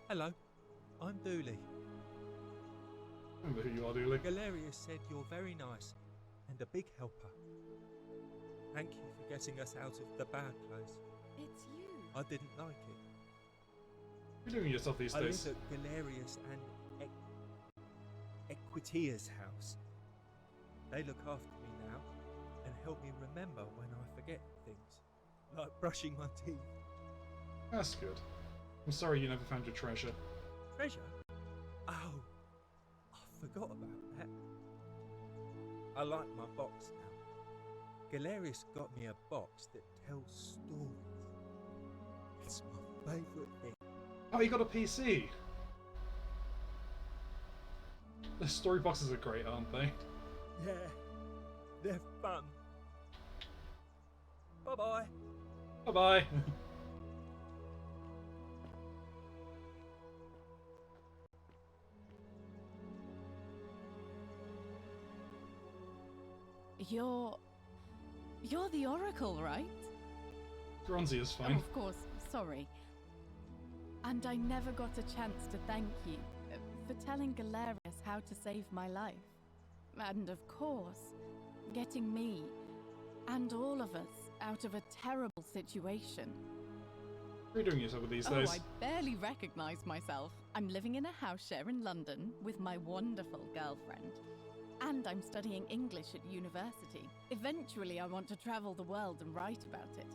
Hello, I'm Dooley. Remember who you are, Dooley. Galerius said you're very nice and a big helper. Thank you for getting us out of the bad place. It's you. I didn't like it. What are you doing yourself these I days? live at Galerius and Equitia's house. They look after me now and help me remember when I forget things, like brushing my teeth. That's good. I'm sorry you never found your treasure. Treasure? Oh, I forgot about that. I like my box now. Galerius got me a box that tells stories. It's my favourite thing. Oh, you got a PC! The story boxes are great, aren't they? Yeah, they're fun. Bye-bye. Bye-bye. You're the Oracle, right? Keronzi is Oh, fine. of course, sorry. And I never got a chance to thank you for telling Galerius how to save my life. And of course, getting me and all of us out of a terrible situation. What are you doing yourself with these days? I barely recognize myself. I'm living in a house share in London with my wonderful girlfriend. And I'm studying English at university. Eventually, I want to travel the world and write about it.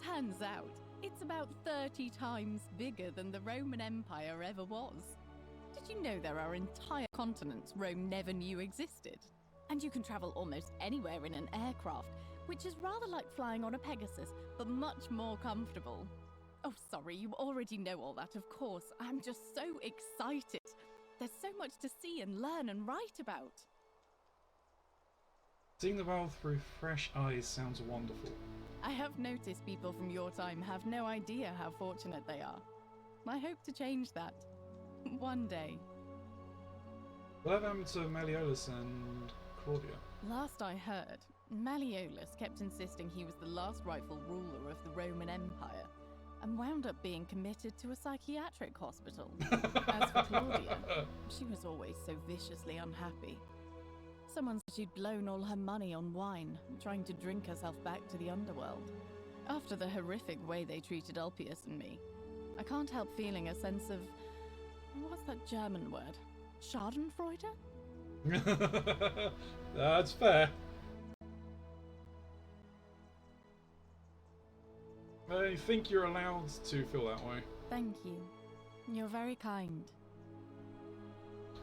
Turns out, it's about 30 times bigger than the Roman Empire ever was. Did you know there are entire continents Rome never knew existed? And you can travel almost anywhere in an aircraft, which is rather like flying on a Pegasus, but much more comfortable. Oh, sorry, you already know all that, of course. I'm just so excited. There's so much to see and learn and write about. Seeing the world through fresh eyes sounds wonderful. I have noticed people from your time have no idea how fortunate they are. I hope to change that. One day. What happened to Maliolus and Claudia? Last I heard, Maliolus kept insisting he was the last rightful ruler of the Roman Empire, and wound up being committed to a psychiatric hospital. As for Claudia, she was always so viciously unhappy. Someone said she'd blown all her money on wine, trying to drink herself back to the Underworld. After the horrific way they treated Ulpius and me, I can't help feeling a sense of... what's that German word? Schadenfreude? That's fair. I think you're allowed to feel that way. Thank you. You're very kind.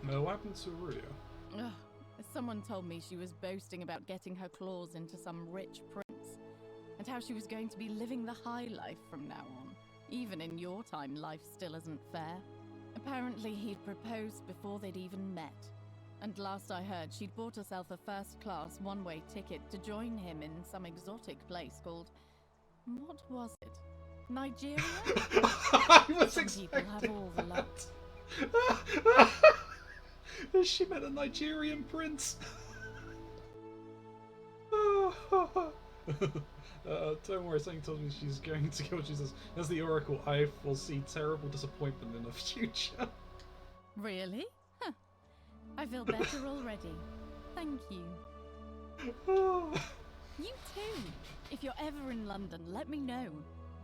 What happened to Aurelia? Ugh, Someone told me she was boasting about getting her claws into some rich prince, and how she was going to be living the high life from now on. Even in your time, life still isn't fair. Apparently, he'd proposed before they'd even met. And last I heard, she'd bought herself a first-class one-way ticket to join him in some exotic place called... what was it? Nigeria? I was Some expecting people have all the luck. She met a Nigerian prince. Don't worry, something tells me she's going to kill Jesus. As the Oracle, I foresee terrible disappointment in the future. Really? Huh. I feel better already. Thank you. You too. If you're ever in London, let me know.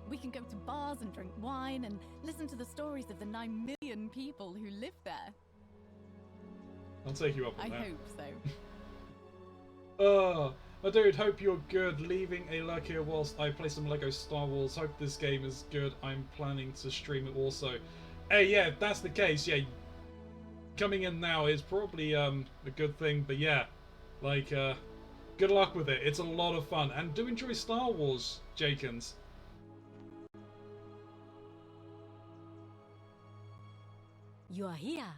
We can go to bars and drink wine and listen to the stories of the 9 million people who live there. I'll take you up on that. I hope so. My dude, hope you're good. Leaving a like here whilst I play some Lego Star Wars. Hope this game is good. I'm planning to stream it also. Hey, yeah, if that's the case, yeah, coming in now is probably a good thing. But yeah, like, good luck with it. It's a lot of fun. And do enjoy Star Wars, Jakins. You are here.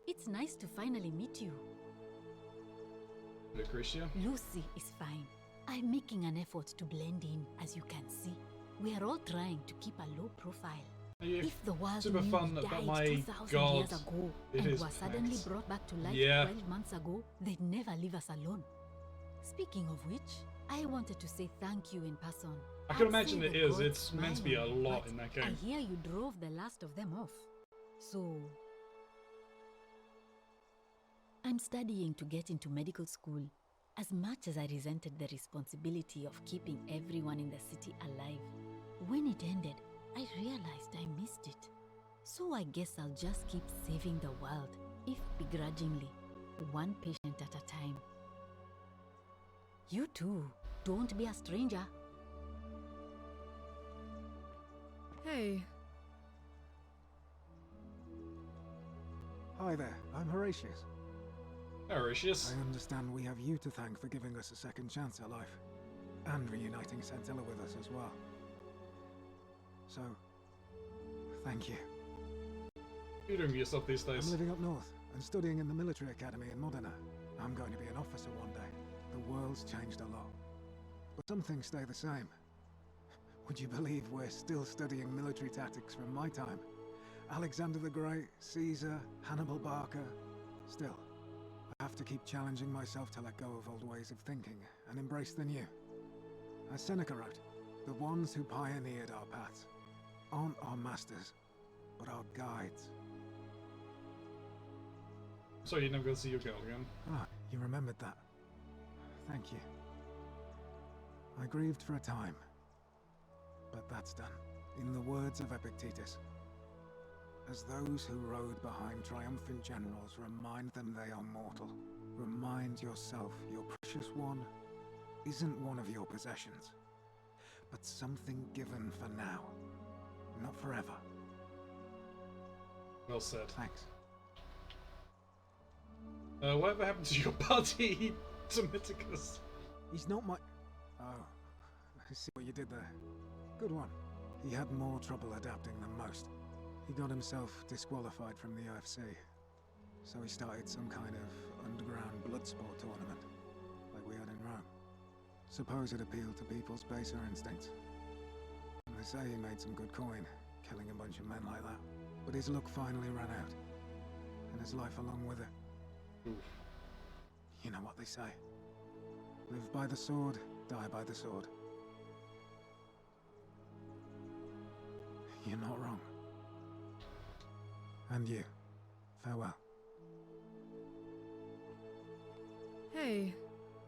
It's nice to finally meet you. Lucretia? Lucy is fine. I'm making an effort to blend in, as you can see. We are all trying to keep a low profile. If the world super knew fun we about died my 2,000 god. years ago It and is were suddenly packed. brought back to life Yeah. 12 months ago, they'd never leave us alone. Speaking of which, I wanted to say thank you in person. I can I'd imagine say it the is. gods It's meant to be a smile on you, lot but in that I game. hear you drove the last of them off. So... I'm studying to get into medical school. As much as I resented the responsibility of keeping everyone in the city alive, when it ended, I realized I missed it. So I guess I'll just keep saving the world, if begrudgingly, one patient at a time. You too, don't be a stranger. Hey. Hi there, I'm Horatius. Horatius. I understand we have you to thank for giving us a second chance at life, and reuniting Centilla with us as well. So, thank you. What are you doing with yourself these days? I'm living up north and studying in the military academy in Modena. I'm going to be an officer one day. The world's changed a lot, but some things stay the same. Would you believe we're still studying military tactics from my time? Alexander the Great, Caesar, Hannibal Barca. Still, I have to keep challenging myself to let go of old ways of thinking and embrace the new. As Seneca wrote, the ones who pioneered our paths aren't our masters, but our guides. So you're never going to see your girl again? Ah, you remembered that. Thank you. I grieved for a time, but that's done. In the words of Epictetus, as those who rode behind triumphant generals remind them they are mortal, remind yourself your precious one isn't one of your possessions, but something given for now, not forever. Well said. Thanks. Whatever happened to your buddy, Domiticus? He's not my... Oh, I see what you did there. Good one. He had more trouble adapting than most. He got himself disqualified from the UFC, so he started some kind of underground blood sport tournament, like we had in Rome. Suppose it appealed to people's baser instincts. And they say he made some good coin, killing a bunch of men like that. But his luck finally ran out, and his life along with it. Oof. You know what they say. Live by the sword, die by the sword. You're not wrong. And you. Farewell. Hey,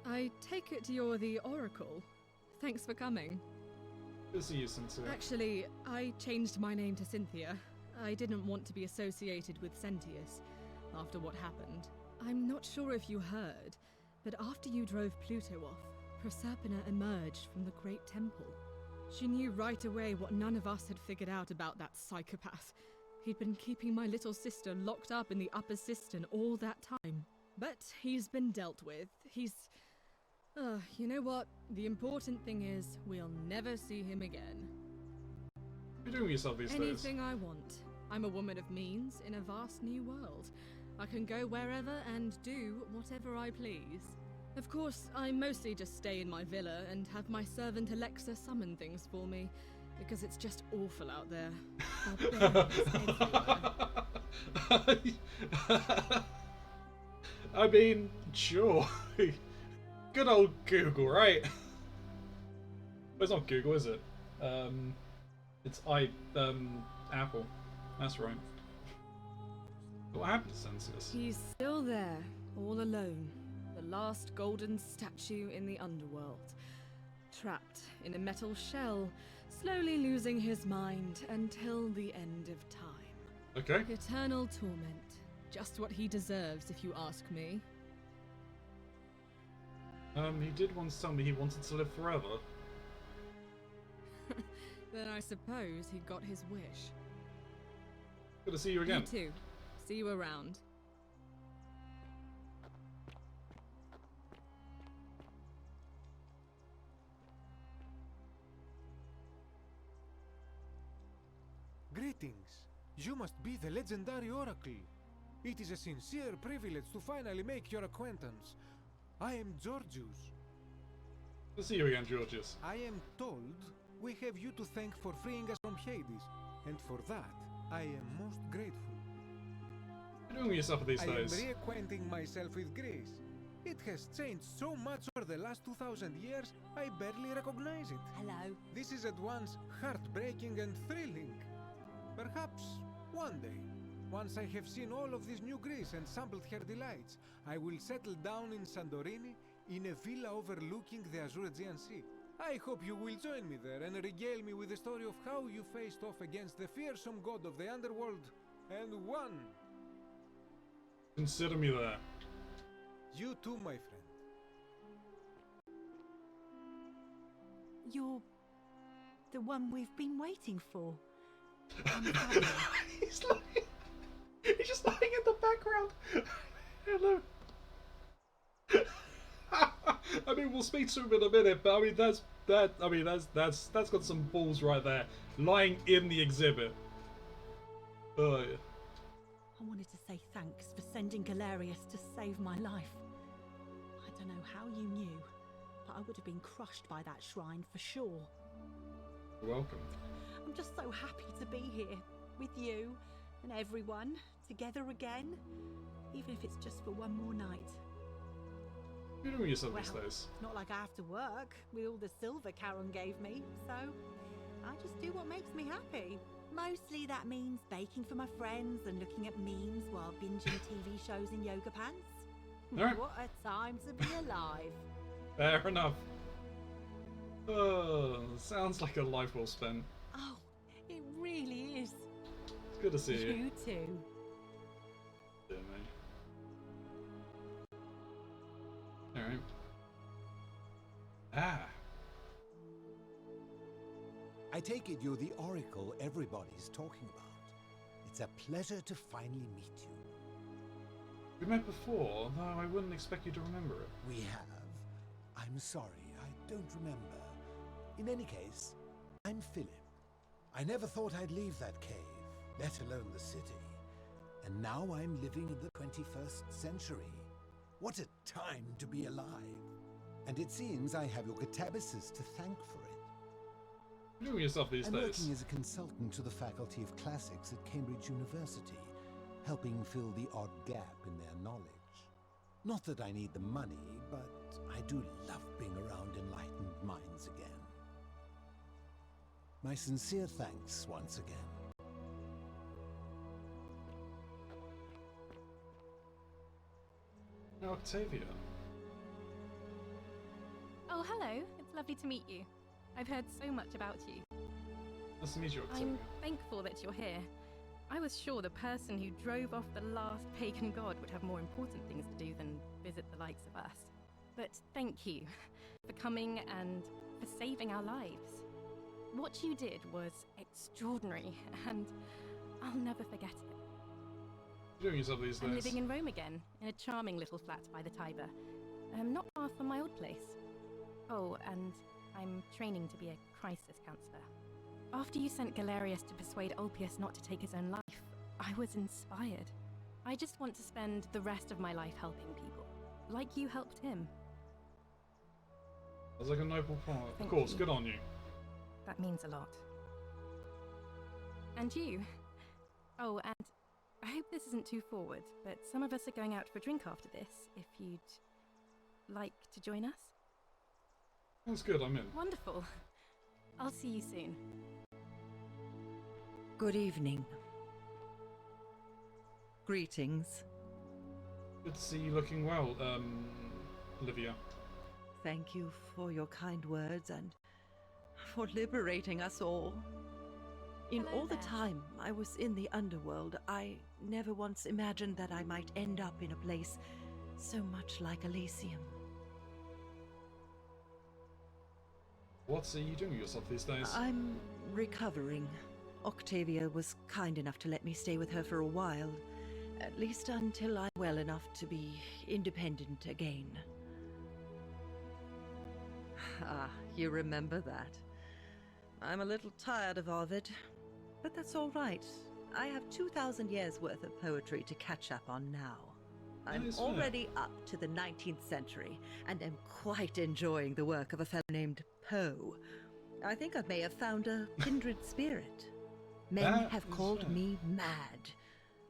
I take it you're the Oracle. Thanks for coming. Good to see you, Cynthia. Actually, I changed my name to Cynthia. I didn't want to be associated with Sentius after what happened. I'm not sure if you heard, but after you drove Pluto off, Proserpina emerged from the Great Temple. She knew right away what none of us had figured out about that psychopath. He'd been keeping my little sister locked up in the upper cistern all that time. But he's been dealt with. He's... you know what? The important thing is, we'll never see him again. What are you doing with yourself these days? Anything I want. I'm a woman of means in a vast new world. I can go wherever and do whatever I please. Of course, I mostly just stay in my villa and have my servant Alexa summon things for me, because it's just awful out there. I mean, sure. Good old Google, right? Well, it's not Google, is it? It's Apple. That's right. What happened to Census? He's still there, all alone. The last golden statue in the Underworld. Trapped in a metal shell, slowly losing his mind until the end of time. Okay. Eternal torment. Just what he deserves, if you ask me. He did once tell me he wanted to live forever. Then I suppose he got his wish. Good to see you again. You too. See you around. Greetings. You must be the legendary Oracle. It is a sincere privilege to finally make your acquaintance. I am Georgius. Good to see you again, Georgius. I am told we have you to thank for freeing us from Hades, and for that, I am most grateful. What are you doing with yourself these days? I am reacquainting myself with Greece. It has changed so much over the last 2,000 years, I barely recognize it. Hello. This is at once heartbreaking and thrilling. Perhaps one day, once I have seen all of this new Greece and sampled her delights, I will settle down in Santorini in a villa overlooking the Azure Aegean Sea. I hope you will join me there and regale me with the story of how you faced off against the fearsome god of the Underworld and won. Consider me there. You too, my friend. You're the one we've been waiting for. He's just lying in the background. Hello. I mean, we'll speak to him in a minute, but I mean that's got some balls right there, lying in the exhibit. Oh yeah. I wanted to say thanks for sending Galerius to save my life. I don't know how you knew, but I would have been crushed by that shrine for sure. You're welcome. I'm just so happy to be here with you and everyone together again, even if it's just for one more night. What are you doing with yourself these days? It's not like I have to work with all the silver Charon gave me, so I just do what makes me happy. Mostly that means baking for my friends and looking at memes while binging TV shows in yoga pants. Right. What a time to be alive. Fair enough. Oh, sounds like a life well spent. Oh, it really is. It's good to see you. You too. Yeah, mate. Alright. Ah. I take it you're the oracle everybody's talking about. It's a pleasure to finally meet you. We met before, though I wouldn't expect you to remember it. We have. I'm sorry, I don't remember. In any case, I'm Philip. I never thought I'd leave that cave, let alone the city. And now I'm living in the 21st century. What a time to be alive. And it seems I have your catabasis to thank for it. What are you doing with yourself these I'm days? working as a consultant to the Faculty of Classics at Cambridge University, helping fill the odd gap in their knowledge. Not that I need the money, but I do love being around enlightened minds again. My sincere thanks once again. Now, Octavia. Oh, hello. It's lovely to meet you. I've heard so much about you. Nice to meet you, Octavia. I'm thankful that you're here. I was sure the person who drove off the last pagan god would have more important things to do than visit the likes of us. But thank you for coming and for saving our lives. What you did was extraordinary, and I'll never forget it. You're doing yourself these days? I'm living in Rome again, in a charming little flat by the Tiber. Not far from my old place. Oh, and I'm training to be a crisis counselor. After you sent Galerius to persuade Ulpius not to take his own life, I was inspired. I just want to spend the rest of my life helping people, like you helped him. That's like a noble part. Of Thank course, you. good on you. That means a lot. And you. Oh, and I hope this isn't too forward, but some of us are going out for a drink after this, if you'd like to join us. That's good, I'm in. Wonderful. I'll see you soon. Good evening. Greetings. Good to see you looking well, Olivia. Thank you for your kind words and for liberating us all. In Hello all the there. time I was in the Underworld, I never once imagined that I might end up in a place so much like Elysium. What are you doing with yourself these days? I'm recovering. Octavia was kind enough to let me stay with her for a while, at least until I'm well enough to be independent again. Ah, you remember that. I'm a little tired of Ovid, but that's all right. I have 2,000 years worth of poetry to catch up on now. I'm Nice, yeah. already up to the 19th century, and am quite enjoying the work of a fellow named Poe. I think I may have found a kindred spirit. Men That have is called fair. me mad,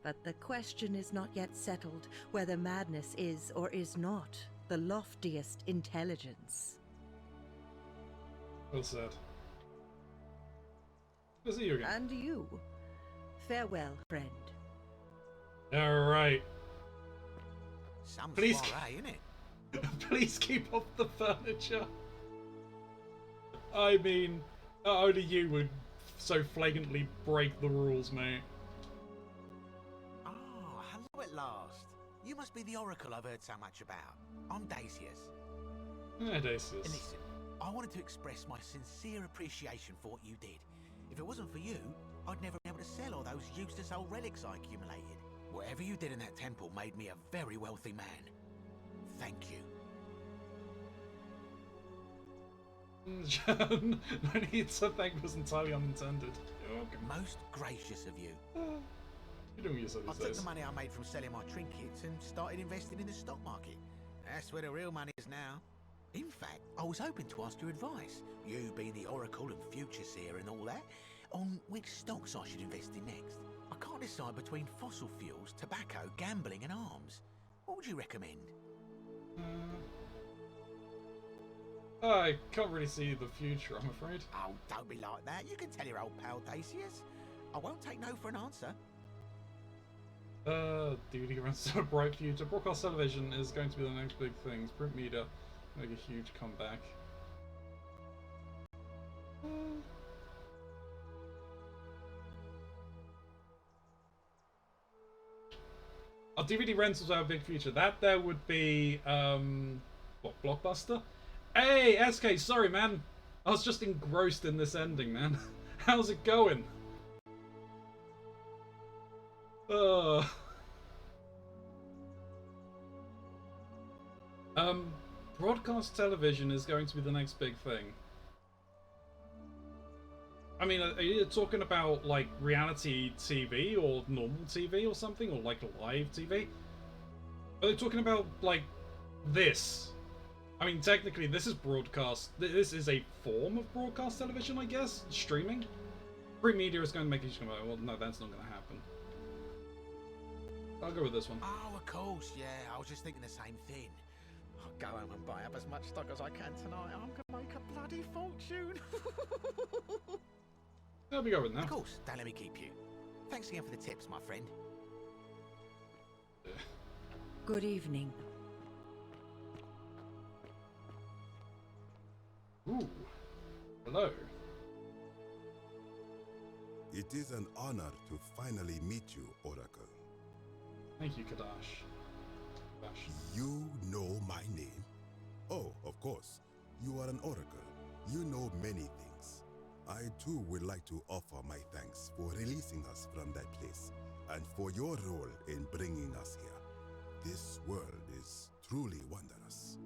but the question is not yet settled whether madness is or is not the loftiest intelligence. Well said. Good to see you again. And you. Farewell, friend. Alright. Some Please soiree, innit? Please keep off the furniture. I mean, only you would so flagrantly break the rules, mate. Oh, hello at last. You must be the oracle I've heard so much about. I'm Dacius. Yeah, And Dacius. listen, I wanted to express my sincere appreciation for what you did. If it wasn't for you, I'd never been able to sell all those useless old relics I accumulated. Whatever you did in that temple made me a very wealthy man. Thank you. John, no need to thank was entirely unintended. You're welcome. Most gracious of you. You're doing yourself I these took days. the money I made from selling my trinkets and started investing in the stock market. That's where the real money is now. In fact, I was hoping to ask your advice, you being the oracle and future seer and all that, on which stocks I should invest in next. I can't decide between fossil fuels, tobacco, gambling and arms. What would you recommend? I can't really see the future, I'm afraid. Oh, don't be like that. You can tell your old pal Dacius. I won't take no for an answer. DVD runs so bright future. Broadcast television is going to be the next big thing. Print media make a huge comeback. DVD rentals are a big future. That there would be what, Blockbuster? Hey, SK, sorry man. I was just engrossed in this ending, man. How's it going? Broadcast television is going to be the next big thing. I mean, are you talking about, like, reality TV or normal TV or something? Or, like, live TV? Are they talking about, like, this? I mean, technically, this is broadcast. This is a form of broadcast television, I guess? Streaming? Free media is going to make you come out, well, no, that's not going to happen. I'll go with this one. Oh, of course, yeah. I was just thinking the same thing. I'll go home and buy up as much stock as I can tonight. I'm going to make a bloody fortune. I'll be going now. Of course, don't let me keep you. Thanks again for the tips, my friend. Good evening. Ooh. Hello. It is an honor to finally meet you, Oracle. Thank you, Kadash. Kadash. You know my name? Oh, of course. You are an Oracle. You know many things. I too would like to offer my thanks for releasing us from that place, and for your role in bringing us here. This world is truly wondrous.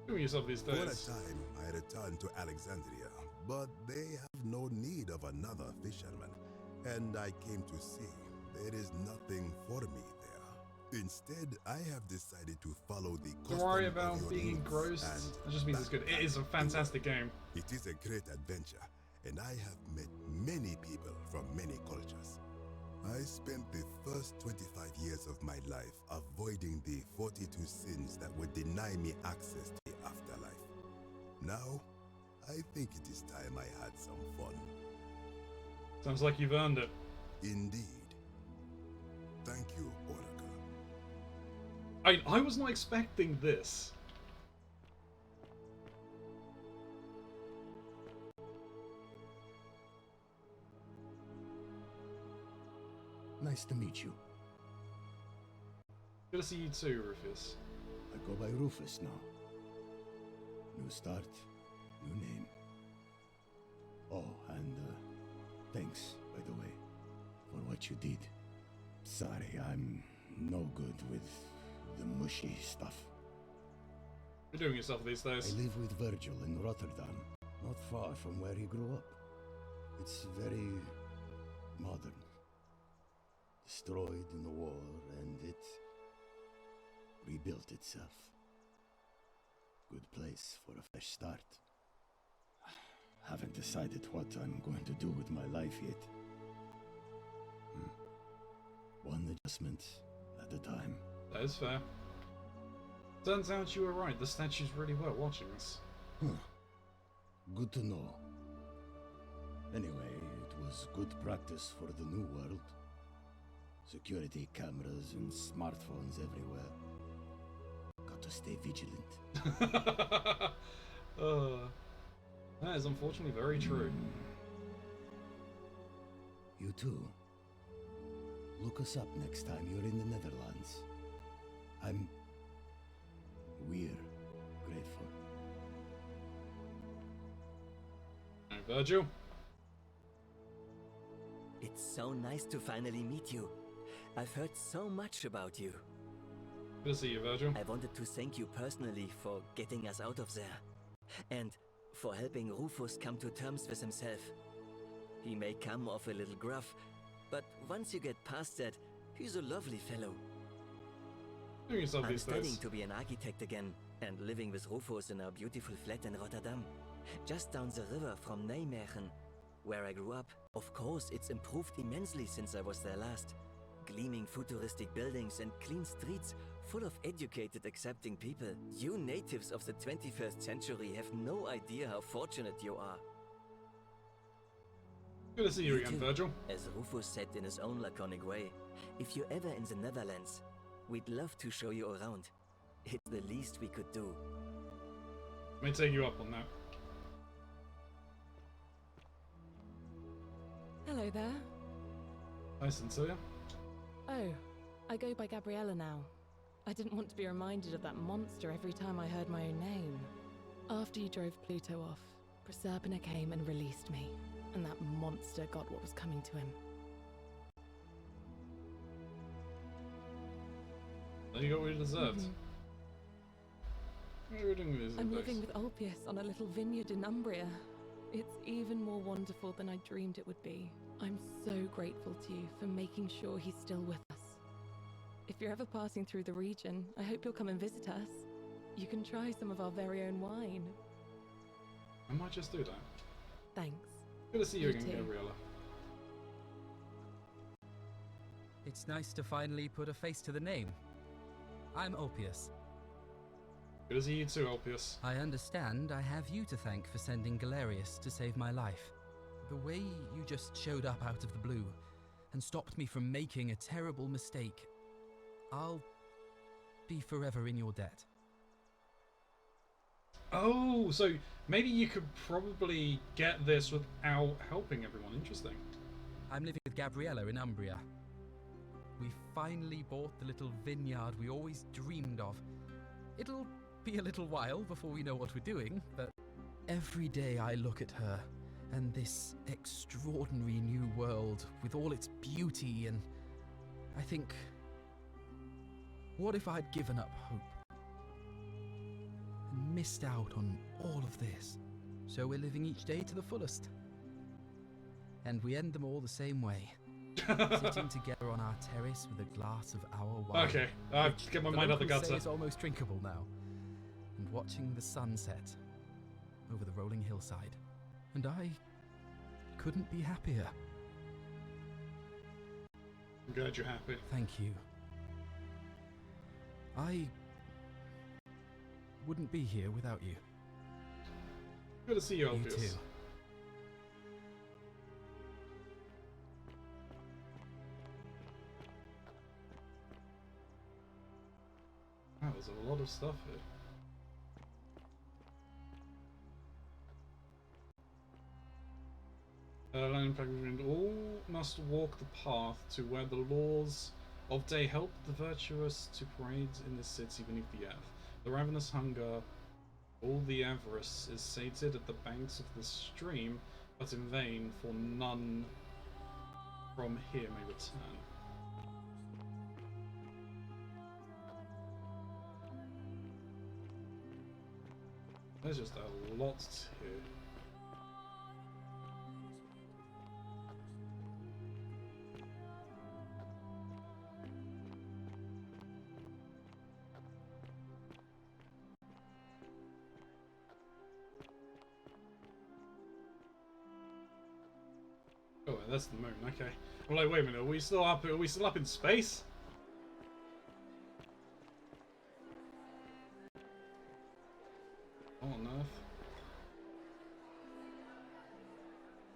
Doing yourself these days. For a time, I returned to Alexandria, but they have no need of another fisherman, and I came to see there is nothing for me there. Instead, I have decided to follow the Don't worry about being engrossed. That just means it's good. It is a fantastic game. It is a great adventure, and I have met many people from many cultures. I spent the first 25 years of my life avoiding the 42 sins that would deny me access to the afterlife. Now, I think it is time I had some fun. Sounds like you've earned it. Indeed. Thank you, Oracle. I was not expecting this. Nice to meet you. Good to see you too, Rufus. I go by Rufus now. New start, new name. Oh, and thanks, by the way, for what you did. Sorry, I'm no good with the mushy stuff. You're doing yourself these days. I live with Virgil in Rotterdam, not far from where he grew up. It's very modern. Destroyed in the war, and it rebuilt itself. Good place for a fresh start. Haven't decided what I'm going to do with my life yet. One adjustment at a time. That is fair. Turns out you were right, the statues really were watching us. Good to know. Anyway, it was good practice for the new world. Security cameras and smartphones everywhere. Got to stay vigilant. That is unfortunately very true. You too. Look us up next time you're in the Netherlands. We're grateful. Hey, Virgil. It's so nice to finally meet you. I've heard so much about you. Good to see you, Virgil. I wanted to thank you personally for getting us out of there. And for helping Rufus come to terms with himself. He may come off a little gruff, but once you get past that, he's a lovely fellow. Doing yourself I'm these studying days. to be an architect again, and living with Rufus in our beautiful flat in Rotterdam. Just down the river from Nijmegen, where I grew up. Of course, it's improved immensely since I was there last. Gleaming futuristic buildings and clean streets full of educated, accepting people. You natives of the 21st century have no idea how fortunate you are. Good to see you again, too. Virgil. As Rufus said in his own laconic way, if you're ever in the Netherlands, we'd love to show you around. It's the least we could do. May take you up on that. Hello there. Hi, Cynthia. Oh, I go by Gabriella now. I didn't want to be reminded of that monster every time I heard my own name. After you drove Pluto off, Proserpina came and released me, and that monster got what was coming to him. Then you got what you deserved. What are you doing with these I'm days? living with Ulpius on a little vineyard in Umbria. It's even more wonderful than I dreamed it would be. I'm so grateful to you for making sure he's still with us. If you're ever passing through the region, I hope you'll come and visit us. You can try some of our very own wine. I might just do that. Thanks. Good to see you again, too. Gabriella. It's nice to finally put a face to the name. I'm Ulpius. Good to see you too, Ulpius. I understand I have you to thank for sending Galerius to save my life. The way you just showed up out of the blue and stopped me from making a terrible mistake. I'll be forever in your debt. Oh, so maybe you could probably get this without helping everyone. Interesting. I'm living with Gabriella in Umbria. We finally bought the little vineyard we always dreamed of. It'll be a little while before we know what we're doing, but every day I look at her and this extraordinary new world with all its beauty, and I think, what if I'd given up hope and missed out on all of this? So we're living each day to the fullest. And we end them all the same way. Sitting together on our terrace with a glass of our wine. Okay, I've get my mind out the gutter. It's almost drinkable now. And watching the sunset over the rolling hillside. And I couldn't be happier. I'm glad you're happy. Thank you. I wouldn't be here without you. Good to see you, Alpheus. You too. Wow, there's a lot of stuff here. All must walk the path to where the laws of day help the virtuous to parade in the city beneath the earth. The ravenous hunger, all the avarice is sated at the banks of the stream, but in vain, for none from here may return. There's just a lot here. Oh, that's the moon. Okay. I'm like, wait a minute. Are we still up? Are we still up in space? What on earth?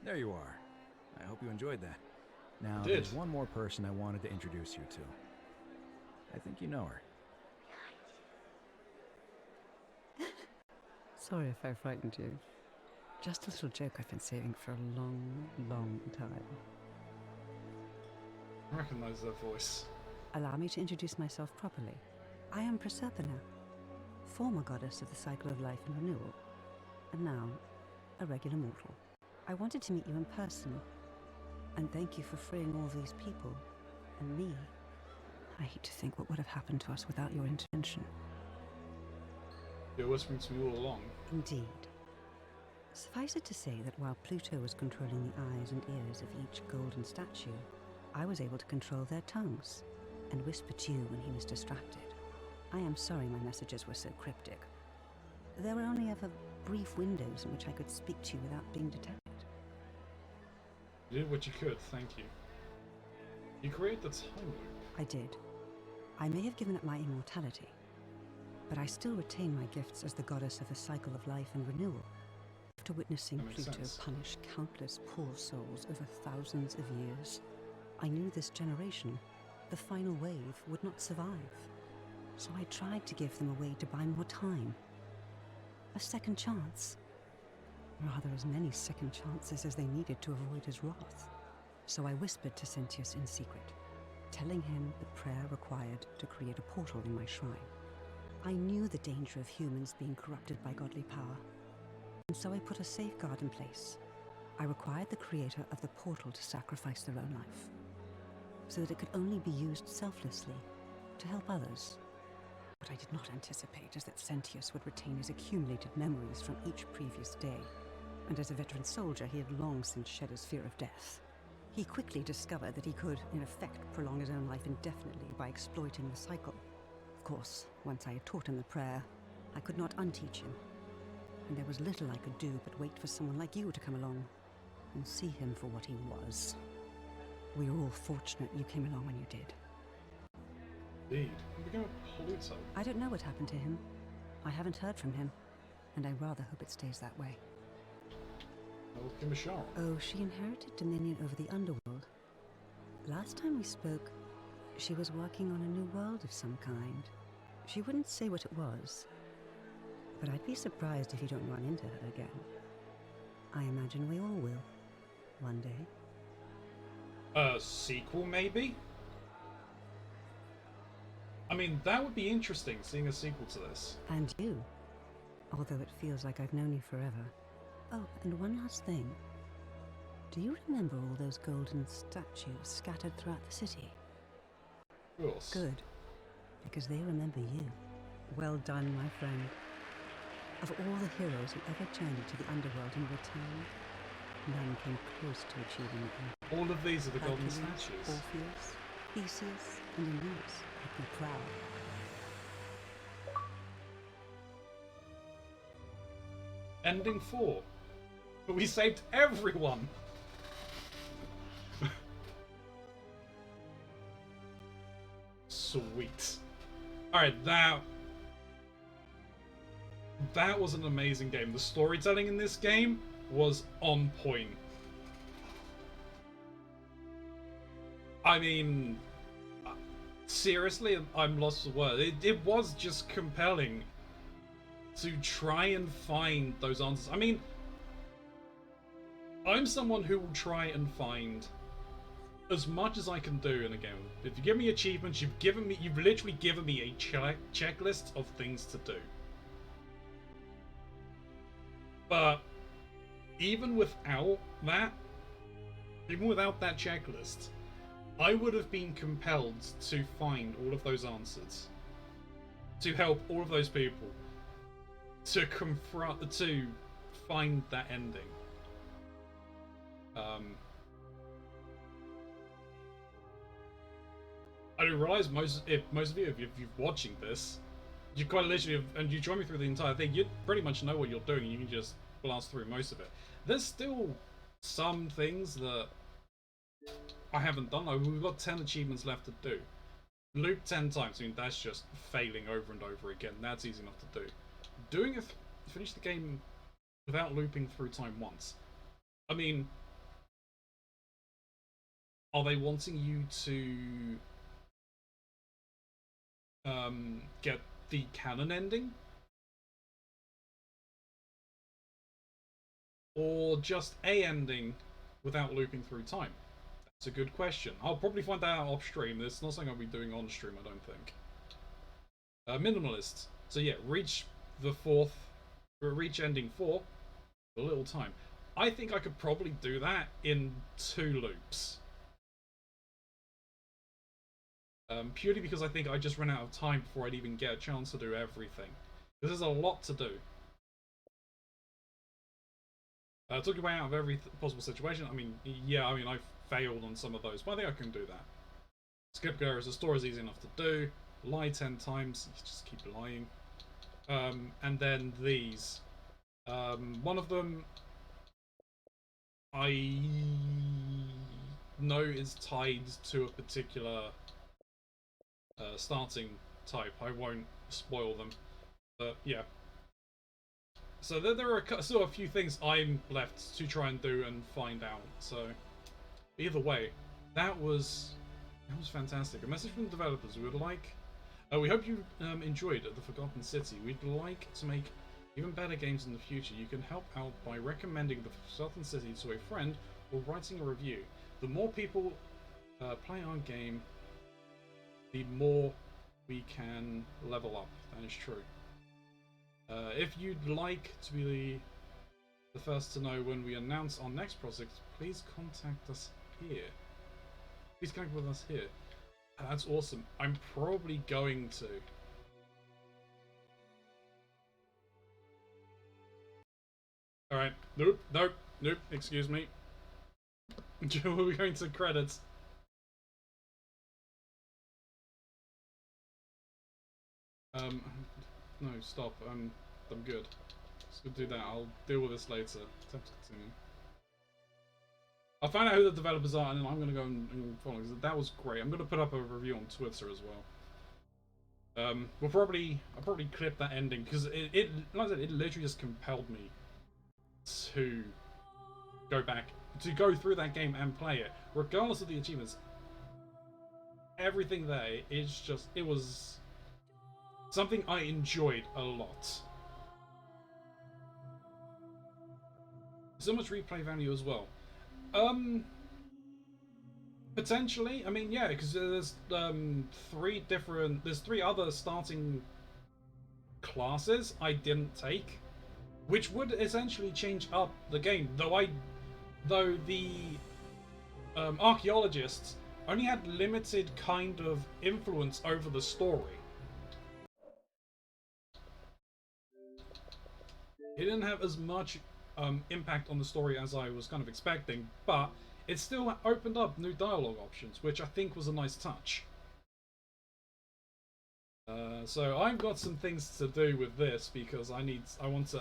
There you are. I hope you enjoyed that. Now, I did. there's one more person I wanted to introduce you to. I think you know her. Sorry if I frightened you. Just a little joke I've been saving for a long, long time. I recognize that voice. Allow me to introduce myself properly. I am Proserpina, former goddess of the cycle of life and renewal, and now a regular mortal. I wanted to meet you in person, and thank you for freeing all these people, and me. I hate to think what would have happened to us without your intervention. You're whispering to me all along. Indeed. Suffice it to say that while Pluto was controlling the eyes and ears of each golden statue, I was able to control their tongues, and whisper to you when he was distracted. I am sorry my messages were so cryptic. There were only ever brief windows in which I could speak to you without being detected. You did what you could, thank you. You created the time loop. I did. I may have given up my immortality, but I still retain my gifts as the goddess of the cycle of life and renewal. After witnessing Pluto punish countless poor souls over thousands of years, I knew this generation, the final wave, would not survive. So I tried to give them a way to buy more time. A second chance. Rather, as many second chances as they needed to avoid his wrath. So I whispered to Sentius in secret, telling him the prayer required to create a portal in my shrine. I knew the danger of humans being corrupted by godly power, and so I put a safeguard in place. I required the creator of the portal to sacrifice their own life, so that it could only be used selflessly to help others. What I did not anticipate is that Sentius would retain his accumulated memories from each previous day, and as a veteran soldier he had long since shed his fear of death. He quickly discovered that he could, in effect, prolong his own life indefinitely by exploiting the cycle. Of course, once I had taught him the prayer, I could not unteach him, and there was little I could do but wait for someone like you to come along and see him for what he was. We were all fortunate you came along when you did. Indeed. You became a Pluto. I don't know what happened to him. I haven't heard from him, and I rather hope it stays that way. I'll give him a shot. Oh, she inherited dominion over the Underworld. Last time we spoke, she was working on a new world of some kind. She wouldn't say what it was, but I'd be surprised if you don't run into her again. I imagine we all will, one day. A sequel, maybe? I mean, that would be interesting, seeing a sequel to this. And you, although it feels like I've known you forever. Oh, and one last thing. Do you remember all those golden statues scattered throughout the city? Of course. Good, because they remember you. Well done, my friend. Of all the heroes who ever journeyed to the Underworld and returned, none came close to achieving it. All of these are the golden Hercules, statues. Orpheus, Theseus, and Aeneas would be proud. Ending 4. But we saved everyone! Sweet. Alright, that was an amazing game. The storytelling in this game was on point. I mean, seriously, I'm lost for words. It was just compelling to try and find those answers. I mean, I'm someone who will try and find as much as I can do in a game. If you give me achievements, you've literally given me a checklist of things to do. But even without that checklist, I would have been compelled to find all of those answers, to help all of those people, to find that ending. I didn't realize most of you, if you're watching this, you quite literally, and you join me through the entire thing, you pretty much know what you're doing, and you can just blast through most of it. There's still some things that I haven't done. We've got 10 achievements left to do. Loop 10 times, I mean, that's just failing over and over again. That's easy enough to do. Finish the game without looping through time once. I mean, are they wanting you to get the canon ending? Or just a ending without looping through time? That's a good question. I'll probably find that out off stream. It's not something I'll be doing on stream, I don't think. Minimalist. So yeah, reach ending 4 a little time. I think I could probably do that in 2 loops. Purely because I think I just ran out of time before I'd even get a chance to do everything. Because there's a lot to do. Took your way out of every possible situation. I mean, yeah, I mean, I failed on some of those, but I think I can do that. Skip errors, the store is easy enough to do. Lie 10 times, you just keep lying. And then these. One of them I know is tied to a particular starting type. I won't spoil them, but yeah. So there are still a few things I'm left to try and do and find out. So either way, that was fantastic. A message from the developers. We would like, we hope you enjoyed The Forgotten City. We'd like to make even better games in the future. You can help out by recommending The Forgotten City to a friend or writing a review. The more people play our game, the more we can level up. That is true. If you'd like to be the first to know when we announce our next project, please contact us here. Please connect with us here. That's awesome. I'm probably going to. Alright. Nope. Excuse me. We're going to credits. No, stop. I'm good. Just gonna do that. I'll deal with this later. Attempt to continue. I'll find out who the developers are, and then I'm gonna go and follow. That was great. I'm gonna put up a review on Twitter as well. I'll probably clip that ending because it like I said, it literally just compelled me to go back, to go through that game and play it, regardless of the achievements. Everything there is just, it was something I enjoyed a lot. So much replay value as well. Potentially. I mean, yeah, because there's there's 3 other starting classes I didn't take, which would essentially change up the game. Though I though the archaeologists only had limited kind of influence over the story. It didn't have as much impact on the story as I was kind of expecting, but it still opened up new dialogue options, which I think was a nice touch. So I've got some things to do with this because I want to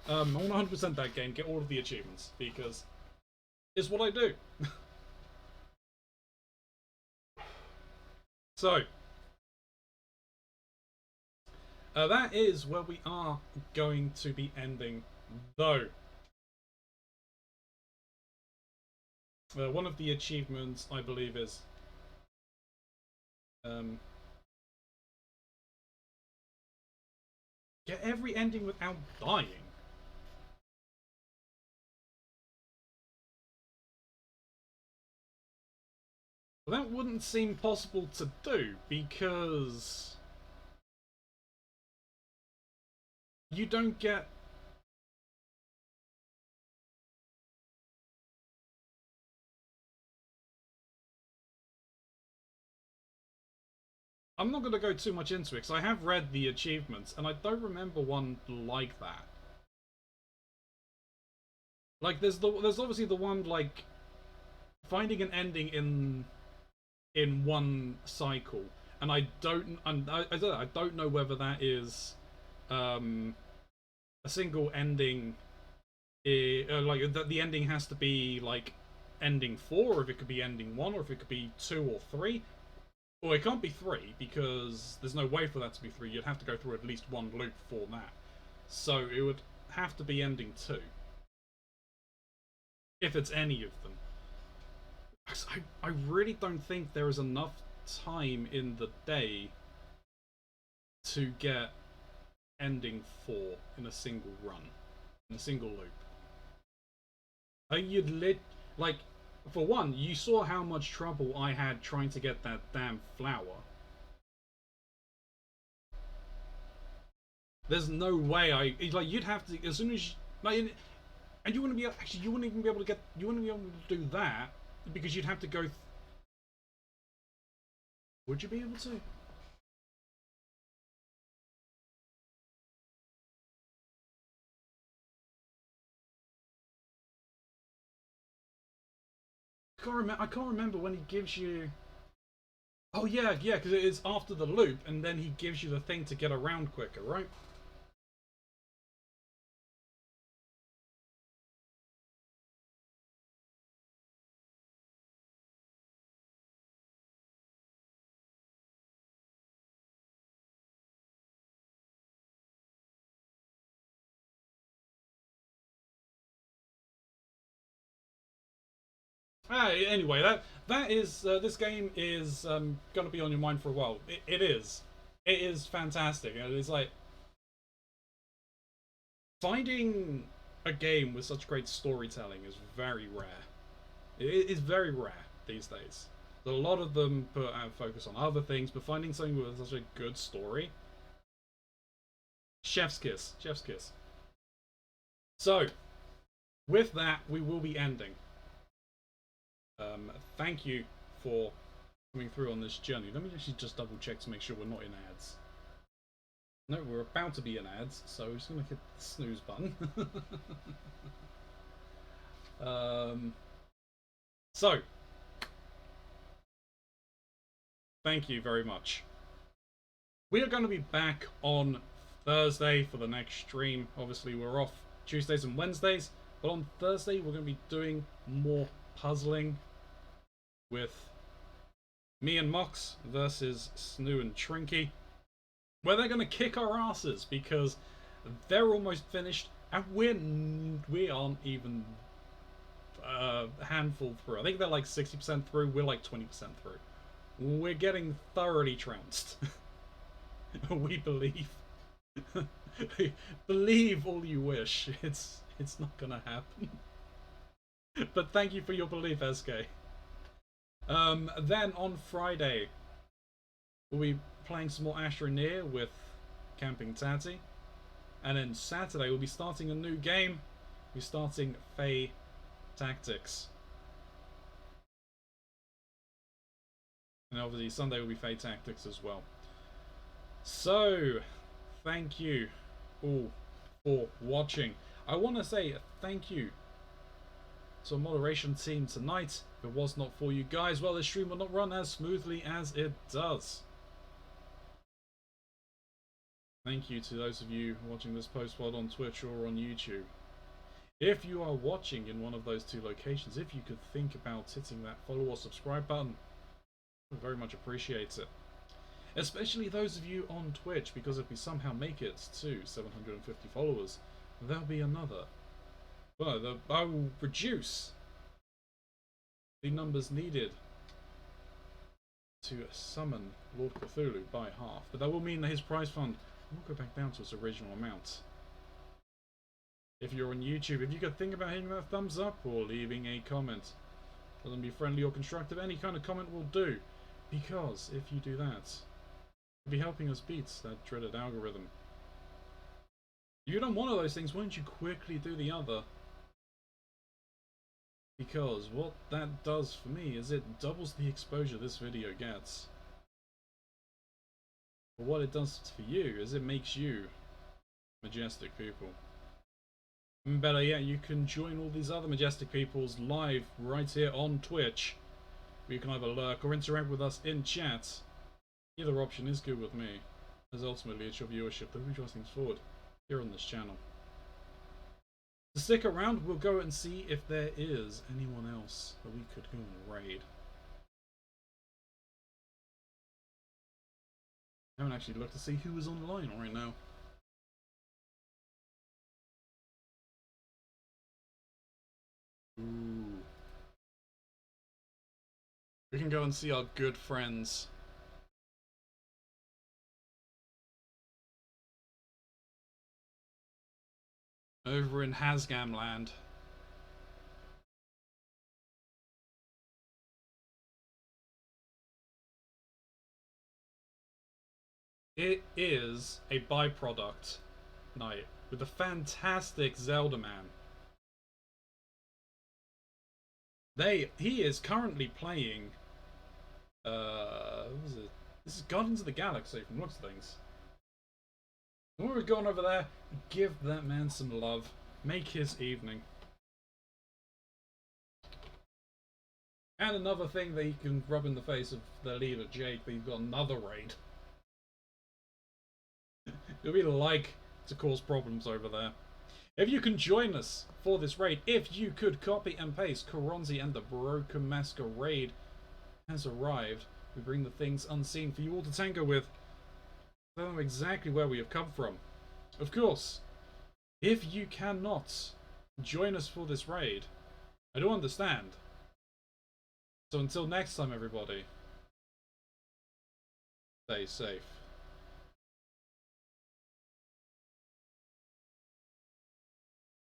100% that game, get all of the achievements, because it's what I do. So that is where we are going to be ending, though. One of the achievements, I believe, is get every ending without dying. Well, that wouldn't seem possible to do, because you don't get... I'm not going to go too much into it, because I have read the achievements, and I don't remember one like that. Like, there's obviously the one, like, finding an ending in one cycle, and I don't know whether that is a single ending, like that the ending has to be like ending 4, or if it could be ending 1, or if it could be 2 or 3. Well, it can't be 3 because there's no way for that to be 3. You'd have to go through at least one loop for that, so it would have to be ending 2 if it's any of them. I really don't think there is enough time in the day to get ending 4 in a single run, in a single loop. Like, for one, you saw how much trouble I had trying to get that damn flower. There's no way you'd have to, as soon as and you wouldn't be actually you wouldn't even be able to do that, because you'd have to go would you be able to? I can't remember when he gives you... Oh yeah, because it is after the loop, and then he gives you the thing to get around quicker, right? Anyway, that is this game is gonna be on your mind for a while. It is fantastic, and it's like finding a game with such great storytelling is very rare. It is very rare these days. A lot of them put out focus on other things, but finding something with such a good story, chef's kiss, chef's kiss. So, with that, we will be ending. Thank you for coming through on this journey. Let me actually just double check to make sure we're not in ads. No, we're about to be in ads, so we're just going to hit the snooze button. So, thank you very much. We are going to be back on Thursday for the next stream. Obviously, we're off Tuesdays and Wednesdays, but on Thursday, we're going to be doing more puzzling with me and Mox versus Snoo and Trinky, where they're going to kick our asses because they're almost finished and we aren't even a handful through. I think they're like 60% through, we're like 20% through. We're getting thoroughly trounced. We believe. Believe all you wish. It's not gonna happen. But thank you for your belief, SK. Then on Friday, we'll be playing some more Astroneer with Camping Tatty. And then Saturday, we'll be starting a new game. We're starting Fae Tactics. And obviously Sunday will be Fate Tactics as well. So, thank you all for watching. I want to say thank you to a moderation team tonight. If it was not for you guys, well, this stream will not run as smoothly as it does. Thank you to those of you watching this post-pod on Twitch or on YouTube. If you are watching in one of those two locations, if you could think about hitting that follow or subscribe button, I would very much appreciate it. Especially those of you on Twitch, because if we somehow make it to 750 followers, there'll be another. Well, I will reduce the numbers needed to summon Lord Cthulhu by half, but that will mean that his prize fund will go back down to its original amount. If you're on YouTube, if you could think about hitting that thumbs up or leaving a comment, doesn't be friendly or constructive, any kind of comment will do, because if you do that, you'll be helping us beat that dreaded algorithm. If you've done one of those things, why don't you quickly do the other? Because what that does for me is it doubles the exposure this video gets. But what it does for you is it makes you majestic people. And better yet, you can join all these other majestic peoples live right here on Twitch, where you can either lurk or interact with us in chat. Either option is good with me, as ultimately it's your viewership that will drive things forward here on this channel. To stick around, we'll go and see if there is anyone else that we could go and raid. I haven't actually looked to see who is online right now. Ooh. We can go and see our good friends. Over in Hasgam land. It is a byproduct night with a fantastic Zelda man. He is currently playing what was it? This is Guardians of the Galaxy from looks of things. When we're going over there, give that man some love. Make his evening. And another thing that you can rub in the face of their leader, Jake, that you've got another raid. You'll be like to cause problems over there. If you can join us for this raid, if you could copy and paste Keronzi and the Broken Masquerade has arrived. We bring the things unseen for you all to tango with. I don't know exactly where we have come from. Of course, if you cannot join us for this raid, I do understand. So until next time, everybody, stay safe.